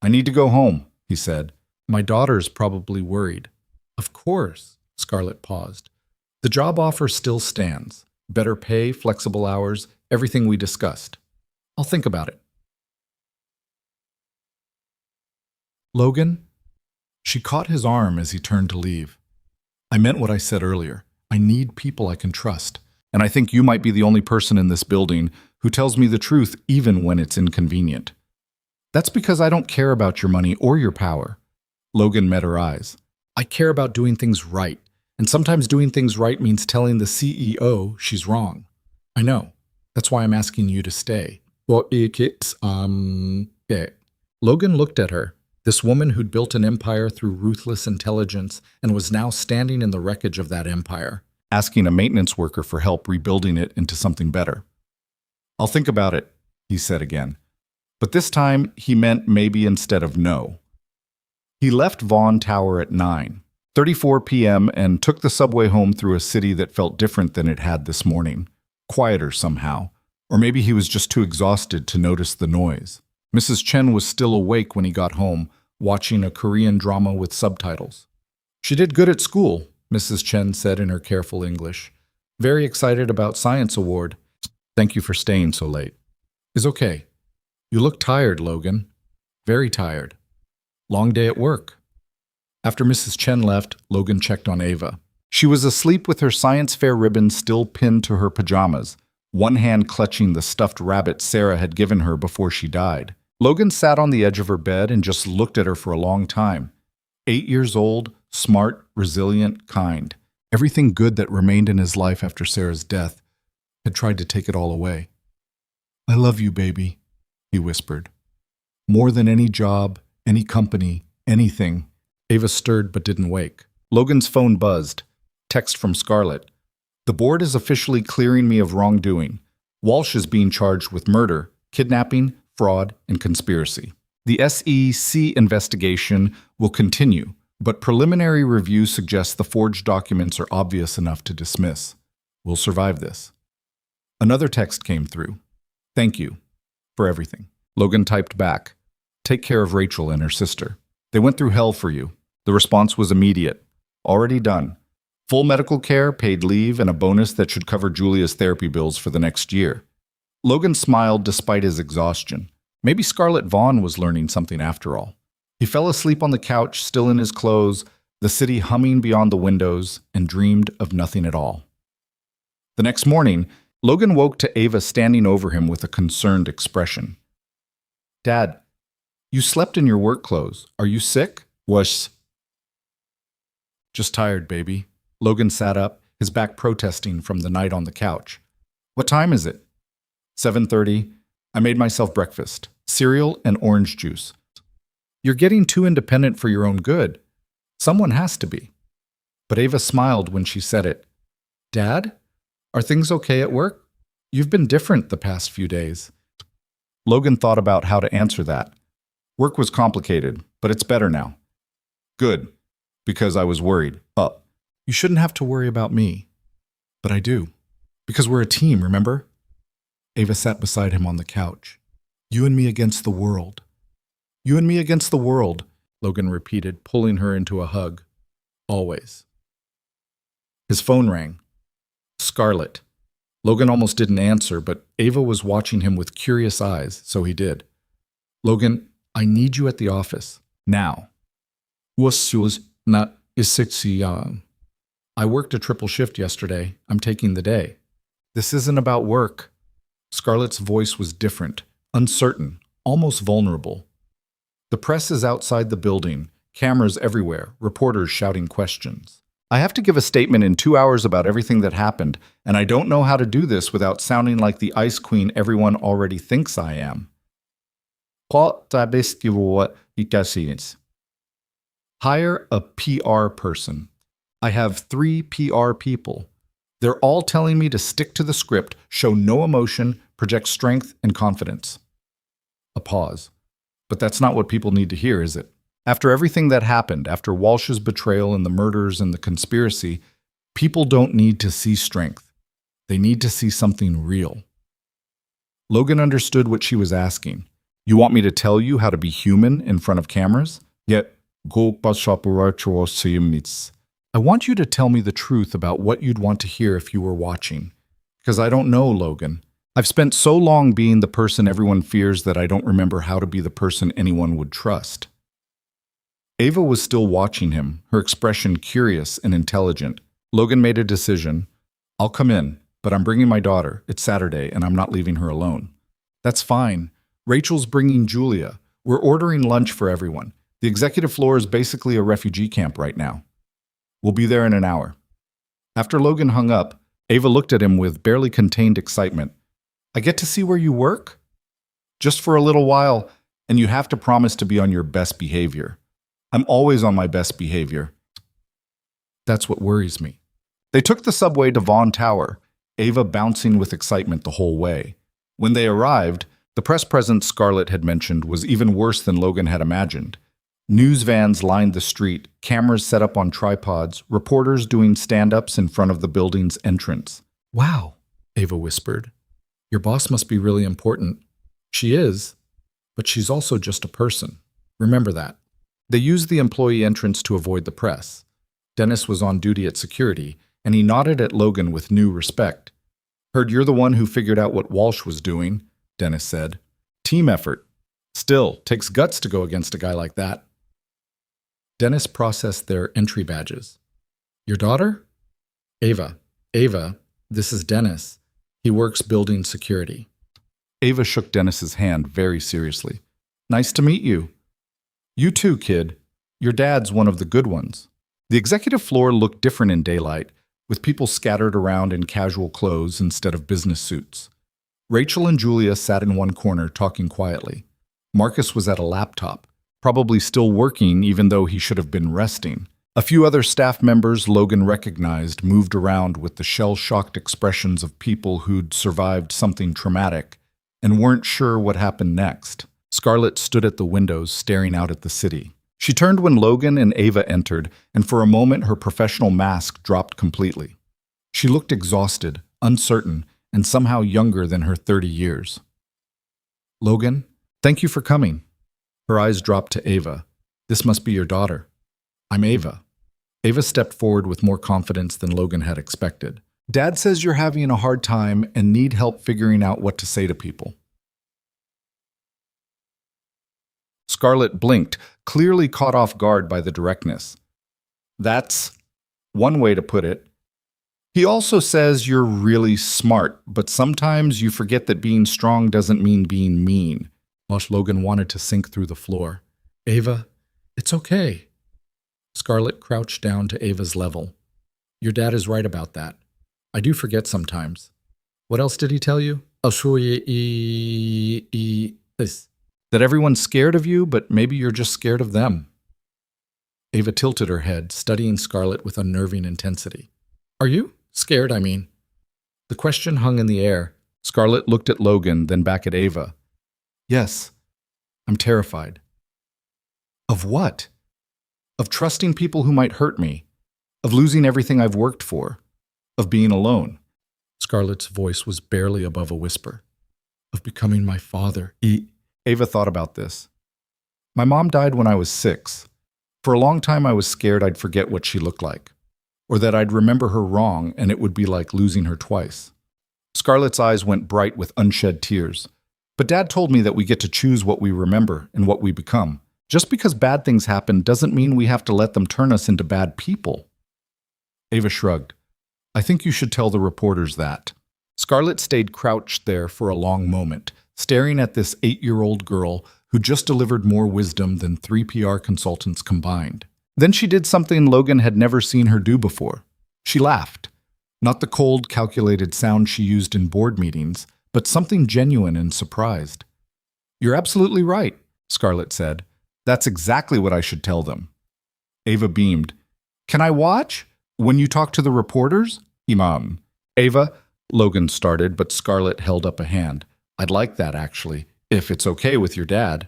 "I need to go home," he said. "My daughter's probably worried." "Of course," Scarlett paused. "The job offer still stands. Better pay, flexible hours, everything we discussed. I'll think about it." "Logan?" She caught his arm as he turned to leave. "I meant what I said earlier. I need people I can trust. And I think you might be the only person in this building who tells me the truth even when it's inconvenient. That's because I don't care about your money or your power." Logan met her eyes. "I care about doing things right. And sometimes doing things right means telling the CEO she's wrong. I know. That's why I'm asking you to stay." "Well, yeah." Logan looked at her, this woman who'd built an empire through ruthless intelligence and was now standing in the wreckage of that empire, asking a maintenance worker for help rebuilding it into something better. "I'll think about it," he said again. But this time, he meant maybe instead of no. He left Vaughn Tower at 9:34 p.m. and took the subway home through a city that felt different than it had this morning. Quieter somehow. Or maybe he was just too exhausted to notice the noise. Mrs. Chen was still awake when he got home, watching a Korean drama with subtitles. "She did good at school," Mrs. Chen said in her careful English. "Very excited about Science Award. Thank you for staying so late." "It's okay. You look tired, Logan. Very tired. Long day at work." After Mrs. Chen left, Logan checked on Ava. She was asleep with her science fair ribbon still pinned to her pajamas, one hand clutching the stuffed rabbit Sarah had given her before she died. Logan sat on the edge of her bed and just looked at her for a long time. 8 years old, smart, resilient, kind. Everything good that remained in his life after Sarah's death had tried to take it all away. "I love you, baby," he whispered. "More than any job, any company, anything." Ava stirred but didn't wake. Logan's phone buzzed. Text from Scarlett. "The board is officially clearing me of wrongdoing. Walsh is being charged with murder, kidnapping, fraud, and conspiracy. The SEC investigation will continue, but preliminary review suggests the forged documents are obvious enough to dismiss. We'll survive this." Another text came through. "Thank you for everything." Logan typed back, "Take care of Rachel and her sister. They went through hell for you." The response was immediate. "Already done. Full medical care, paid leave, and a bonus that should cover Julia's therapy bills for the next year." Logan smiled despite his exhaustion. Maybe Scarlett Vaughn was learning something after all. He fell asleep on the couch, still in his clothes, the city humming beyond the windows, and dreamed of nothing at all. The next morning, Logan woke to Ava standing over him with a concerned expression. "Dad, you slept in your work clothes. Are you sick?" "Was just tired, baby." Logan sat up, his back protesting from the night on the couch. "What time is it?" 7:30. "I made myself breakfast. Cereal and orange juice." "You're getting too independent for your own good. Someone has to be." But Ava smiled when she said it. "Dad, are things okay at work? You've been different the past few days." Logan thought about how to answer that. Work was complicated, but it's better now. "Good, because I was worried." "You shouldn't have to worry about me." "But I do. Because we're a team, remember?" Ava sat beside him on the couch. "You and me against the world." "You and me against the world," Logan repeated, pulling her into a hug. "Always." His phone rang. Scarlett. Logan almost didn't answer, but Ava was watching him with curious eyes, so he did. "Logan, I need you at the office. Now." "Was not I worked a triple shift yesterday. I'm taking the day." "This isn't about work." Scarlett's voice was different, uncertain, almost vulnerable. "The press is outside the building, cameras everywhere, reporters shouting questions. I have to give a statement in 2 hours about everything that happened, and I don't know how to do this without sounding like the ice queen everyone already thinks I am. Hire a PR person. I have 3 PR people. They're all telling me to stick to the script, show no emotion, project strength and confidence. A pause. But that's not what people need to hear, is it? After everything that happened, after Walsh's betrayal and the murders and the conspiracy, people don't need to see strength. They need to see something real. Logan understood what she was asking. You want me to tell you how to be human in front of cameras? Yet, I want you to tell me the truth about what you'd want to hear if you were watching. Because I don't know, Logan. I've spent so long being the person everyone fears that I don't remember how to be the person anyone would trust. Ava was still watching him, her expression curious and intelligent. Logan made a decision. I'll come in, but I'm bringing my daughter. It's Saturday, and I'm not leaving her alone. That's fine. Rachel's bringing Julia. We're ordering lunch for everyone. The executive floor is basically a refugee camp right now. We'll be there in an hour. After Logan hung up, Ava looked at him with barely contained excitement. I get to see where you work? Just for a little while, and you have to promise to be on your best behavior. I'm always on my best behavior. That's what worries me. They took the subway to Vaughan Tower, Ava bouncing with excitement the whole way. When they arrived, the press presence Scarlett had mentioned was even worse than Logan had imagined. News vans lined the street, cameras set up on tripods, reporters doing stand-ups in front of the building's entrance. Wow, Ava whispered. Your boss must be really important. She is, but she's also just a person. Remember that. They used the employee entrance to avoid the press. Dennis was on duty at security, and he nodded at Logan with new respect. Heard you're the one who figured out what Walsh was doing, Dennis said. Team effort. Still, takes guts to go against a guy like that. Dennis processed their entry badges. Your daughter? Ava. Ava, this is Dennis. He works building security. Ava shook Dennis's hand very seriously. Nice to meet you. You too, kid. Your dad's one of the good ones. The executive floor looked different in daylight, with people scattered around in casual clothes instead of business suits. Rachel and Julia sat in one corner talking quietly. Marcus was at a laptop, probably still working even though he should have been resting. A few other staff members Logan recognized moved around with the shell-shocked expressions of people who'd survived something traumatic and weren't sure what happened next. Scarlett stood at the windows staring out at the city. She turned when Logan and Ava entered, and for a moment her professional mask dropped completely. She looked exhausted, uncertain, and somehow younger than her 30 years. Logan, thank you for coming. Her eyes dropped to Ava. This must be your daughter. I'm Ava. Ava stepped forward with more confidence than Logan had expected. Dad says you're having a hard time and need help figuring out what to say to people. Scarlett blinked, clearly caught off guard by the directness. That's one way to put it. He also says you're really smart, but sometimes you forget that being strong doesn't mean being mean. Logan wanted to sink through the floor. Ava, it's okay. Scarlett crouched down to Ava's level. Your dad is right about that. I do forget sometimes. What else did he tell you? This. That everyone's scared of you, but maybe you're just scared of them. Ava tilted her head, studying Scarlett with unnerving intensity. Are you? Scared, I mean. The question hung in the air. Scarlett looked at Logan, then back at Ava. Yes, I'm terrified. Of what? Of trusting people who might hurt me. Of losing everything I've worked for. Of being alone. Scarlett's voice was barely above a whisper. Of becoming my father. Ava thought about this. My mom died when I was 6. For a long time I was scared I'd forget what she looked like, or that I'd remember her wrong and it would be like losing her twice. Scarlett's eyes went bright with unshed tears. But Dad told me that we get to choose what we remember and what we become. Just because bad things happen doesn't mean we have to let them turn us into bad people. Ava shrugged. I think you should tell the reporters that. Scarlett stayed crouched there for a long moment, staring at this 8-year-old girl who just delivered more wisdom than 3 PR consultants combined. Then she did something Logan had never seen her do before. She laughed. Not the cold, calculated sound she used in board meetings, but something genuine and surprised. "You're absolutely right," Scarlett said. "That's exactly what I should tell them." Ava beamed. "Can I watch? When you talk to the reporters?" Imam. "Ava," Logan started, but Scarlett held up a hand. "I'd like that, actually, if it's okay with your dad."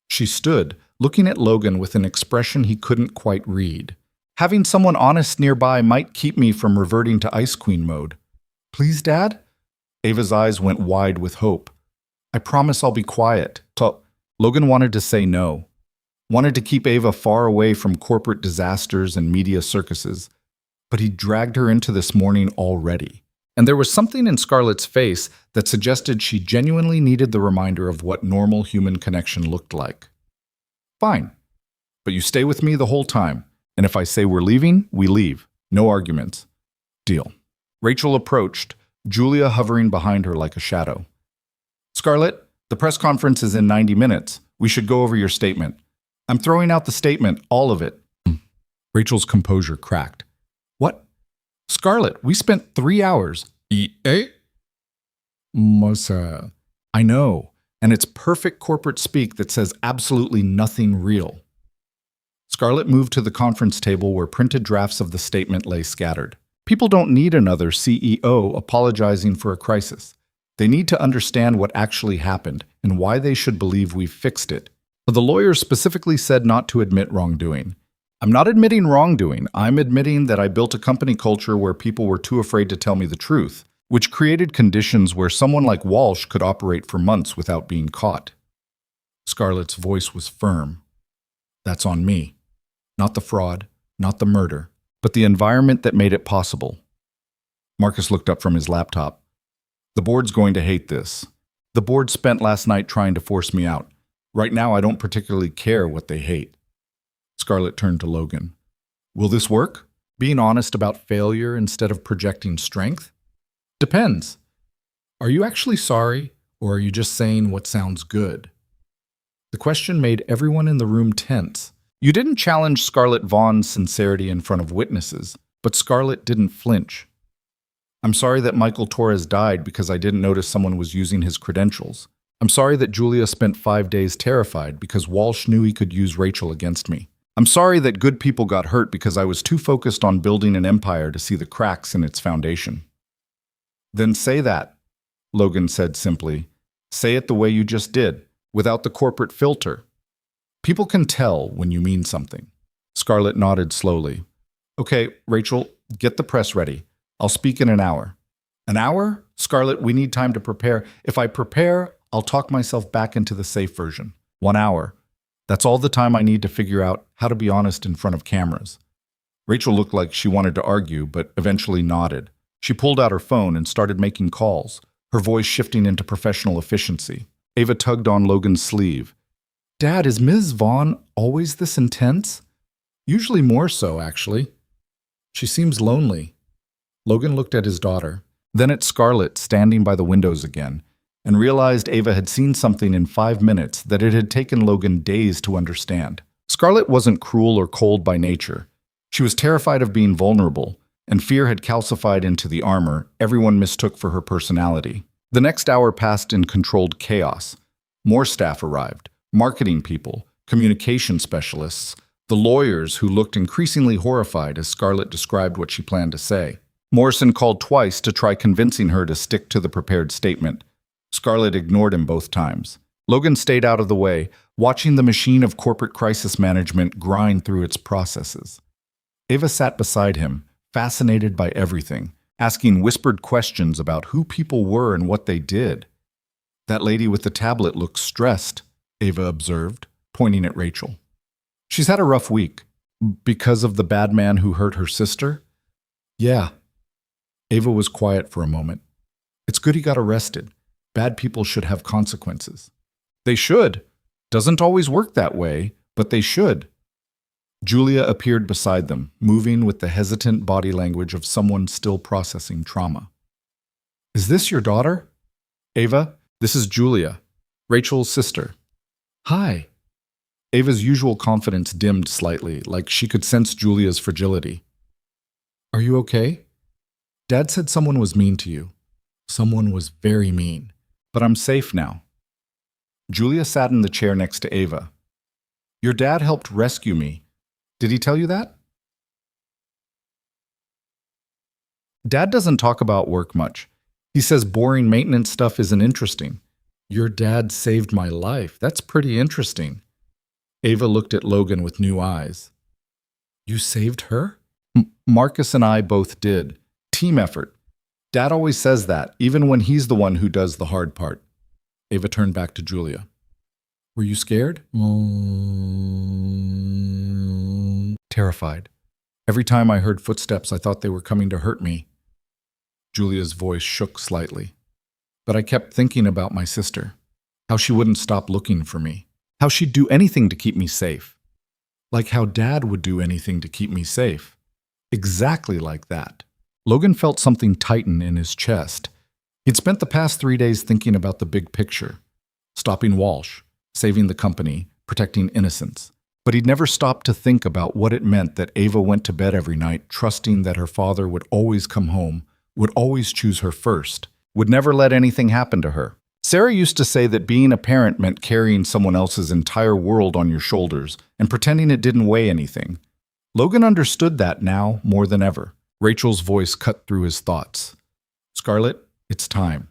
She stood, looking at Logan with an expression he couldn't quite read. "Having someone honest nearby might keep me from reverting to Ice Queen mode." "Please, Dad?" Ava's eyes went wide with hope. "I promise I'll be quiet." Logan wanted to say no. Wanted to keep Ava far away from corporate disasters and media circuses. But he dragged her into this morning already. And there was something in Scarlett's face that suggested she genuinely needed the reminder of what normal human connection looked like. "Fine. But you stay with me the whole time. And if I say we're leaving, we leave. No arguments." "Deal." Rachel approached, Julia hovering behind her like a shadow. "Scarlett, the press conference is in 90 minutes. We should go over your statement." "I'm throwing out the statement, all of it." Rachel's composure cracked. "What? Scarlett, we spent 3 hours." Mosa. "I know, and it's perfect corporate speak that says absolutely nothing real." Scarlett moved to the conference table where printed drafts of the statement lay scattered. People don't need another CEO apologizing for a crisis. They need to understand what actually happened and why they should believe we've fixed it. The lawyers specifically said not to admit wrongdoing. "I'm not admitting wrongdoing. I'm admitting that I built a company culture where people were too afraid to tell me the truth, which created conditions where someone like Walsh could operate for months without being caught." Scarlett's voice was firm. "That's on me. Not the fraud, not the murder, but the environment that made it possible." Marcus looked up from his laptop. "The board's going to hate this. The board spent last night trying to force me out. Right now, I don't particularly care what they hate." Scarlett turned to Logan. "Will this work? Being honest about failure instead of projecting strength?" "Depends. Are you actually sorry, or are you just saying what sounds good?" The question made everyone in the room tense. You didn't challenge Scarlett Vaughn's sincerity in front of witnesses, but Scarlett didn't flinch. "I'm sorry that Michael Torres died because I didn't notice someone was using his credentials. I'm sorry that Julia spent 5 days terrified because Walsh knew he could use Rachel against me. I'm sorry that good people got hurt because I was too focused on building an empire to see the cracks in its foundation." "Then say that," Logan said simply. "Say it the way you just did, without the corporate filter. People can tell when you mean something." Scarlett nodded slowly. "Okay, Rachel, get the press ready. I'll speak in an hour." "An hour? Scarlett, we need time to prepare. If I prepare, I'll talk myself back into the safe version. 1 hour. That's all the time I need to figure out how to be honest in front of cameras." Rachel looked like she wanted to argue, but eventually nodded. She pulled out her phone and started making calls, her voice shifting into professional efficiency. Ava tugged on Logan's sleeve. "Dad, is Ms. Vaughn always this intense?" "Usually more so, actually." "She seems lonely." Logan looked at his daughter, then at Scarlett standing by the windows again, and realized Ava had seen something in 5 minutes that it had taken Logan days to understand. Scarlett wasn't cruel or cold by nature. She was terrified of being vulnerable, and fear had calcified into the armor everyone mistook for her personality. The next hour passed in controlled chaos. More staff arrived. Marketing people, communication specialists, the lawyers who looked increasingly horrified as Scarlett described what she planned to say. Morrison called twice to try convincing her to stick to the prepared statement. Scarlett ignored him both times. Logan stayed out of the way, watching the machine of corporate crisis management grind through its processes. Ava sat beside him, fascinated by everything, asking whispered questions about who people were and what they did. "That lady with the tablet looks stressed," Ava observed, pointing at Rachel. "She's had a rough week." "Because of the bad man who hurt her sister?" "Yeah." Ava was quiet for a moment. "It's good he got arrested. Bad people should have consequences." "They should. Doesn't always work that way, but they should." Julia appeared beside them, moving with the hesitant body language of someone still processing trauma. "Is this your daughter?" "Ava, this is Julia, Rachel's sister." "Hi." Ava's usual confidence dimmed slightly, like she could sense Julia's fragility. Are you okay? Dad said someone was mean to you. Someone was very mean. But I'm safe now. Julia sat in the chair next to Ava. Your dad helped rescue me. Did he tell you that? Dad doesn't talk about work much. He says boring maintenance stuff isn't interesting. Your dad saved my life. That's pretty interesting. Ava looked at Logan with new eyes. You saved her? Marcus and I both did. Team effort. Dad always says that, even when he's the one who does the hard part. Ava turned back to Julia. Were you scared? Terrified. Every time I heard footsteps, I thought they were coming to hurt me. Julia's voice shook slightly. But I kept thinking about my sister. How she wouldn't stop looking for me. How she'd do anything to keep me safe. Like how Dad would do anything to keep me safe. Exactly like that. Logan felt something tighten in his chest. He'd spent the past 3 days thinking about the big picture. Stopping Walsh, saving the company, protecting innocence. But he'd never stopped to think about what it meant that Ava went to bed every night trusting that her father would always come home, would always choose her first, would never let anything happen to her. Sarah used to say that being a parent meant carrying someone else's entire world on your shoulders and pretending it didn't weigh anything. Logan understood that now more than ever. Rachel's voice cut through his thoughts. Scarlett, it's time.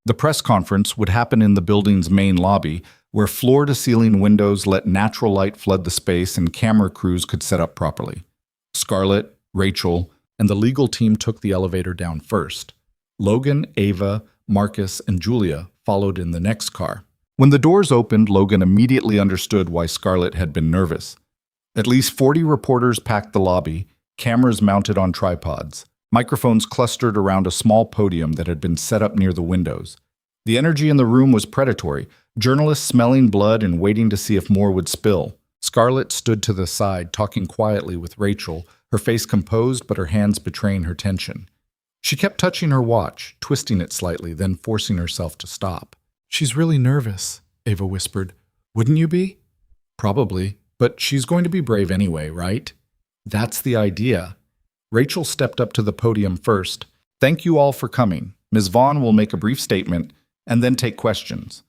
The press conference would happen in the building's main lobby, where floor-to-ceiling windows let natural light flood the space and camera crews could set up properly. Scarlett, Rachel, and the legal team took the elevator down first. Logan, Ava, Marcus, and Julia followed in the next car. When the doors opened, Logan immediately understood why Scarlett had been nervous. At least 40 reporters packed the lobby, cameras mounted on tripods, microphones clustered around a small podium that had been set up near the windows. The energy in the room was predatory, journalists smelling blood and waiting to see if more would spill. Scarlett stood to the side, talking quietly with Rachel, her face composed but her hands betraying her tension. She kept touching her watch, twisting it slightly, then forcing herself to stop. She's really nervous, Ava whispered. Wouldn't you be? Probably, but she's going to be brave anyway, right? That's the idea. Rachel stepped up to the podium first. Thank you all for coming. Ms. Vaughn will make a brief statement and then take questions.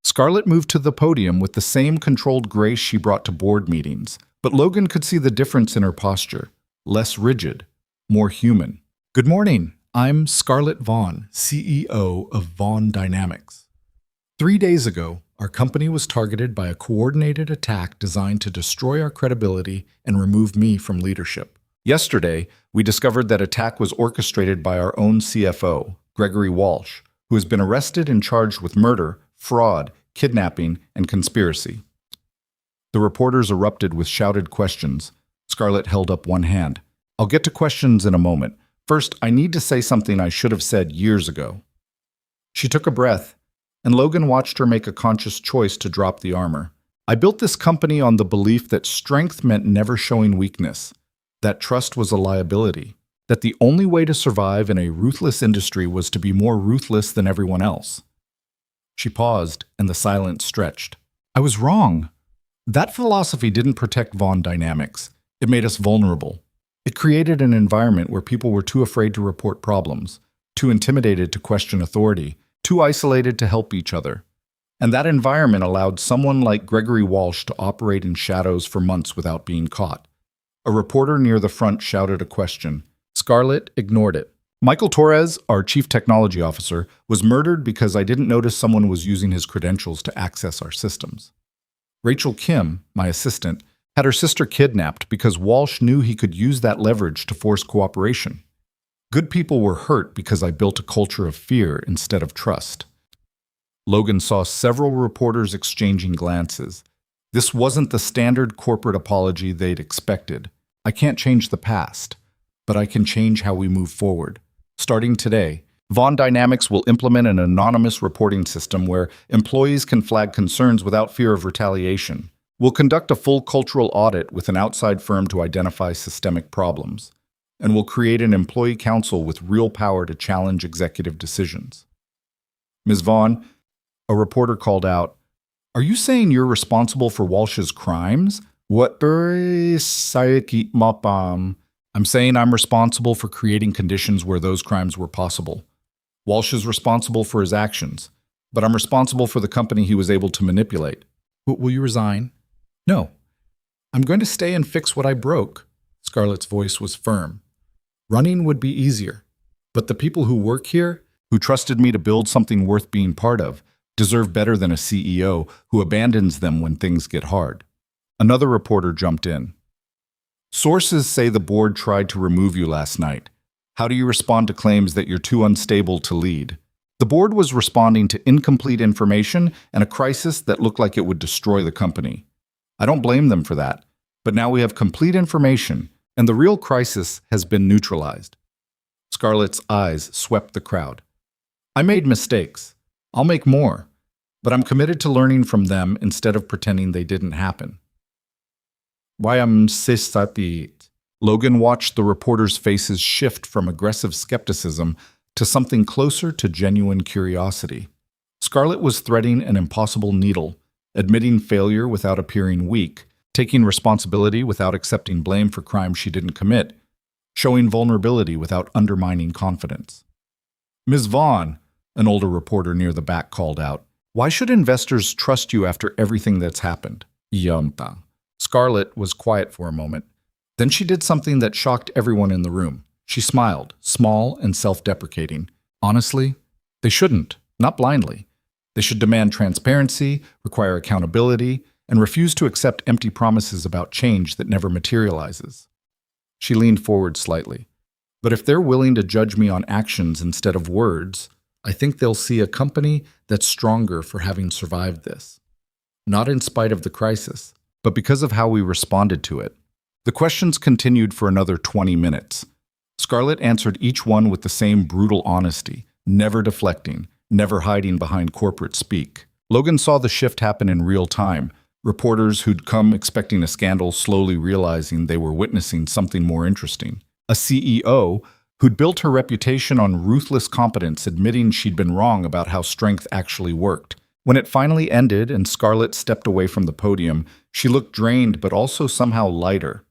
Scarlett moved to the podium with the same controlled grace she brought to board meetings, but Logan could see the difference in her posture. Less rigid, more human. Good morning. I'm Scarlett Vaughn, CEO of Vaughn Dynamics. 3 days ago, our company was targeted by a coordinated attack designed to destroy our credibility and remove me from leadership. Yesterday, we discovered that attack was orchestrated by our own CFO, Gregory Walsh, who has been arrested and charged with murder, fraud, kidnapping, and conspiracy. The reporters erupted with shouted questions. Scarlett held up one hand. I'll get to questions in a moment. First, I need to say something I should have said years ago. She took a breath, and Logan watched her make a conscious choice to drop the armor. I built this company on the belief that strength meant never showing weakness, that trust was a liability, that the only way to survive in a ruthless industry was to be more ruthless than everyone else. She paused, and the silence stretched. I was wrong. That philosophy didn't protect Vaughn Dynamics. It made us vulnerable. It created an environment where people were too afraid to report problems, too intimidated to question authority, too isolated to help each other. And that environment allowed someone like Gregory Walsh to operate in shadows for months without being caught. A reporter near the front shouted a question. Scarlett ignored it. Michael Torres, our chief technology officer, was murdered because I didn't notice someone was using his credentials to access our systems. Rachel Kim, my assistant, had her sister kidnapped because Walsh knew he could use that leverage to force cooperation. Good people were hurt because I built a culture of fear instead of trust. Logan saw several reporters exchanging glances. This wasn't the standard corporate apology they'd expected. I can't change the past, but I can change how we move forward. Starting today, Vaughn Dynamics will implement an anonymous reporting system where employees can flag concerns without fear of retaliation. We'll conduct a full cultural audit with an outside firm to identify systemic problems. And we'll create an employee council with real power to challenge executive decisions. Ms. Vaughn, a reporter called out, Are you saying you're responsible for Walsh's crimes? What? I'm saying I'm responsible for creating conditions where those crimes were possible. Walsh is responsible for his actions, but I'm responsible for the company he was able to manipulate. Will you resign? No. I'm going to stay and fix what I broke. Scarlett's voice was firm. Running would be easier, but the people who work here, who trusted me to build something worth being part of, deserve better than a CEO who abandons them when things get hard. Another reporter jumped in. Sources say the board tried to remove you last night. How do you respond to claims that you're too unstable to lead? The board was responding to incomplete information and a crisis that looked like it would destroy the company. I don't blame them for that, but now we have complete information, and the real crisis has been neutralized. Scarlett's eyes swept the crowd. I made mistakes. I'll make more, but I'm committed to learning from them instead of pretending they didn't happen. Why am sisati? Logan watched the reporters' faces shift from aggressive skepticism to something closer to genuine curiosity. Scarlett was threading an impossible needle, admitting failure without appearing weak, taking responsibility without accepting blame for crimes she didn't commit, showing vulnerability without undermining confidence. Ms. Vaughn, an older reporter near the back called out, why should investors trust you after everything that's happened? Yonta. Scarlett was quiet for a moment. Then she did something that shocked everyone in the room. She smiled, small and self-deprecating. Honestly, they shouldn't, not blindly. They should demand transparency, require accountability, and refuse to accept empty promises about change that never materializes. She leaned forward slightly. But if they're willing to judge me on actions instead of words, I think they'll see a company that's stronger for having survived this. Not in spite of the crisis, but because of how we responded to it. The questions continued for another 20 minutes. Scarlett answered each one with the same brutal honesty, never deflecting, never hiding behind corporate speak. Logan saw the shift happen in real time. Reporters who'd come expecting a scandal slowly realizing they were witnessing something more interesting. A CEO who'd built her reputation on ruthless competence, admitting she'd been wrong about how strength actually worked. When it finally ended and Scarlett stepped away from the podium, she looked drained but also somehow lighter.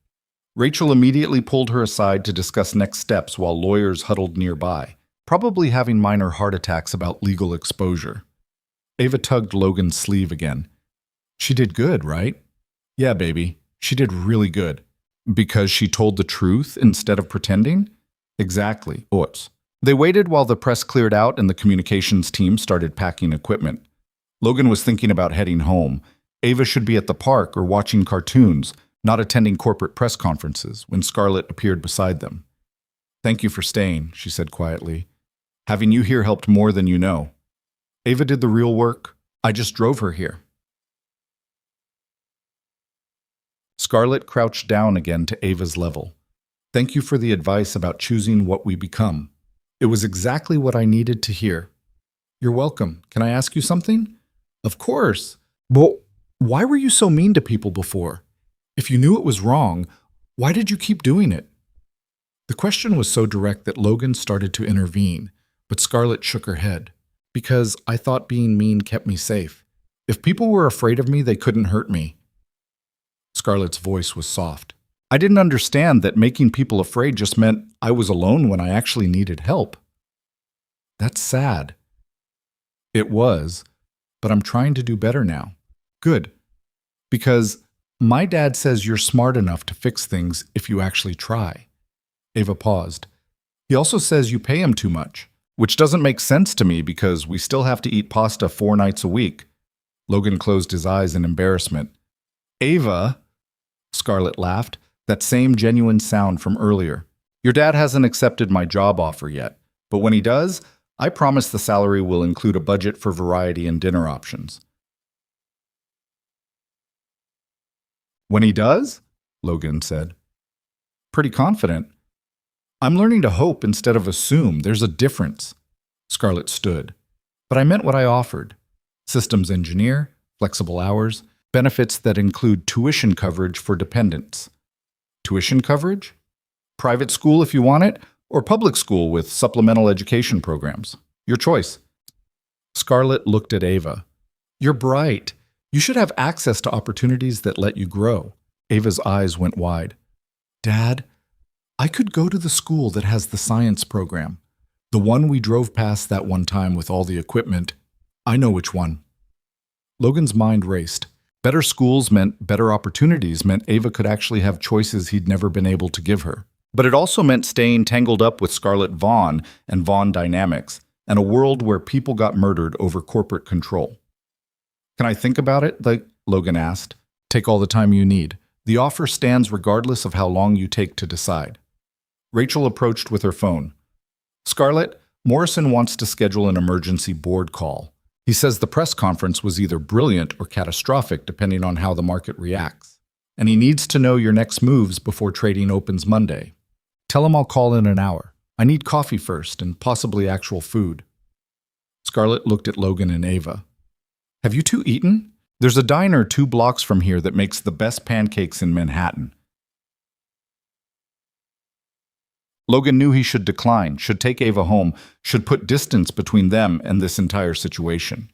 Rachel immediately pulled her aside to discuss next steps while lawyers huddled nearby, probably having minor heart attacks about legal exposure. Ava tugged Logan's sleeve again. She did good, right? Yeah, baby, she did really good. Because she told the truth instead of pretending? Exactly. Oops. They waited while the press cleared out and the communications team started packing equipment. Logan was thinking about heading home. Ava should be at the park or watching cartoons, not attending corporate press conferences, when Scarlett appeared beside them. Thank you for staying, she said quietly. Having you here helped more than you know. Ava did the real work. I just drove her here. Scarlett crouched down again to Ava's level. Thank you for the advice about choosing what we become. It was exactly what I needed to hear. You're welcome. Can I ask you something? Of course. But why were you so mean to people before? If you knew it was wrong, why did you keep doing it? The question was so direct that Logan started to intervene, but Scarlett shook her head. Because I thought being mean kept me safe. If people were afraid of me, they couldn't hurt me. Scarlett's voice was soft. I didn't understand that making people afraid just meant I was alone when I actually needed help. That's sad. It was, but I'm trying to do better now. Good. Because my dad says you're smart enough to fix things if you actually try. Ava paused. He also says you pay him too much, which doesn't make sense to me because we still have to eat pasta 4 nights a week. Logan closed his eyes in embarrassment. Ava, Scarlett laughed, that same genuine sound from earlier. Your dad hasn't accepted my job offer yet, but when he does, I promise the salary will include a budget for variety and dinner options. When he does? Logan said. Pretty confident. I'm learning to hope instead of assume. There's a difference. Scarlett stood. But I meant what I offered. Systems engineer, flexible hours, benefits that include tuition coverage for dependents. Tuition coverage? Private school if you want it, or public school with supplemental education programs. Your choice. Scarlett looked at Ava. You're bright. You should have access to opportunities that let you grow. Ava's eyes went wide. Dad, I could go to the school that has the science program. The one we drove past that one time with all the equipment. I know which one. Logan's mind raced. Better schools meant better opportunities, meant Ava could actually have choices he'd never been able to give her. But it also meant staying tangled up with Scarlett Vaughn and Vaughn dynamics, and a world where people got murdered over corporate control. Can I think about it? Logan asked. Take all the time you need. The offer stands regardless of how long you take to decide. Rachel approached with her phone. Scarlett, Morrison wants to schedule an emergency board call. He says the press conference was either brilliant or catastrophic depending on how the market reacts. And he needs to know your next moves before trading opens Monday. Tell him I'll call in an hour. I need coffee first and possibly actual food. Scarlett looked at Logan and Ava. Have you two eaten? There's a diner 2 blocks from here that makes the best pancakes in Manhattan. Logan knew he should decline, should take Ava home, should put distance between them and this entire situation.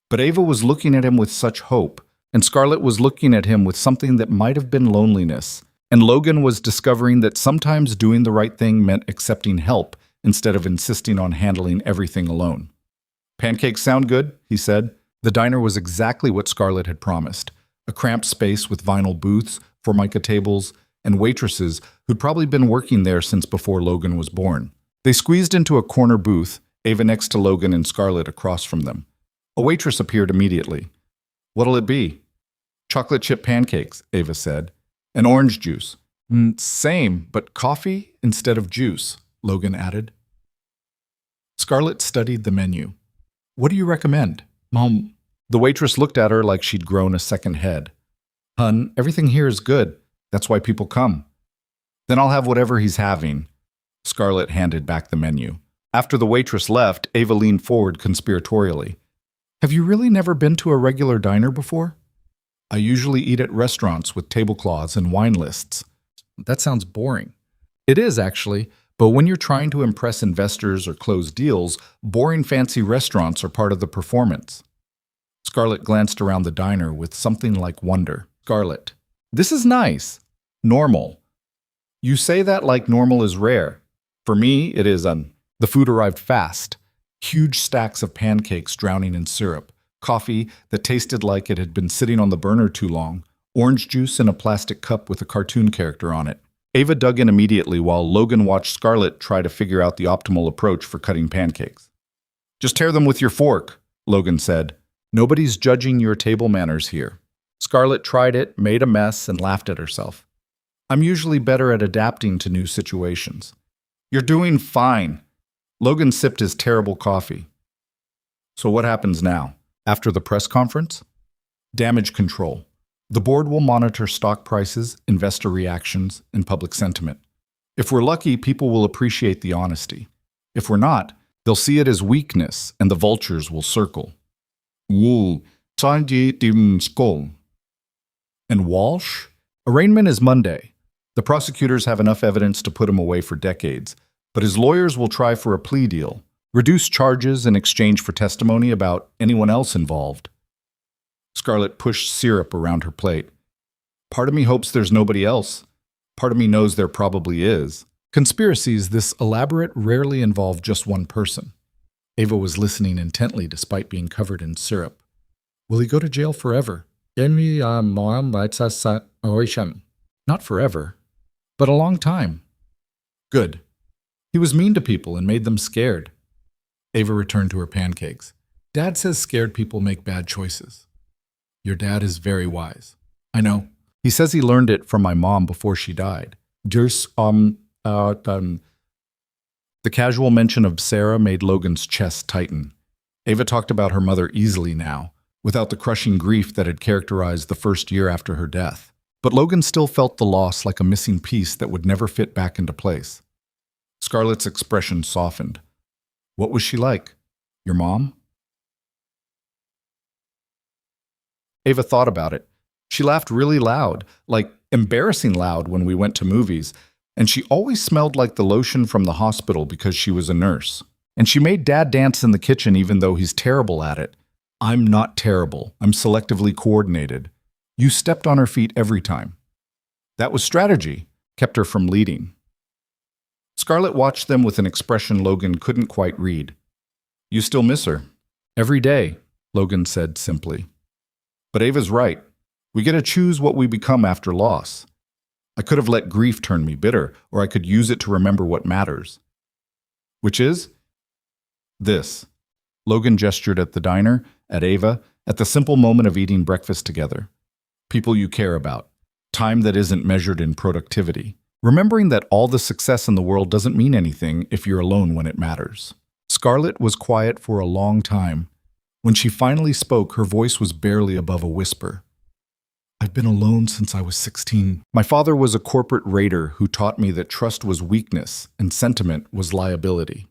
But Ava was looking at him with such hope, and Scarlett was looking at him with something that might have been loneliness. And Logan was discovering that sometimes doing the right thing meant accepting help instead of insisting on handling everything alone. Pancakes sound good, he said. The diner was exactly what Scarlett had promised. A cramped space with vinyl booths, formica tables, and waitresses who'd probably been working there since before Logan was born. They squeezed into a corner booth, Ava next to Logan and Scarlett across from them. A waitress appeared immediately. What'll it be? Chocolate chip pancakes, Ava said. And orange juice. Same, but coffee instead of juice, Logan added. Scarlett studied the menu. What do you recommend? Mom. The waitress looked at her like she'd grown a second head. Hun, everything here is good. That's why people come. Then I'll have whatever he's having. Scarlett handed back the menu. After the waitress left, Ava leaned forward conspiratorially. Have you really never been to a regular diner before? I usually eat at restaurants with tablecloths and wine lists. That sounds boring. It is, actually, but when you're trying to impress investors or close deals, boring fancy restaurants are part of the performance. Scarlett glanced around the diner with something like wonder. Scarlett, this is nice. Normal. You say that like normal is rare. For me, it is The food arrived fast. Huge stacks of pancakes drowning in syrup. Coffee that tasted like it had been sitting on the burner too long, orange juice in a plastic cup with a cartoon character on it. Ava dug in immediately while Logan watched Scarlett try to figure out the optimal approach for cutting pancakes. Just tear them with your fork, Logan said. Nobody's judging your table manners here. Scarlett tried it, made a mess, and laughed at herself. I'm usually better at adapting to new situations. You're doing fine. Logan sipped his terrible coffee. So what happens now? After the press conference? Damage control. The board will monitor stock prices, investor reactions, and public sentiment. If we're lucky, people will appreciate the honesty. If we're not, they'll see it as weakness, and the vultures will circle. And Walsh? Arraignment is Monday. The prosecutors have enough evidence to put him away for decades, but his lawyers will try for a plea deal. Reduce charges in exchange for testimony about anyone else involved. Scarlett pushed syrup around her plate. Part of me hopes there's nobody else. Part of me knows there probably is. Conspiracies this elaborate rarely involve just one person. Ava was listening intently despite being covered in syrup. Will he go to jail forever? Not forever, but a long time. Good. He was mean to people and made them scared. Ava returned to her pancakes. Dad says scared people make bad choices. Your dad is very wise. I know. He says he learned it from my mom before she died. The casual mention of Sarah made Logan's chest tighten. Ava talked about her mother easily now, without the crushing grief that had characterized the first year after her death. But Logan still felt the loss like a missing piece that would never fit back into place. Scarlett's expression softened. What was she like? Your mom? Ava thought about it. She laughed really loud, like embarrassing loud when we went to movies, and she always smelled like the lotion from the hospital because she was a nurse. And she made Dad dance in the kitchen even though he's terrible at it. I'm not terrible. I'm selectively coordinated. You stepped on her feet every time. That was strategy, kept her from leading. Scarlett watched them with an expression Logan couldn't quite read. You still miss her? Every day, Logan said simply. But Ava's right. We get to choose what we become after loss. I could have let grief turn me bitter, or I could use it to remember what matters. Which is? This. Logan gestured at the diner, at Ava, at the simple moment of eating breakfast together. People you care about. Time that isn't measured in productivity. Remembering that all the success in the world doesn't mean anything if you're alone when it matters. Scarlett was quiet for a long time. When she finally spoke, her voice was barely above a whisper. I've been alone since I was 16. My father was a corporate raider who taught me that trust was weakness and sentiment was liability.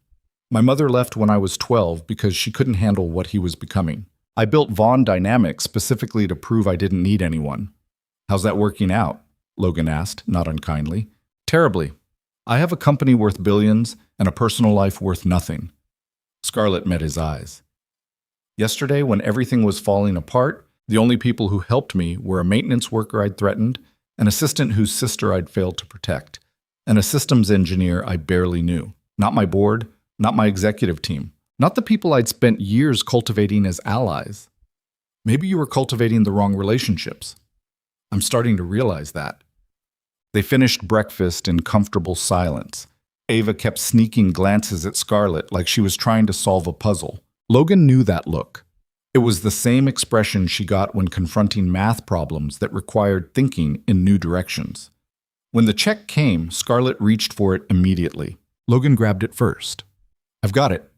My mother left when I was 12 because she couldn't handle what he was becoming. I built Vaughn Dynamics specifically to prove I didn't need anyone. How's that working out? Logan asked, not unkindly. Terribly. I have a company worth billions and a personal life worth nothing. Scarlett met his eyes. Yesterday, when everything was falling apart, the only people who helped me were a maintenance worker I'd threatened, an assistant whose sister I'd failed to protect, and a systems engineer I barely knew. Not my board, not my executive team, not the people I'd spent years cultivating as allies. Maybe you were cultivating the wrong relationships. I'm starting to realize that. They finished breakfast in comfortable silence. Ava kept sneaking glances at Scarlett like she was trying to solve a puzzle. Logan knew that look. It was the same expression she got when confronting math problems that required thinking in new directions. When the check came, Scarlett reached for it immediately. Logan grabbed it first. I've got it.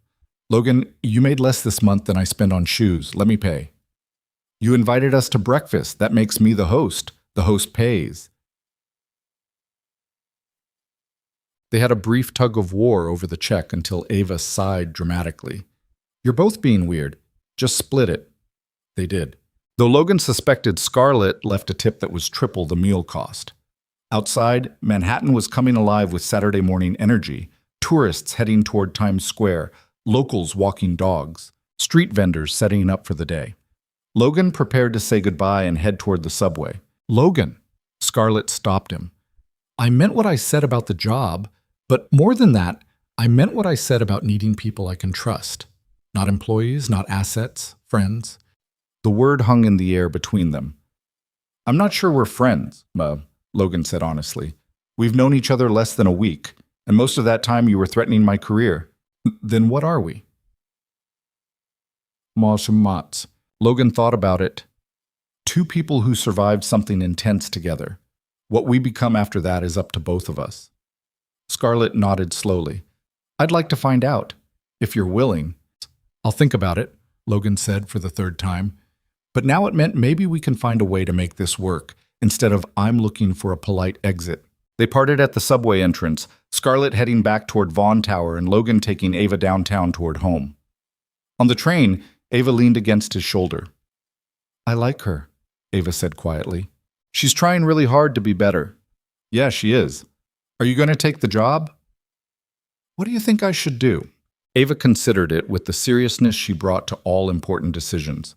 Logan, you made less this month than I spent on shoes. Let me pay. You invited us to breakfast. That makes me the host. The host pays. They had a brief tug of war over the check until Ava sighed dramatically. You're both being weird. Just split it. They did. Though Logan suspected Scarlett left a tip that was triple the meal cost. Outside, Manhattan was coming alive with Saturday morning energy. Tourists heading toward Times Square, locals walking dogs, street vendors setting up for the day. Logan prepared to say goodbye and head toward the subway. Logan, Scarlett stopped him. I meant what I said about the job, but more than that, I meant what I said about needing people I can trust. Not employees, not assets, friends. The word hung in the air between them. I'm not sure we're friends, Logan said honestly. We've known each other less than a week, and most of that time you were threatening my career. Then what are we? Mats. Logan thought about it. Two people who survived something intense together. What we become after that is up to both of us. Scarlett nodded slowly. I'd like to find out, if you're willing. I'll think about it, Logan said for the third time. But now it meant maybe we can find a way to make this work, instead of I'm looking for a polite exit. They parted at the subway entrance, Scarlett heading back toward Vaughn Tower and Logan taking Ava downtown toward home. On the train, Ava leaned against his shoulder. I like her, Ava said quietly. She's trying really hard to be better. Yeah, she is. Are you going to take the job? What do you think I should do? Ava considered it with the seriousness she brought to all important decisions.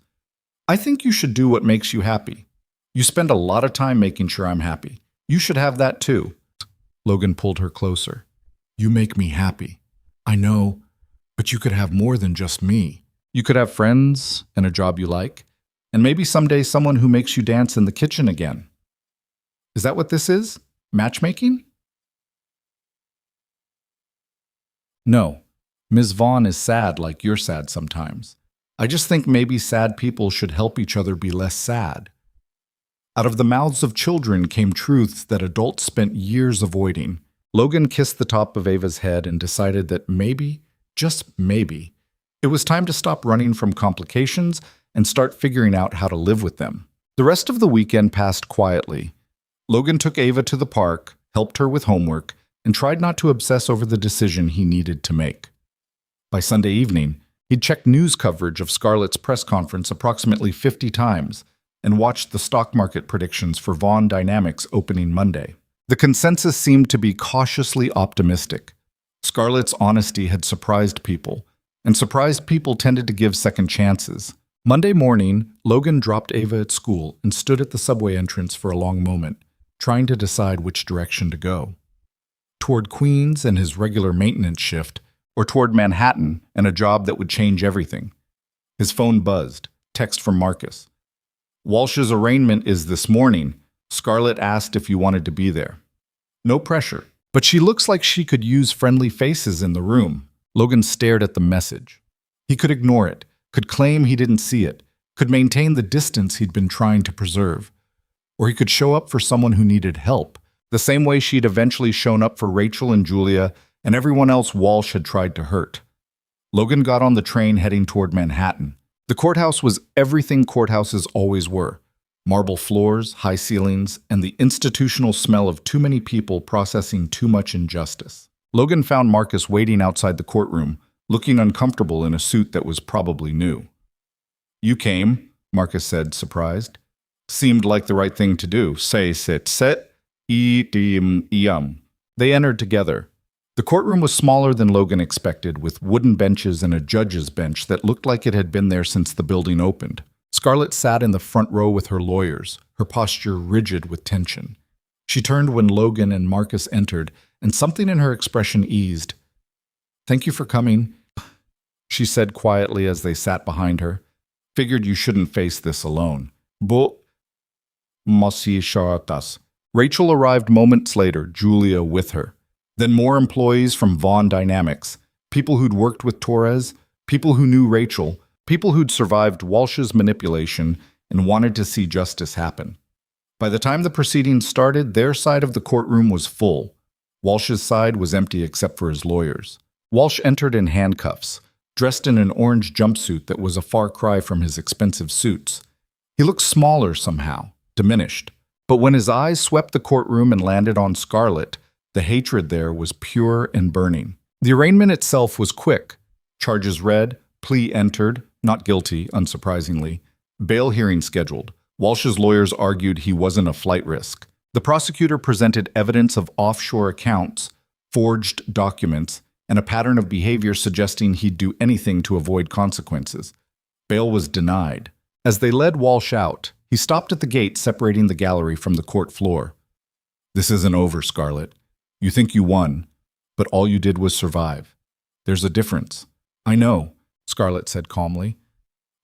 I think you should do what makes you happy. You spend a lot of time making sure I'm happy. You should have that too. Logan pulled her closer. You make me happy. I know, but you could have more than just me. You could have friends and a job you like, and maybe someday someone who makes you dance in the kitchen again. Is that what this is? Matchmaking? No. Ms. Vaughn is sad like you're sad sometimes. I just think maybe sad people should help each other be less sad. Out of the mouths of children came truths that adults spent years avoiding. Logan kissed the top of Ava's head and decided that maybe, just maybe, it was time to stop running from complications and start figuring out how to live with them. The rest of the weekend passed quietly. Logan took Ava to the park, helped her with homework, and tried not to obsess over the decision he needed to make. By Sunday evening, he'd checked news coverage of Scarlett's press conference approximately 50 times and watched the stock market predictions for Vaughn Dynamics opening Monday. The consensus seemed to be cautiously optimistic. Scarlett's honesty had surprised people, and surprised people tended to give second chances. Monday morning, Logan dropped Ava at school and stood at the subway entrance for a long moment, trying to decide which direction to go. Toward Queens and his regular maintenance shift, or toward Manhattan and a job that would change everything. His phone buzzed. Text from Marcus. Walsh's arraignment is this morning. Scarlett asked if you wanted to be there. No pressure, but she looks like she could use friendly faces in the room. Logan stared at the message. He could ignore it, could claim he didn't see it, could maintain the distance he'd been trying to preserve. Or he could show up for someone who needed help, the same way she'd eventually shown up for Rachel and Julia and everyone else Walsh had tried to hurt. Logan got on the train heading toward Manhattan. The courthouse was everything courthouses always were. Marble floors, high ceilings, and the institutional smell of too many people processing too much injustice. Logan found Marcus waiting outside the courtroom, looking uncomfortable in a suit that was probably new. You came, Marcus said, surprised. Seemed like the right thing to do. Say, sit, set, iam. They entered together. The courtroom was smaller than Logan expected, with wooden benches and a judge's bench that looked like it had been there since the building opened. Scarlett sat in the front row with her lawyers, her posture rigid with tension. She turned when Logan and Marcus entered, and something in her expression eased. Thank you for coming, she said quietly as they sat behind her. Figured you shouldn't face this alone. But Masi Sharatas. Rachel arrived moments later, Julia with her. Then more employees from Vaughn Dynamics, people who'd worked with Torres, people who knew Rachel, people who'd survived Walsh's manipulation and wanted to see justice happen. By the time the proceedings started, their side of the courtroom was full. Walsh's side was empty except for his lawyers. Walsh entered in handcuffs, dressed in an orange jumpsuit that was a far cry from his expensive suits. He looked smaller somehow, diminished. But when his eyes swept the courtroom and landed on Scarlett, the hatred there was pure and burning. The arraignment itself was quick. Charges read, plea entered, not guilty, unsurprisingly. Bail hearing scheduled. Walsh's lawyers argued he wasn't a flight risk. The prosecutor presented evidence of offshore accounts, forged documents, and a pattern of behavior suggesting he'd do anything to avoid consequences. Bail was denied. As they led Walsh out, he stopped at the gate separating the gallery from the court floor. This isn't over, Scarlett. You think you won, but all you did was survive. There's a difference. I know, Scarlett said calmly.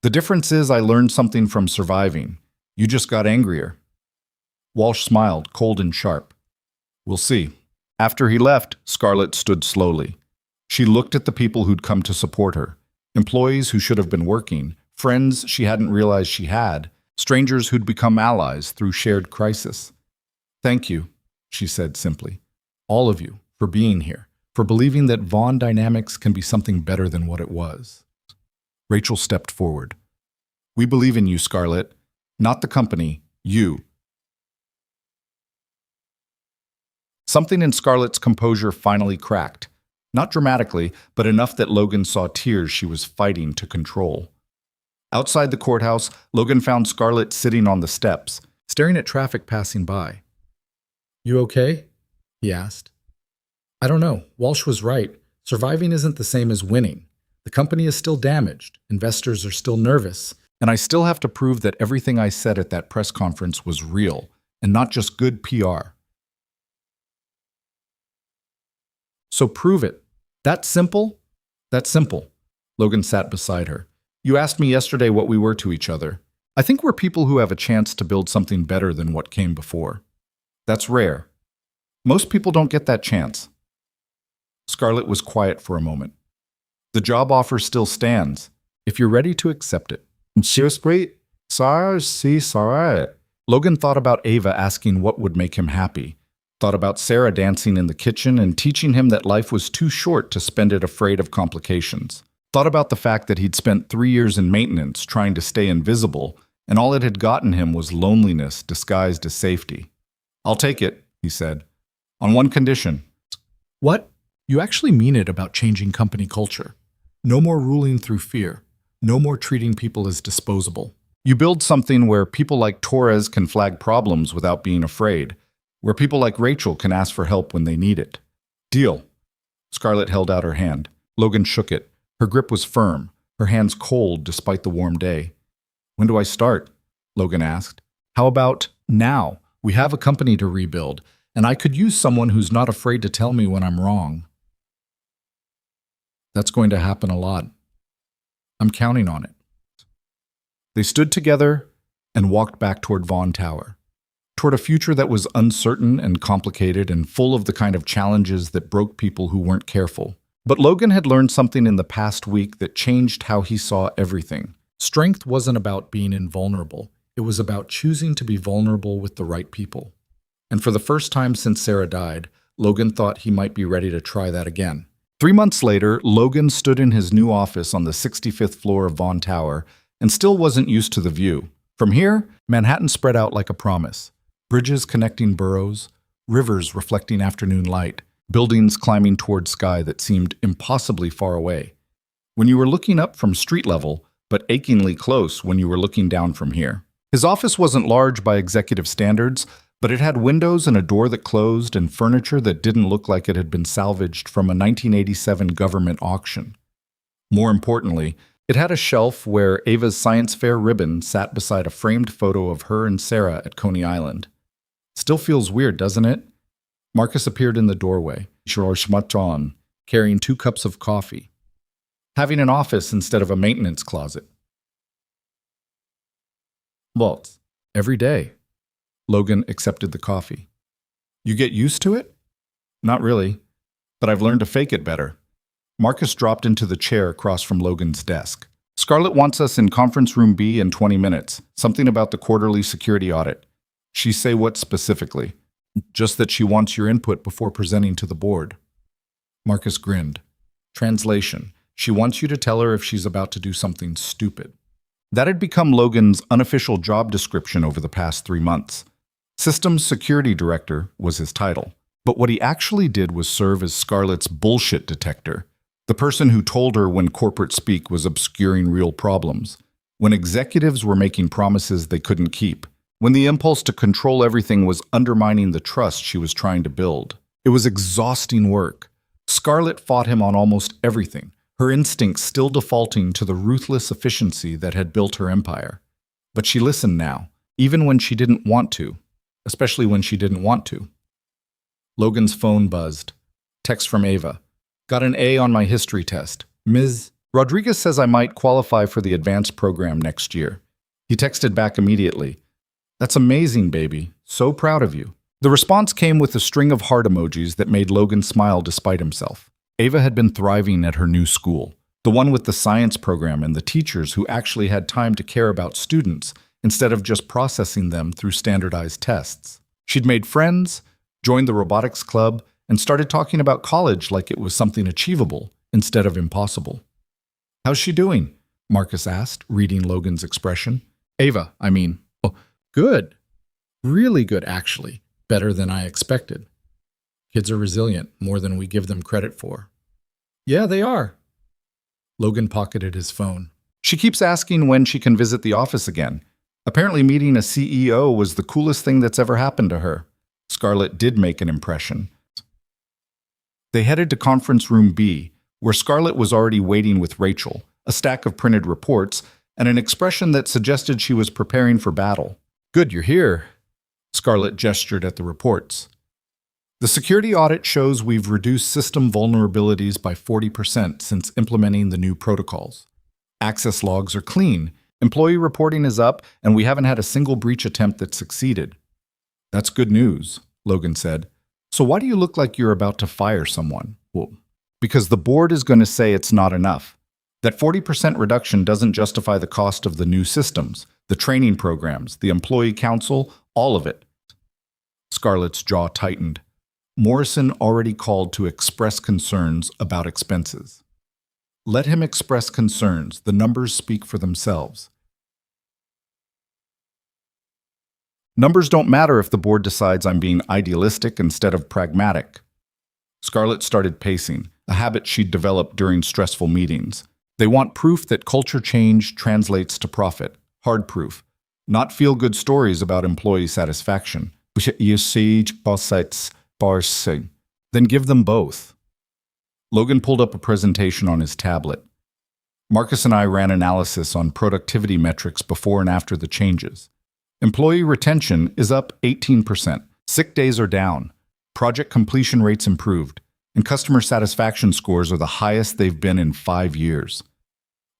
The difference is I learned something from surviving. You just got angrier. Walsh smiled, cold and sharp. We'll see. After he left, Scarlett stood slowly. She looked at the people who'd come to support her, employees who should have been working, friends she hadn't realized she had, strangers who'd become allies through shared crisis. Thank you, she said simply. All of you, for being here, for believing that Vaughn Dynamics can be something better than what it was. Rachel stepped forward. We believe in you, Scarlett. Not the company, you. Something in Scarlett's composure finally cracked. Not dramatically, but enough that Logan saw tears she was fighting to control. Outside the courthouse, Logan found Scarlett sitting on the steps, staring at traffic passing by. You okay? He asked. I don't know. Walsh was right. Surviving isn't the same as winning. The company is still damaged. Investors are still nervous. And I still have to prove that everything I said at that press conference was real and not just good PR. So prove it. That simple? That's simple. Logan sat beside her. You asked me yesterday what we were to each other. I think we're people who have a chance to build something better than what came before. That's rare. Most people don't get that chance. Scarlett was quiet for a moment. The job offer still stands, if you're ready to accept it. Seriously? Sorry. Logan thought about Ava asking what would make him happy. Thought about Sarah dancing in the kitchen and teaching him that life was too short to spend it afraid of complications. Thought about the fact that he'd spent 3 years in maintenance trying to stay invisible, and all it had gotten him was loneliness disguised as safety. I'll take it, he said. On one condition. What? You actually mean it about changing company culture. No more ruling through fear. No more treating people as disposable. You build something where people like Torres can flag problems without being afraid, where people like Rachel can ask for help when they need it. Deal. Scarlett held out her hand. Logan shook it. Her grip was firm, her hands cold despite the warm day. When do I start? Logan asked. How about now? We have a company to rebuild, and I could use someone who's not afraid to tell me when I'm wrong. That's going to happen a lot. I'm counting on it. They stood together and walked back toward Vaughn Tower, toward a future that was uncertain and complicated and full of the kind of challenges that broke people who weren't careful. But Logan had learned something in the past week that changed how he saw everything. Strength wasn't about being invulnerable. It was about choosing to be vulnerable with the right people. And for the first time since Sarah died, Logan thought he might be ready to try that again. 3 months later, Logan stood in his new office on the 65th floor of Vaughn Tower and still wasn't used to the view. From here, Manhattan spread out like a promise. Bridges connecting boroughs, rivers reflecting afternoon light, buildings climbing toward sky that seemed impossibly far away. When you were looking up from street level, but achingly close when you were looking down from here. His office wasn't large by executive standards, but it had windows and a door that closed and furniture that didn't look like it had been salvaged from a 1987 government auction. More importantly, it had a shelf where Ava's science fair ribbon sat beside a framed photo of her and Sarah at Coney Island. Still feels weird, doesn't it? Marcus appeared in the doorway, on, carrying 2 cups of coffee. Having an office instead of a maintenance closet. Well, every day. Logan accepted the coffee. You get used to it? Not really, but I've learned to fake it better. Marcus dropped into the chair across from Logan's desk. Scarlett wants us in conference room B in 20 minutes. Something about the quarterly security audit. She say what specifically? Just that she wants your input before presenting to the board. Marcus grinned. Translation. She wants you to tell her if she's about to do something stupid. That had become Logan's unofficial job description over the past 3 months. Systems Security Director was his title. But what he actually did was serve as Scarlett's bullshit detector, the person who told her when corporate speak was obscuring real problems, when executives were making promises they couldn't keep, when the impulse to control everything was undermining the trust she was trying to build. It was exhausting work. Scarlett fought him on almost everything, her instincts still defaulting to the ruthless efficiency that had built her empire. But she listened now, even when she didn't want to, especially when she didn't want to. Logan's phone buzzed. Text from Ava. Got an A on my history test. Ms. Rodriguez says I might qualify for the advanced program next year. He texted back immediately. That's amazing, baby. So proud of you. The response came with a string of heart emojis that made Logan smile despite himself. Ava had been thriving at her new school, the one with the science program and the teachers who actually had time to care about students instead of just processing them through standardized tests. She'd made friends, joined the robotics club, and started talking about college like it was something achievable instead of impossible. How's she doing? Marcus asked, reading Logan's expression. Ava, I mean. Oh, good. Really good, actually. Better than I expected. Kids are resilient, more than we give them credit for. Yeah, they are. Logan pocketed his phone. She keeps asking when she can visit the office again. Apparently meeting a CEO was the coolest thing that's ever happened to her. Scarlett did make an impression. They headed to conference room B, where Scarlett was already waiting with Rachel, a stack of printed reports, and an expression that suggested she was preparing for battle. Good, you're here. Scarlett gestured at the reports. The security audit shows we've reduced system vulnerabilities by 40% since implementing the new protocols. Access logs are clean, employee reporting is up, and we haven't had a single breach attempt that succeeded. That's good news, Logan said. So why do you look like you're about to fire someone? Well, because the board is going to say it's not enough. That 40% reduction doesn't justify the cost of the new systems, the training programs, the employee council, all of it. Scarlett's jaw tightened. Morrison already called to express concerns about expenses. Let him express concerns. The numbers speak for themselves. Numbers don't matter if the board decides I'm being idealistic instead of pragmatic. Scarlett started pacing, a habit she'd developed during stressful meetings. They want proof that culture change translates to profit. Hard proof. Not feel-good stories about employee satisfaction. Then give them both. Logan pulled up a presentation on his tablet. Marcus and I ran analysis on productivity metrics before and after the changes. Employee retention is up 18%, sick days are down, project completion rates improved, and customer satisfaction scores are the highest they've been in 5 years.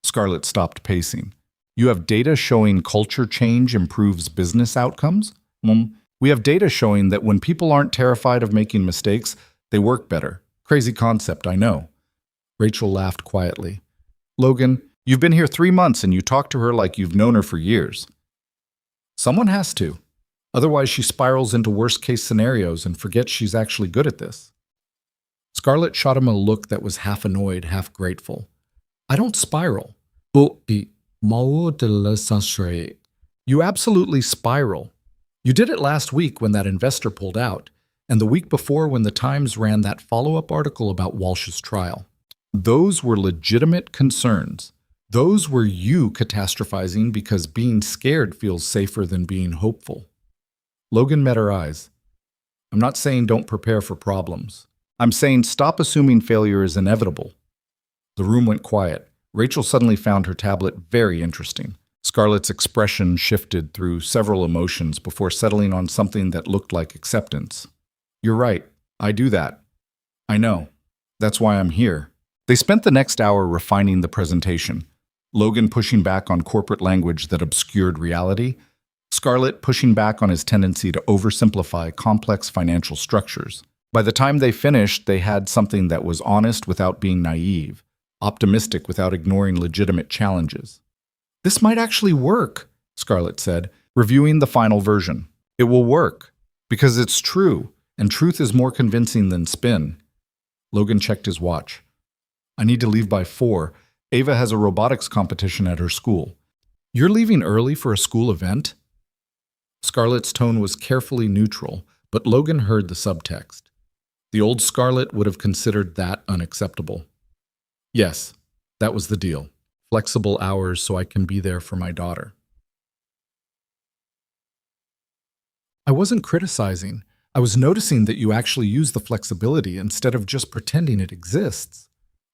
Scarlett stopped pacing. You have data showing culture change improves business outcomes? We have data showing that when people aren't terrified of making mistakes, they work better. Crazy concept, I know. Rachel laughed quietly. Logan, you've been here 3 months and you talk to her like you've known her for years. Someone has to. Otherwise, she spirals into worst-case scenarios and forgets she's actually good at this. Scarlett shot him a look that was half annoyed, half grateful. I don't spiral. You absolutely spiral. You did it last week when that investor pulled out, and the week before when the Times ran that follow-up article about Walsh's trial. Those were legitimate concerns. Those were you catastrophizing because being scared feels safer than being hopeful. Logan met her eyes. I'm not saying don't prepare for problems. I'm saying stop assuming failure is inevitable. The room went quiet. Rachel suddenly found her tablet very interesting. Scarlett's expression shifted through several emotions before settling on something that looked like acceptance. You're right. I do that. I know. That's why I'm here. They spent the next hour refining the presentation. Logan pushing back on corporate language that obscured reality. Scarlett pushing back on his tendency to oversimplify complex financial structures. By the time they finished, they had something that was honest without being naive, optimistic without ignoring legitimate challenges. This might actually work, Scarlett said, reviewing the final version. It will work, because it's true, and truth is more convincing than spin. Logan checked his watch. I need to leave by 4. Ava has a robotics competition at her school. You're leaving early for a school event? Scarlett's tone was carefully neutral, but Logan heard the subtext. The old Scarlett would have considered that unacceptable. Yes, that was the deal. Flexible hours so I can be there for my daughter. I wasn't criticizing. I was noticing that you actually use the flexibility instead of just pretending it exists.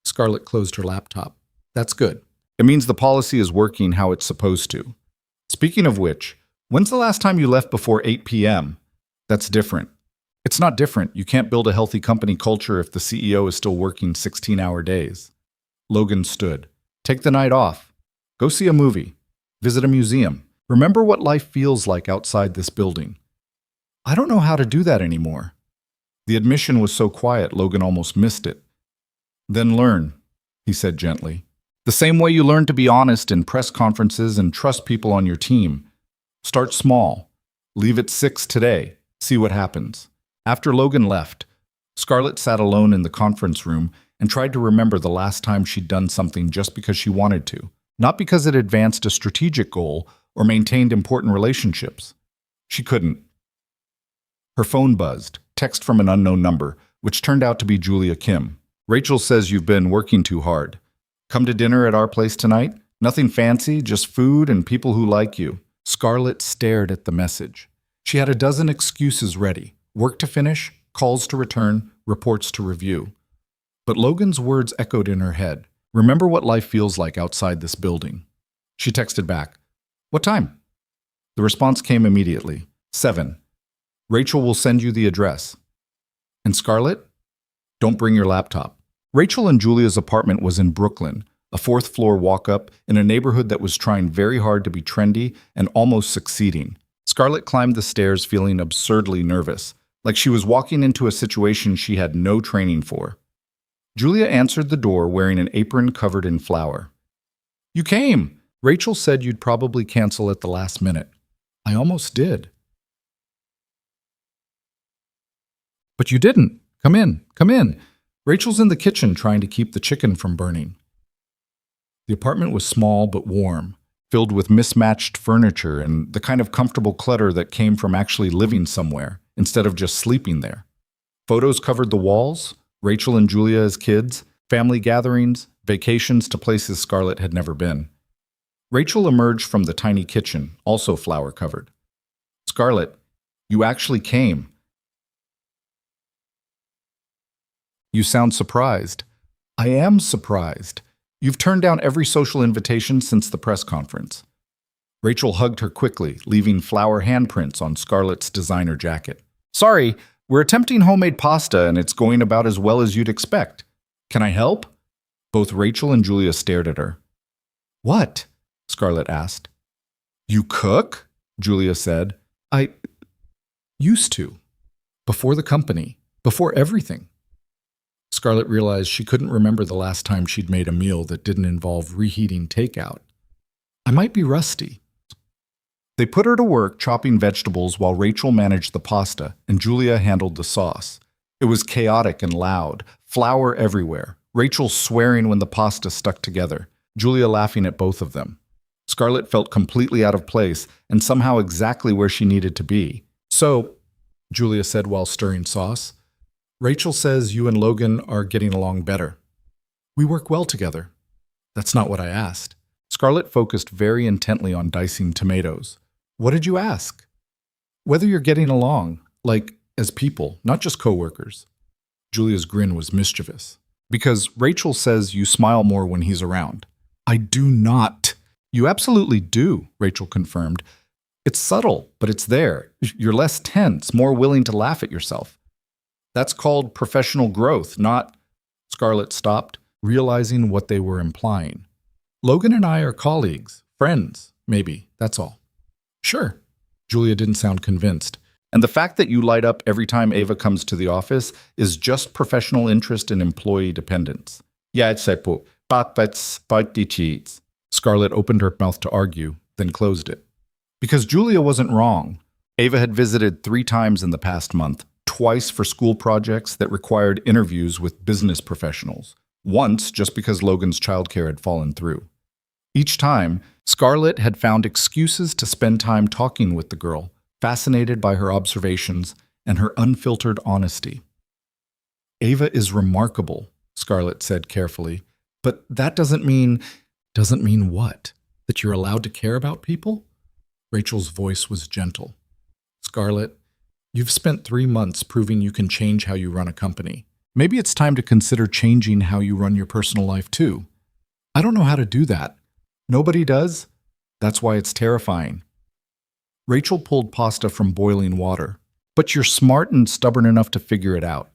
Scarlett closed her laptop. That's good. It means the policy is working how it's supposed to. Speaking of which, when's the last time you left before 8 p.m.? That's different. It's not different. You can't build a healthy company culture if the CEO is still working 16-hour days. Logan stood. Take the night off. Go see a movie. Visit a museum. Remember what life feels like outside this building. I don't know how to do that anymore. The admission was so quiet, Logan almost missed it. Then learn, he said gently. The same way you learn to be honest in press conferences and trust people on your team. Start small. Leave at 6 today. See what happens. After Logan left, Scarlett sat alone in the conference room and tried to remember the last time she'd done something just because she wanted to, not because it advanced a strategic goal or maintained important relationships. She couldn't. Her phone buzzed, text from an unknown number, which turned out to be Julia Kim. Rachel says you've been working too hard. Come to dinner at our place tonight? Nothing fancy, just food and people who like you. Scarlett stared at the message. She had a dozen excuses ready. Work to finish, calls to return, reports to review. But Logan's words echoed in her head. Remember what life feels like outside this building. She texted back. What time? The response came immediately. 7. Rachel will send you the address. And Scarlett? Don't bring your laptop. Rachel and Julia's apartment was in Brooklyn, a 4th-floor walk-up in a neighborhood that was trying very hard to be trendy and almost succeeding. Scarlett climbed the stairs feeling absurdly nervous, like she was walking into a situation she had no training for. Julia answered the door wearing an apron covered in flour. You came! Rachel said you'd probably cancel at the last minute. I almost did. But you didn't. Come in, come in. Rachel's in the kitchen trying to keep the chicken from burning. The apartment was small but warm, filled with mismatched furniture and the kind of comfortable clutter that came from actually living somewhere instead of just sleeping there. Photos covered the walls, Rachel and Julia as kids, family gatherings, vacations to places Scarlett had never been. Rachel emerged from the tiny kitchen, also flour-covered. Scarlett, you actually came. You sound surprised. I am surprised. You've turned down every social invitation since the press conference. Rachel hugged her quickly, leaving flower handprints on Scarlett's designer jacket. Sorry, we're attempting homemade pasta and it's going about as well as you'd expect. Can I help? Both Rachel and Julia stared at her. What? Scarlett asked. You cook? Julia said. I used to. Before the company. Before everything. Scarlett realized she couldn't remember the last time she'd made a meal that didn't involve reheating takeout. I might be rusty. They put her to work chopping vegetables while Rachel managed the pasta and Julia handled the sauce. It was chaotic and loud, flour everywhere, Rachel swearing when the pasta stuck together, Julia laughing at both of them. Scarlett felt completely out of place and somehow exactly where she needed to be. So, Julia said while stirring sauce, Rachel says you and Logan are getting along better. We work well together. That's not what I asked. Scarlett focused very intently on dicing tomatoes. What did you ask? Whether you're getting along, like as people, not just coworkers. Julia's grin was mischievous. Because Rachel says you smile more when he's around. I do not. You absolutely do, Rachel confirmed. It's subtle, but it's there. You're less tense, more willing to laugh at yourself. That's called professional growth, not... Scarlett stopped, realizing what they were implying. Logan and I are colleagues, friends, maybe, that's all. Sure. Julia didn't sound convinced. And the fact that you light up every time Ava comes to the office is just professional interest in employee dependence. Yeah, it's simple, but the cheats. Scarlett opened her mouth to argue, then closed it. Because Julia wasn't wrong. Ava had visited 3 times in the past month, twice for school projects that required interviews with business professionals, once just because Logan's childcare had fallen through. Each time, Scarlett had found excuses to spend time talking with the girl, fascinated by her observations and her unfiltered honesty. Ava is remarkable, Scarlett said carefully, but that doesn't mean what? That you're allowed to care about people? Rachel's voice was gentle. Scarlett, you've spent 3 months proving you can change how you run a company. Maybe it's time to consider changing how you run your personal life too. I don't know how to do that. Nobody does. That's why it's terrifying. Rachel pulled pasta from boiling water. But you're smart and stubborn enough to figure it out,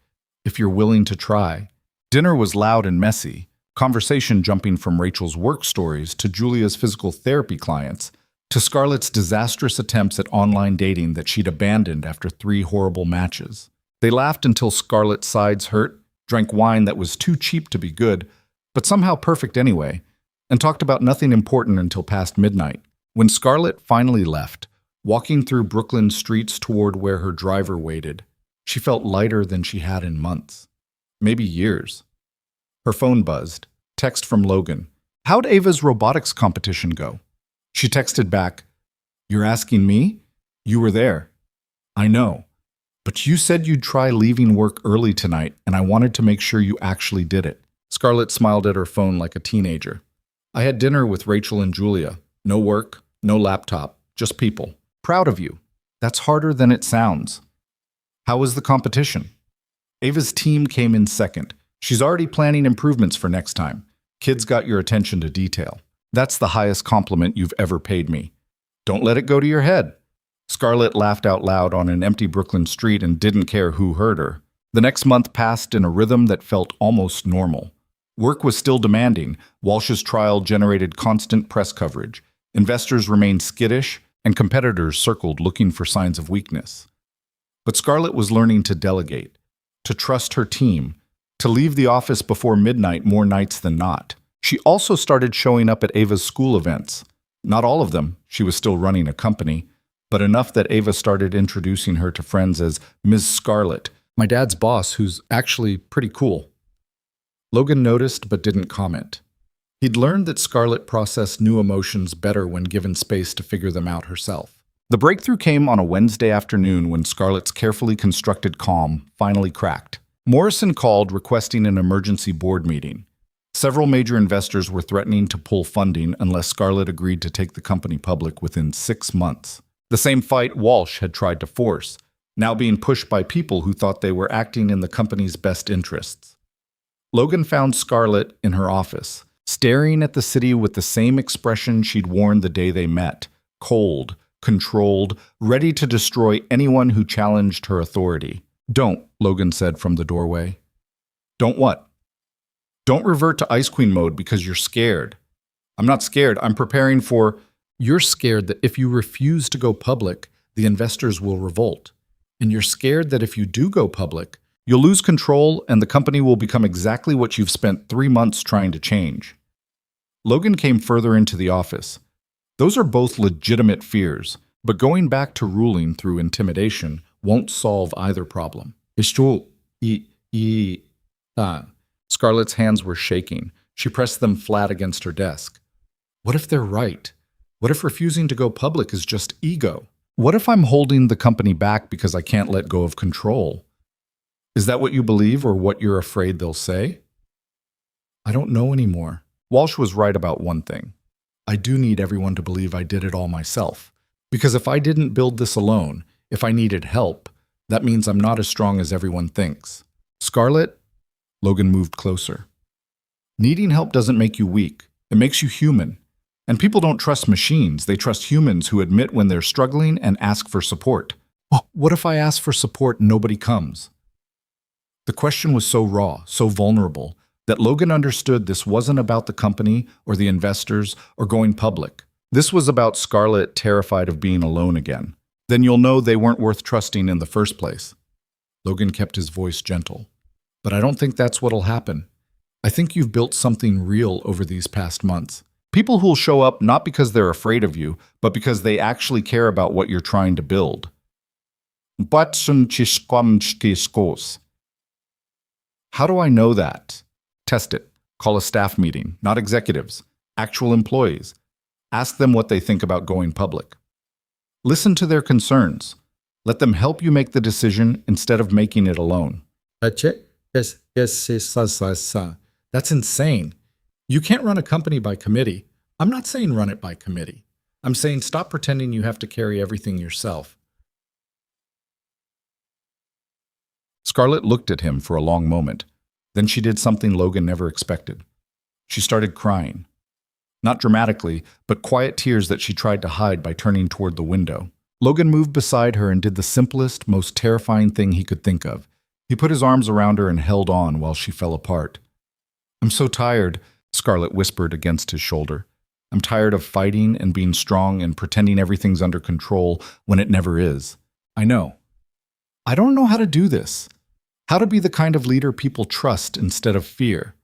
if you're willing to try. Dinner was loud and messy, conversation jumping from Rachel's work stories to Julia's physical therapy clients, to Scarlett's disastrous attempts at online dating that she'd abandoned after 3 horrible matches. They laughed until Scarlett's sides hurt, drank wine that was too cheap to be good, but somehow perfect anyway, and talked about nothing important until past midnight. When Scarlett finally left, walking through Brooklyn streets toward where her driver waited, she felt lighter than she had in months, maybe years. Her phone buzzed. Text from Logan. How'd Ava's robotics competition go? She texted back, You're asking me? You were there. I know. But you said you'd try leaving work early tonight, and I wanted to make sure you actually did it. Scarlett smiled at her phone like a teenager. I had dinner with Rachel and Julia. No work, no laptop, just people. Proud of you. That's harder than it sounds. How was the competition? Ava's team came in second. She's already planning improvements for next time. Kids got your attention to detail. That's the highest compliment you've ever paid me. Don't let it go to your head. Scarlett laughed out loud on an empty Brooklyn street and didn't care who heard her. The next month passed in a rhythm that felt almost normal. Work was still demanding. Walsh's trial generated constant press coverage. Investors remained skittish, and competitors circled looking for signs of weakness. But Scarlett was learning to delegate, to trust her team, to leave the office before midnight more nights than not. She also started showing up at Ava's school events. Not all of them, she was still running a company, but enough that Ava started introducing her to friends as Ms. Scarlett, my dad's boss, who's actually pretty cool. Logan noticed but didn't comment. He'd learned that Scarlett processed new emotions better when given space to figure them out herself. The breakthrough came on a Wednesday afternoon when Scarlett's carefully constructed calm finally cracked. Morrison called requesting an emergency board meeting. Several major investors were threatening to pull funding unless Scarlett agreed to take the company public within 6 months. The same fight Walsh had tried to force, now being pushed by people who thought they were acting in the company's best interests. Logan found Scarlett in her office, staring at the city with the same expression she'd worn the day they met, cold, controlled, ready to destroy anyone who challenged her authority. Don't, Logan said from the doorway. Don't what? Don't revert to Ice Queen mode because you're scared. I'm not scared. I'm preparing for... You're scared that if you refuse to go public, the investors will revolt. And you're scared that if you do go public, you'll lose control and the company will become exactly what you've spent 3 months trying to change. Logan came further into the office. Those are both legitimate fears, but going back to ruling through intimidation won't solve either problem. Scarlett's hands were shaking. She pressed them flat against her desk. What if they're right? What if refusing to go public is just ego? What if I'm holding the company back because I can't let go of control? Is that what you believe or what you're afraid they'll say? I don't know anymore. Walsh was right about one thing. I do need everyone to believe I did it all myself. Because if I didn't build this alone, if I needed help, that means I'm not as strong as everyone thinks. Scarlett? Logan moved closer. Needing help doesn't make you weak. It makes you human. And people don't trust machines. They trust humans who admit when they're struggling and ask for support. Oh, what if I ask for support and nobody comes? The question was so raw, so vulnerable, that Logan understood this wasn't about the company or the investors or going public. This was about Scarlett terrified of being alone again. Then you'll know they weren't worth trusting in the first place. Logan kept his voice gentle. But I don't think that's what'll happen. I think you've built something real over these past months. People who'll show up not because they're afraid of you, but because they actually care about what you're trying to build. How do I know that? Test it. Call a staff meeting, not executives, actual employees. Ask them what they think about going public. Listen to their concerns. Let them help you make the decision instead of making it alone. That's insane. You can't run a company by committee. I'm not saying run it by committee. I'm saying stop pretending you have to carry everything yourself. Scarlett looked at him for a long moment. Then she did something Logan never expected. She started crying. Not dramatically, but quiet tears that she tried to hide by turning toward the window. Logan moved beside her and did the simplest, most terrifying thing he could think of. He put his arms around her and held on while she fell apart. I'm so tired, Scarlett whispered against his shoulder. I'm tired of fighting and being strong and pretending everything's under control when it never is. I know. I don't know how to do this. How to be the kind of leader people trust instead of fear.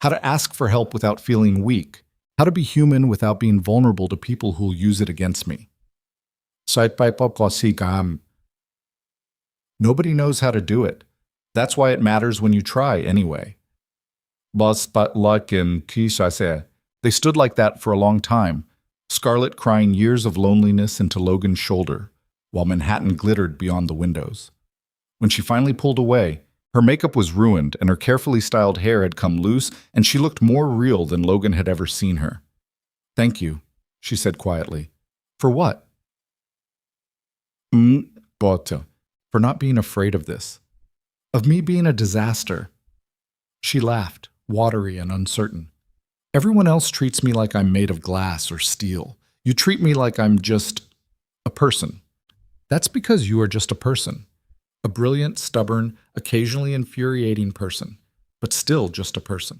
How to ask for help without feeling weak. How to be human without being vulnerable to people who'll use it against me. Nobody knows how to do it. That's why it matters when you try anyway. They stood like that for a long time, Scarlett crying years of loneliness into Logan's shoulder, while Manhattan glittered beyond the windows. When she finally pulled away, her makeup was ruined and her carefully styled hair had come loose, and she looked more real than Logan had ever seen her. Thank you, she said quietly. For what? For not being afraid of this. Of me being a disaster. She laughed, watery and uncertain. Everyone else treats me like I'm made of glass or steel. You treat me like I'm just a person. That's because you are just a person. A brilliant, stubborn, occasionally infuriating person, but still just a person.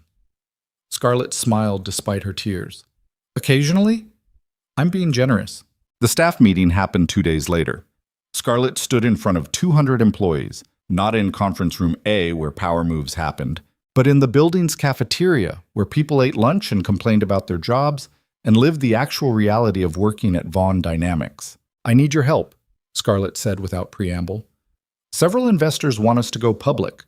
Scarlett smiled despite her tears. Occasionally? I'm being generous. The staff meeting happened 2 days later. Scarlett stood in front of 200 employees, not in conference room A where power moves happened, but in the building's cafeteria where people ate lunch and complained about their jobs and lived the actual reality of working at Vaughn Dynamics. I need your help, Scarlett said without preamble. Several investors want us to go public.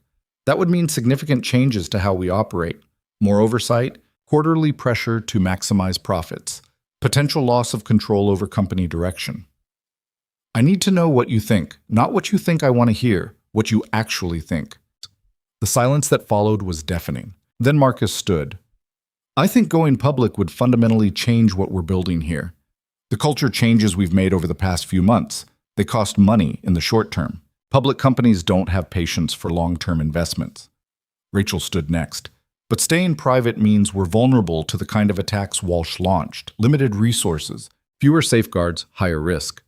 That would mean significant changes to how we operate, more oversight, quarterly pressure to maximize profits, potential loss of control over company direction. I need to know what you think, not what you think I want to hear, what you actually think. The silence that followed was deafening. Then Marcus stood. I think going public would fundamentally change what we're building here. The culture changes we've made over the past few months. They cost money in the short term. Public companies don't have patience for long-term investments. Rachel stood next. But staying private means we're vulnerable to the kind of attacks Walsh launched. Limited resources, fewer safeguards, higher risk.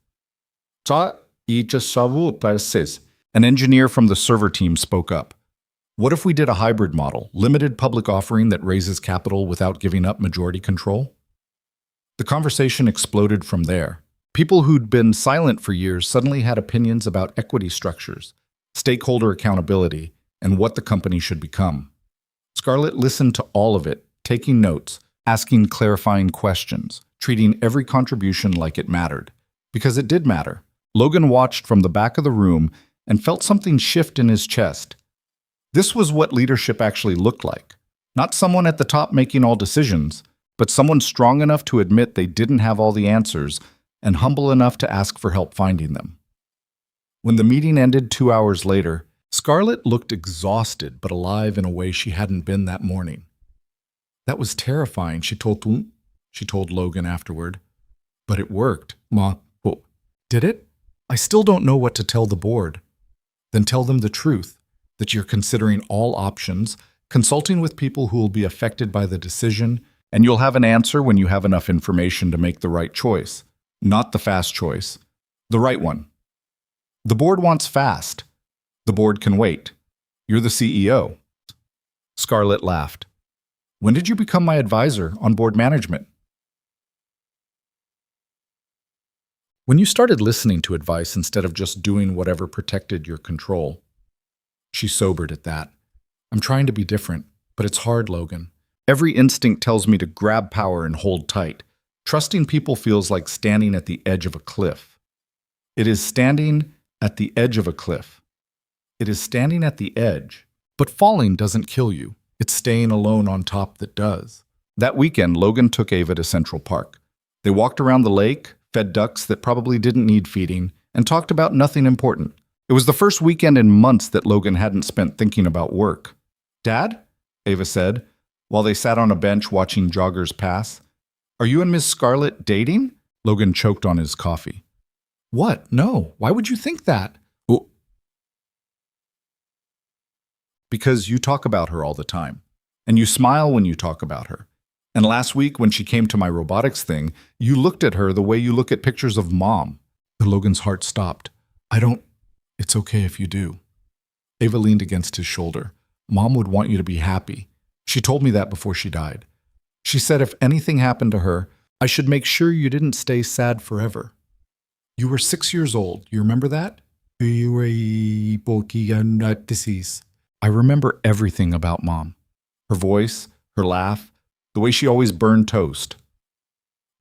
An engineer from the server team spoke up. What if we did a hybrid model, limited public offering that raises capital without giving up majority control? The conversation exploded from there. People who'd been silent for years suddenly had opinions about equity structures, stakeholder accountability, and what the company should become. Scarlett listened to all of it, taking notes, asking clarifying questions, treating every contribution like it mattered. Because it did matter. Logan watched from the back of the room and felt something shift in his chest. This was what leadership actually looked like. Not someone at the top making all decisions, but someone strong enough to admit they didn't have all the answers and humble enough to ask for help finding them. When the meeting ended 2 hours later, Scarlett looked exhausted but alive in a way she hadn't been that morning. That was terrifying, she told Logan afterward. But it worked. Ma, did it? I still don't know what to tell the board. Then tell them the truth, that you're considering all options, consulting with people who will be affected by the decision, and you'll have an answer when you have enough information to make the right choice. Not the fast choice. The right one. The board wants fast. The board can wait. You're the CEO. Scarlett laughed. When did you become my advisor on board management? When you started listening to advice instead of just doing whatever protected your control. She sobered at that. I'm trying to be different, but it's hard, Logan. Every instinct tells me to grab power and hold tight. Trusting people feels like standing at the edge of a cliff. It is standing at the edge of a cliff. It is standing at the edge. But falling doesn't kill you. It's staying alone on top that does. That weekend, Logan took Ava to Central Park. They walked around the lake, fed ducks that probably didn't need feeding, and talked about nothing important. It was the first weekend in months that Logan hadn't spent thinking about work. Dad? Ava said, while they sat on a bench watching joggers pass. Are you and Miss Scarlett dating? Logan choked on his coffee. What? No. Why would you think that? Oh. Because you talk about her all the time. And you smile when you talk about her. And last week when she came to my robotics thing, you looked at her the way you look at pictures of Mom. Logan's heart stopped. It's okay if you do. Ava leaned against his shoulder. Mom would want you to be happy. She told me that before she died. She said if anything happened to her, I should make sure you didn't stay sad forever. You were 6 years old. You remember that? I remember everything about Mom. Her voice, her laugh, the way she always burned toast.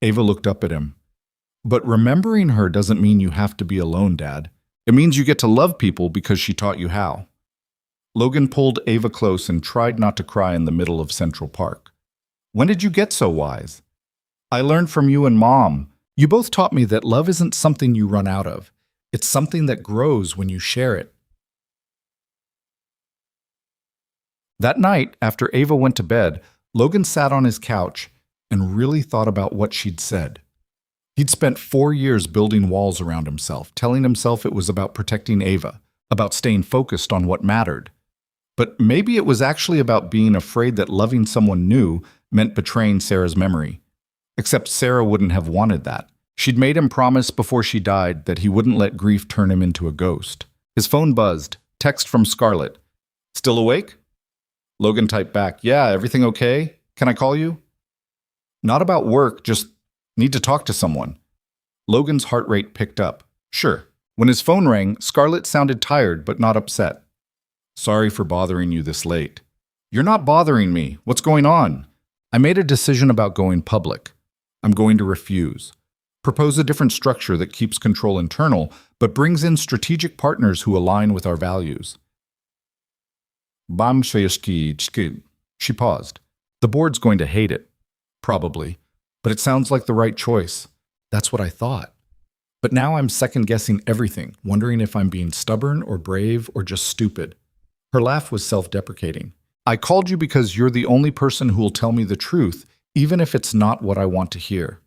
Ava looked up at him. But remembering her doesn't mean you have to be alone, Dad. It means you get to love people because she taught you how. Logan pulled Ava close and tried not to cry in the middle of Central Park. When did you get so wise? I learned from you and Mom. You both taught me that love isn't something you run out of. It's something that grows when you share it. That night, after Ava went to bed, Logan sat on his couch and really thought about what she'd said. He'd spent 4 years building walls around himself, telling himself it was about protecting Ava, about staying focused on what mattered. But maybe it was actually about being afraid that loving someone new meant betraying Sarah's memory. Except Sarah wouldn't have wanted that. She'd made him promise before she died that he wouldn't let grief turn him into a ghost. His phone buzzed. Text from Scarlett. Still awake? Logan typed back, yeah, everything okay? Can I call you? Not about work, just need to talk to someone. Logan's heart rate picked up. Sure. When his phone rang, Scarlett sounded tired but not upset. Sorry for bothering you this late. You're not bothering me. What's going on? I made a decision about going public. I'm going to refuse. Propose a different structure that keeps control internal, but brings in strategic partners who align with our values. She paused. The board's going to hate it. Probably. But it sounds like the right choice. That's what I thought. But now I'm second-guessing everything, wondering if I'm being stubborn or brave or just stupid. Her laugh was self-deprecating. I called you because you're the only person who will tell me the truth, even if it's not what I want to hear.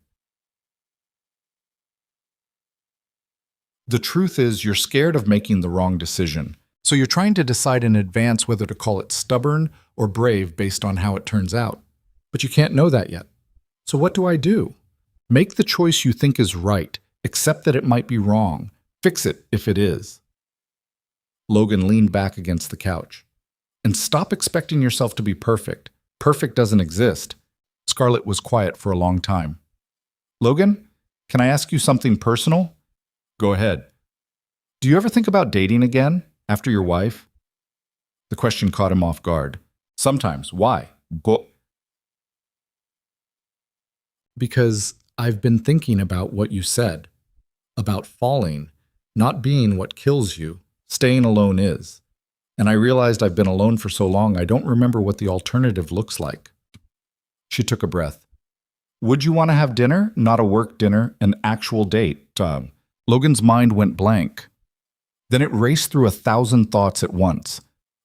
The truth is you're scared of making the wrong decision, So you're trying to decide in advance whether to call it stubborn or brave based on how it turns out. But you can't know that yet. So what do I do? Make the choice you think is right, accept that it might be wrong, fix it if it is. Logan leaned back against the couch. And stop expecting yourself to be perfect. Perfect doesn't exist. Scarlett was quiet for a long time. Logan, can I ask you something personal? Go ahead. Do you ever think about dating again, after your wife? The question caught him off guard. Sometimes. Why? Because I've been thinking about what you said. About falling, not being what kills you, staying alone is. And I realized I've been alone for so long I don't remember what the alternative looks like. She took a breath. Would you want to have dinner? Not a work dinner, an actual date. Logan's mind went blank. Then it raced through 1,000 thoughts at once.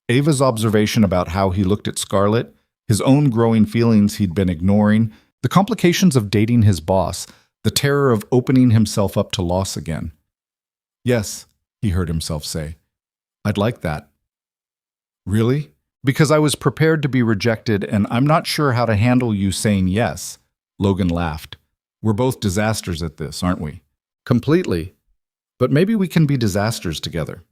Ava's observation about how he looked at Scarlett, his own growing feelings he'd been ignoring, the complications of dating his boss, the terror of opening himself up to loss again. Yes, he heard himself say. I'd like that. Really? Because I was prepared to be rejected and I'm not sure how to handle you saying yes. Logan laughed. We're both disasters at this, aren't we? Completely. But maybe we can be disasters together.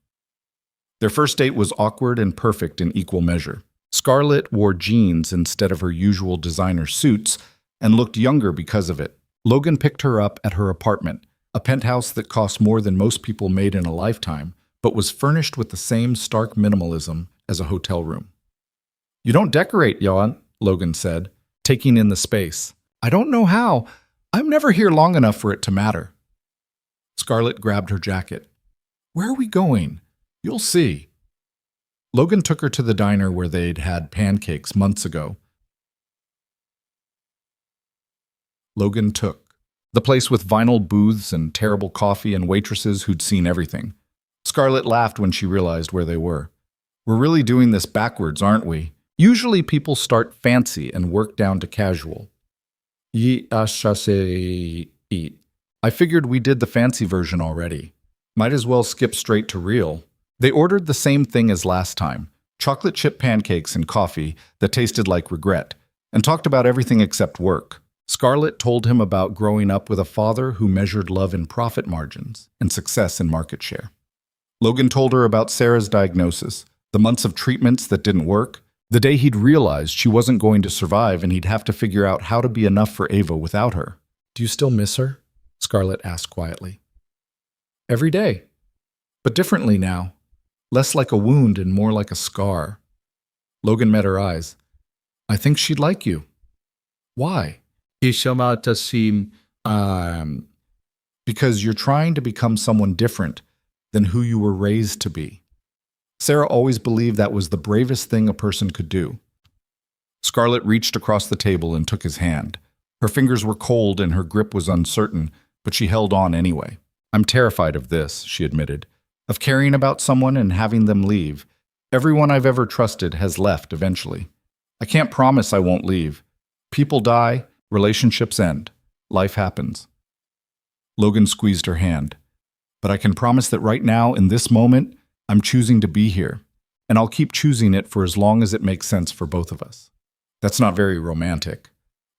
Their first date was awkward and perfect in equal measure. Scarlett wore jeans instead of her usual designer suits and looked younger because of it. Logan picked her up at her apartment, a penthouse that cost more than most people made in a lifetime, but was furnished with the same stark minimalism as a hotel room. You don't decorate, Johan, Logan said, taking in the space. I don't know how. I'm never here long enough for it to matter. Scarlett grabbed her jacket. Where are we going? You'll see. Logan took her to the diner where they'd had pancakes months ago. Logan took. The place with vinyl booths and terrible coffee and waitresses who'd seen everything. Scarlett laughed when she realized where they were. We're really doing this backwards, aren't we? Usually people start fancy and work down to casual. I figured we did the fancy version already. Might as well skip straight to real. They ordered the same thing as last time, chocolate chip pancakes and coffee that tasted like regret, and talked about everything except work. Scarlett told him about growing up with a father who measured love in profit margins and success in market share. Logan told her about Sarah's diagnosis, the months of treatments that didn't work, the day he'd realized she wasn't going to survive and he'd have to figure out how to be enough for Ava without her. Do you still miss her? Scarlett asked quietly. Every day. But differently now. Less like a wound and more like a scar. Logan met her eyes. I think she'd like you. Why? Because you're trying to become someone different than who you were raised to be. Sarah always believed that was the bravest thing a person could do. Scarlett reached across the table and took his hand. Her fingers were cold and her grip was uncertain, but she held on anyway. I'm terrified of this, she admitted, of caring about someone and having them leave. Everyone I've ever trusted has left eventually. I can't promise I won't leave. People die, relationships end. Life happens. Logan squeezed her hand. But I can promise that right now, in this moment, I'm choosing to be here, and I'll keep choosing it for as long as it makes sense for both of us. That's not very romantic.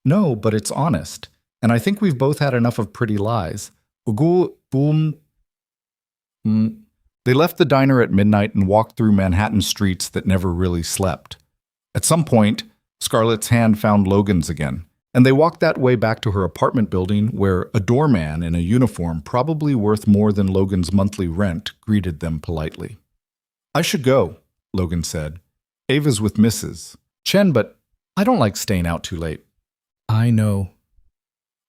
No, but it's honest, and I think we've both had enough of pretty lies. They left the diner at midnight and walked through Manhattan streets that never really slept. At some point, Scarlett's hand found Logan's again, and they walked that way back to her apartment building where a doorman in a uniform probably worth more than Logan's monthly rent greeted them politely. I should go, Logan said. Ava's with Mrs. Chen, but I don't like staying out too late. I know.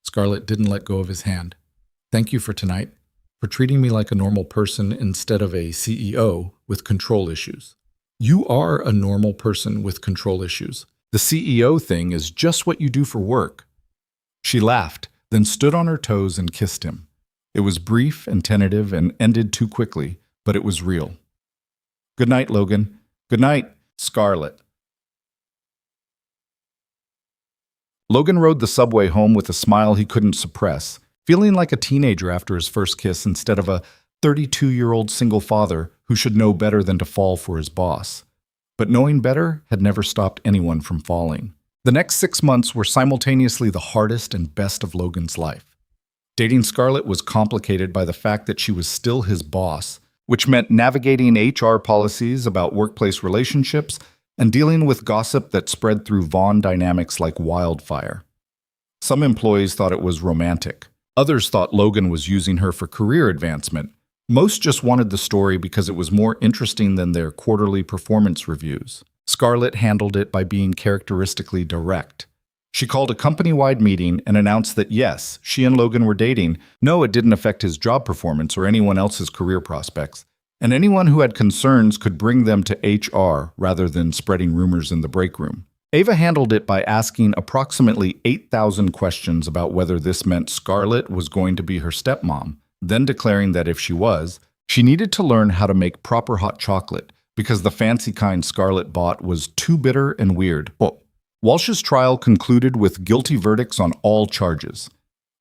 Scarlett didn't let go of his hand. Thank you for tonight, for treating me like a normal person instead of a CEO with control issues. You are a normal person with control issues. The CEO thing is just what you do for work. She laughed, then stood on her toes and kissed him. It was brief and tentative and ended too quickly, but it was real. Good night, Logan. Good night, Scarlett. Logan rode the subway home with a smile he couldn't suppress, feeling like a teenager after his first kiss instead of a 32-year-old single father who should know better than to fall for his boss. But knowing better had never stopped anyone from falling. The next 6 months were simultaneously the hardest and best of Logan's life. Dating Scarlett was complicated by the fact that she was still his boss, which meant navigating HR policies about workplace relationships and dealing with gossip that spread through Vaughn dynamics like wildfire. Some employees thought it was romantic. Others thought Logan was using her for career advancement. Most just wanted the story because it was more interesting than their quarterly performance reviews. Scarlett handled it by being characteristically direct. She called a company-wide meeting and announced that yes, she and Logan were dating. No, it didn't affect his job performance or anyone else's career prospects. And anyone who had concerns could bring them to HR rather than spreading rumors in the break room. Ava handled it by asking approximately 8,000 questions about whether this meant Scarlett was going to be her stepmom, then declaring that if she was, she needed to learn how to make proper hot chocolate because the fancy kind Scarlett bought was too bitter and weird. Walsh's trial concluded with guilty verdicts on all charges.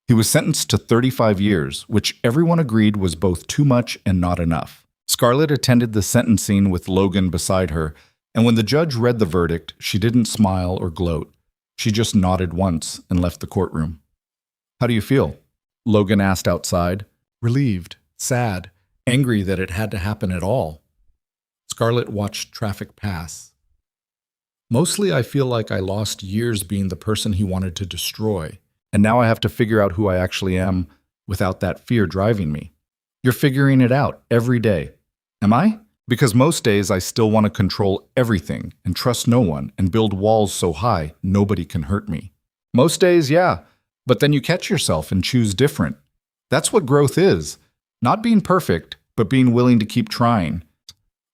He was sentenced to 35 years, which everyone agreed was both too much and not enough. Scarlett attended the sentencing with Logan beside her, and when the judge read the verdict, she didn't smile or gloat. She just nodded once and left the courtroom. "How do you feel?" Logan asked outside. "Relieved, sad, angry that it had to happen at all." Scarlett watched traffic pass. "Mostly I feel like I lost years being the person he wanted to destroy, and now I have to figure out who I actually am without that fear driving me." "You're figuring it out every day." "Am I?" "Because most days I still want to control everything and trust no one and build walls so high nobody can hurt me." "Most days, yeah, but then you catch yourself and choose different. That's what growth is. Not being perfect, but being willing to keep trying."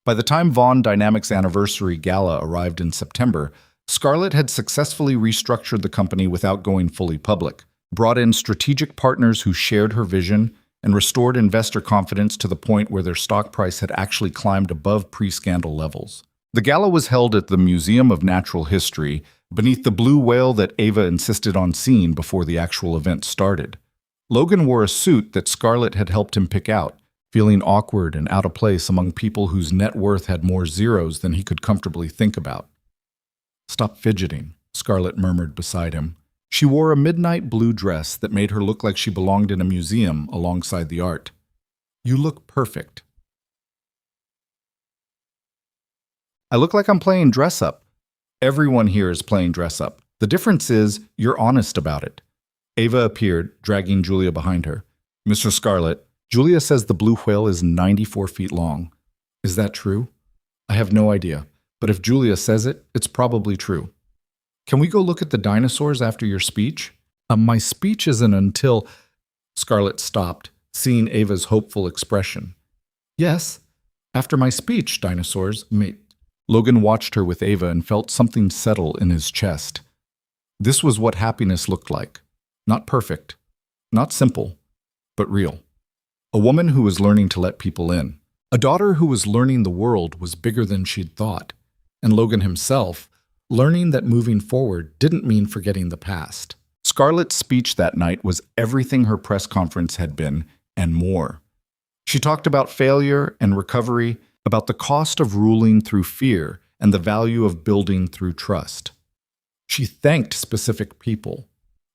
By the time Vaughn Dynamics Anniversary Gala arrived in September, Scarlett had successfully restructured the company without going fully public, brought in strategic partners who shared her vision, and restored investor confidence to the point where their stock price had actually climbed above pre-scandal levels. The gala was held at the Museum of Natural History, beneath the blue whale that Ava insisted on seeing before the actual event started. Logan wore a suit that Scarlett had helped him pick out, feeling awkward and out of place among people whose net worth had more zeros than he could comfortably think about. "Stop fidgeting," Scarlett murmured beside him. She wore a midnight blue dress that made her look like she belonged in a museum alongside the art. "You look perfect." "I look like I'm playing dress-up." "Everyone here is playing dress-up. The difference is you're honest about it." Ava appeared, dragging Julia behind her. "Mr. Scarlett, Julia says the blue whale is 94 feet long. Is that true?" "I have no idea, but if Julia says it, it's probably true." "Can we go look at the dinosaurs after your speech?" My speech isn't until—" Scarlett stopped, seeing Ava's hopeful expression. "Yes, after my speech, dinosaurs, mate." Logan watched her with Ava and felt something settle in his chest. This was what happiness looked like. Not perfect, not simple, but real. A woman who was learning to let people in. A daughter who was learning the world was bigger than she'd thought. And Logan himself, learning that moving forward didn't mean forgetting the past. Scarlett's speech that night was everything her press conference had been, and more. She talked about failure and recovery, about the cost of ruling through fear and the value of building through trust. She thanked specific people.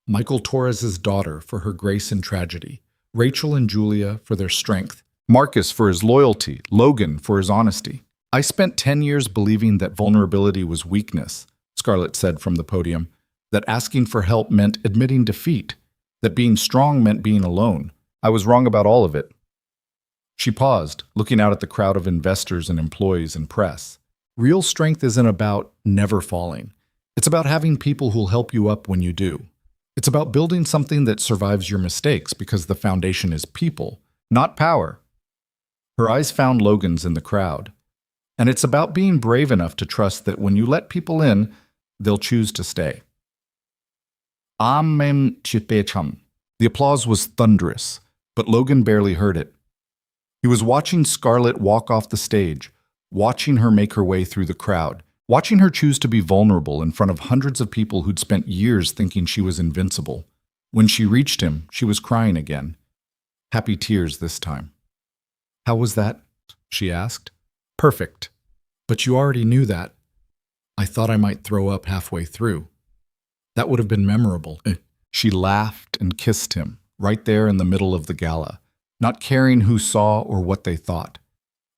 Michael Torres's daughter for her grace in tragedy, Rachel and Julia for their strength, Marcus for his loyalty, Logan for his honesty. "I spent 10 years believing that vulnerability was weakness," Scarlett said from the podium, "that asking for help meant admitting defeat, that being strong meant being alone. I was wrong about all of it." She paused, looking out at the crowd of investors and employees and press. Real strength isn't about never falling. It's about having people who'll help you up when you do. It's about building something that survives your mistakes because the foundation is people, not power. Her eyes found Logan's in the crowd. And it's about being brave enough to trust that when you let people in, they'll choose to stay. Amen. The applause was thunderous, but Logan barely heard it. He was watching Scarlett walk off the stage, watching her make her way through the crowd, watching her choose to be vulnerable in front of hundreds of people who'd spent years thinking she was invincible. When she reached him, she was crying again. Happy tears this time. "How was that?" she asked. Perfect. But you already knew that. I thought I might throw up halfway through. That would have been memorable. She laughed and kissed him, right there in the middle of the gala, not caring who saw or what they thought.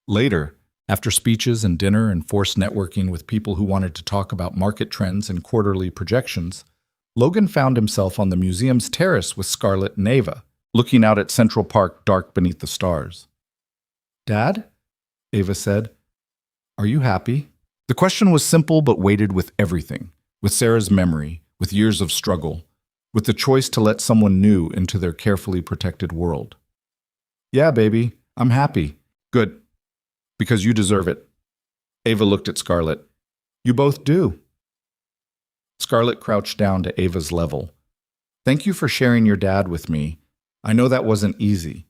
Later, after speeches and dinner and forced networking with people who wanted to talk about market trends and quarterly projections, Logan found himself on the museum's terrace with Scarlett and Ava, looking out at Central Park dark beneath the stars. "Dad?" Ava said. "Are you happy?" The question was simple but weighted with everything, with Sarah's memory, with years of struggle, with the choice to let someone new into their carefully protected world. "Yeah, baby, I'm happy." "Good. Because you deserve it." Ava looked at Scarlett. "You both do." Scarlett crouched down to Ava's level. "Thank you for sharing your dad with me. I know that wasn't easy."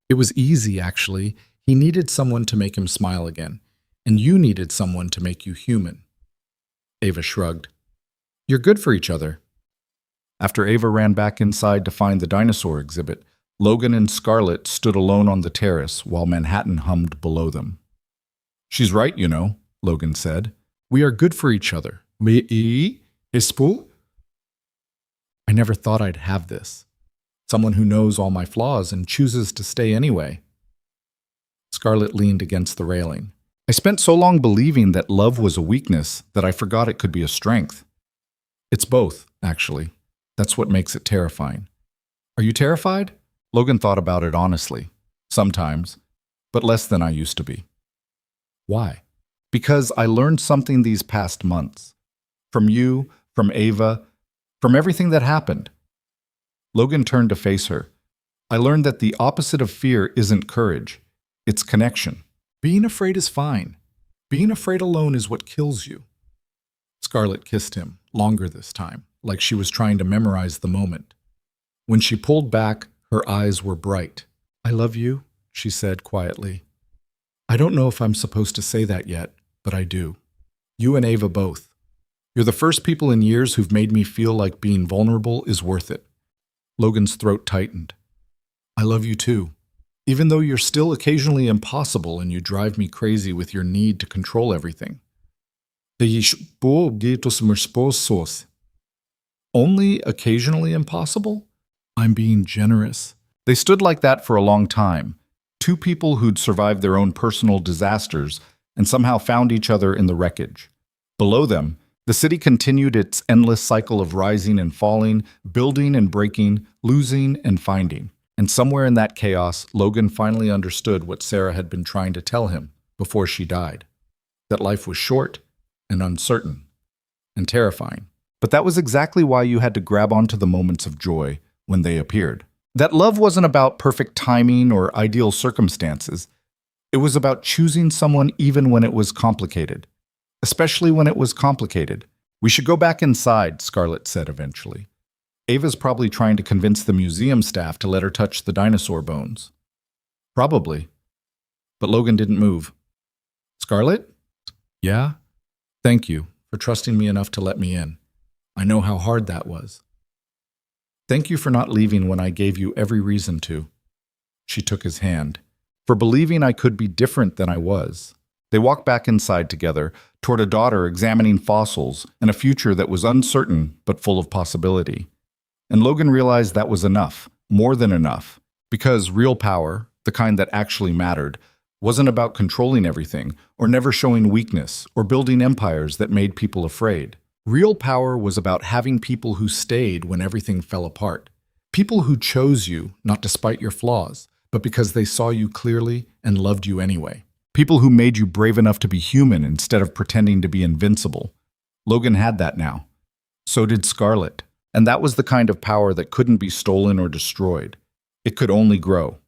It was easy, actually. He needed someone to make him smile again, and you needed someone to make you human. Ava shrugged. "You're good for each other." After Ava ran back inside to find the dinosaur exhibit, Logan and Scarlett stood alone on the terrace while Manhattan hummed below them. "She's right, you know," Logan said. "We are good for each other." I never thought I'd have this. Someone who knows all my flaws and chooses to stay anyway. Scarlett leaned against the railing. "I spent so long believing that love was a weakness that I forgot it could be a strength. It's both, actually. That's what makes it terrifying." "Are you terrified?" Logan thought about it honestly. Sometimes, but less than I used to be. "Why?" "Because I learned something these past months. From you, from Ava, from everything that happened." Logan turned to face her. "I learned that the opposite of fear isn't courage. It's connection. Being afraid is fine. Being afraid alone is what kills you." Scarlett kissed him, longer this time, like she was trying to memorize the moment. When she pulled back, her eyes were bright. "I love you," she said quietly. "I don't know if I'm supposed to say that yet, but I do. You and Ava both. You're the first people in years who've made me feel like being vulnerable is worth it." Logan's throat tightened. "I love you too. Even though you're still occasionally impossible and you drive me crazy with your need to control everything." "Only occasionally impossible?" "I'm being generous." They stood like that for a long time, two people who'd survived their own personal disasters and somehow found each other in the wreckage. Below them, the city continued its endless cycle of rising and falling, building and breaking, losing and finding. And somewhere in that chaos, Logan finally understood what Sarah had been trying to tell him before she died. That life was short and uncertain and terrifying. But that was exactly why you had to grab onto the moments of joy when they appeared. That love wasn't about perfect timing or ideal circumstances. It was about choosing someone even when it was complicated. Especially when it was complicated. "We should go back inside," Scarlett said eventually. "Ava's probably trying to convince the museum staff to let her touch the dinosaur bones." "Probably." But Logan didn't move. "Scarlett?" "Yeah? Thank you for trusting me enough to let me in. I know how hard that was. Thank you for not leaving when I gave you every reason to." She took his hand. "For believing I could be different than I was." They walked back inside together, toward a daughter examining fossils and a future that was uncertain but full of possibility. And Logan realized that was enough, more than enough, because real power, the kind that actually mattered, wasn't about controlling everything, or never showing weakness, or building empires that made people afraid. Real power was about having people who stayed when everything fell apart. People who chose you, not despite your flaws, but because they saw you clearly and loved you anyway. People who made you brave enough to be human instead of pretending to be invincible. Logan had that now. So did Scarlett. And that was the kind of power that couldn't be stolen or destroyed. It could only grow.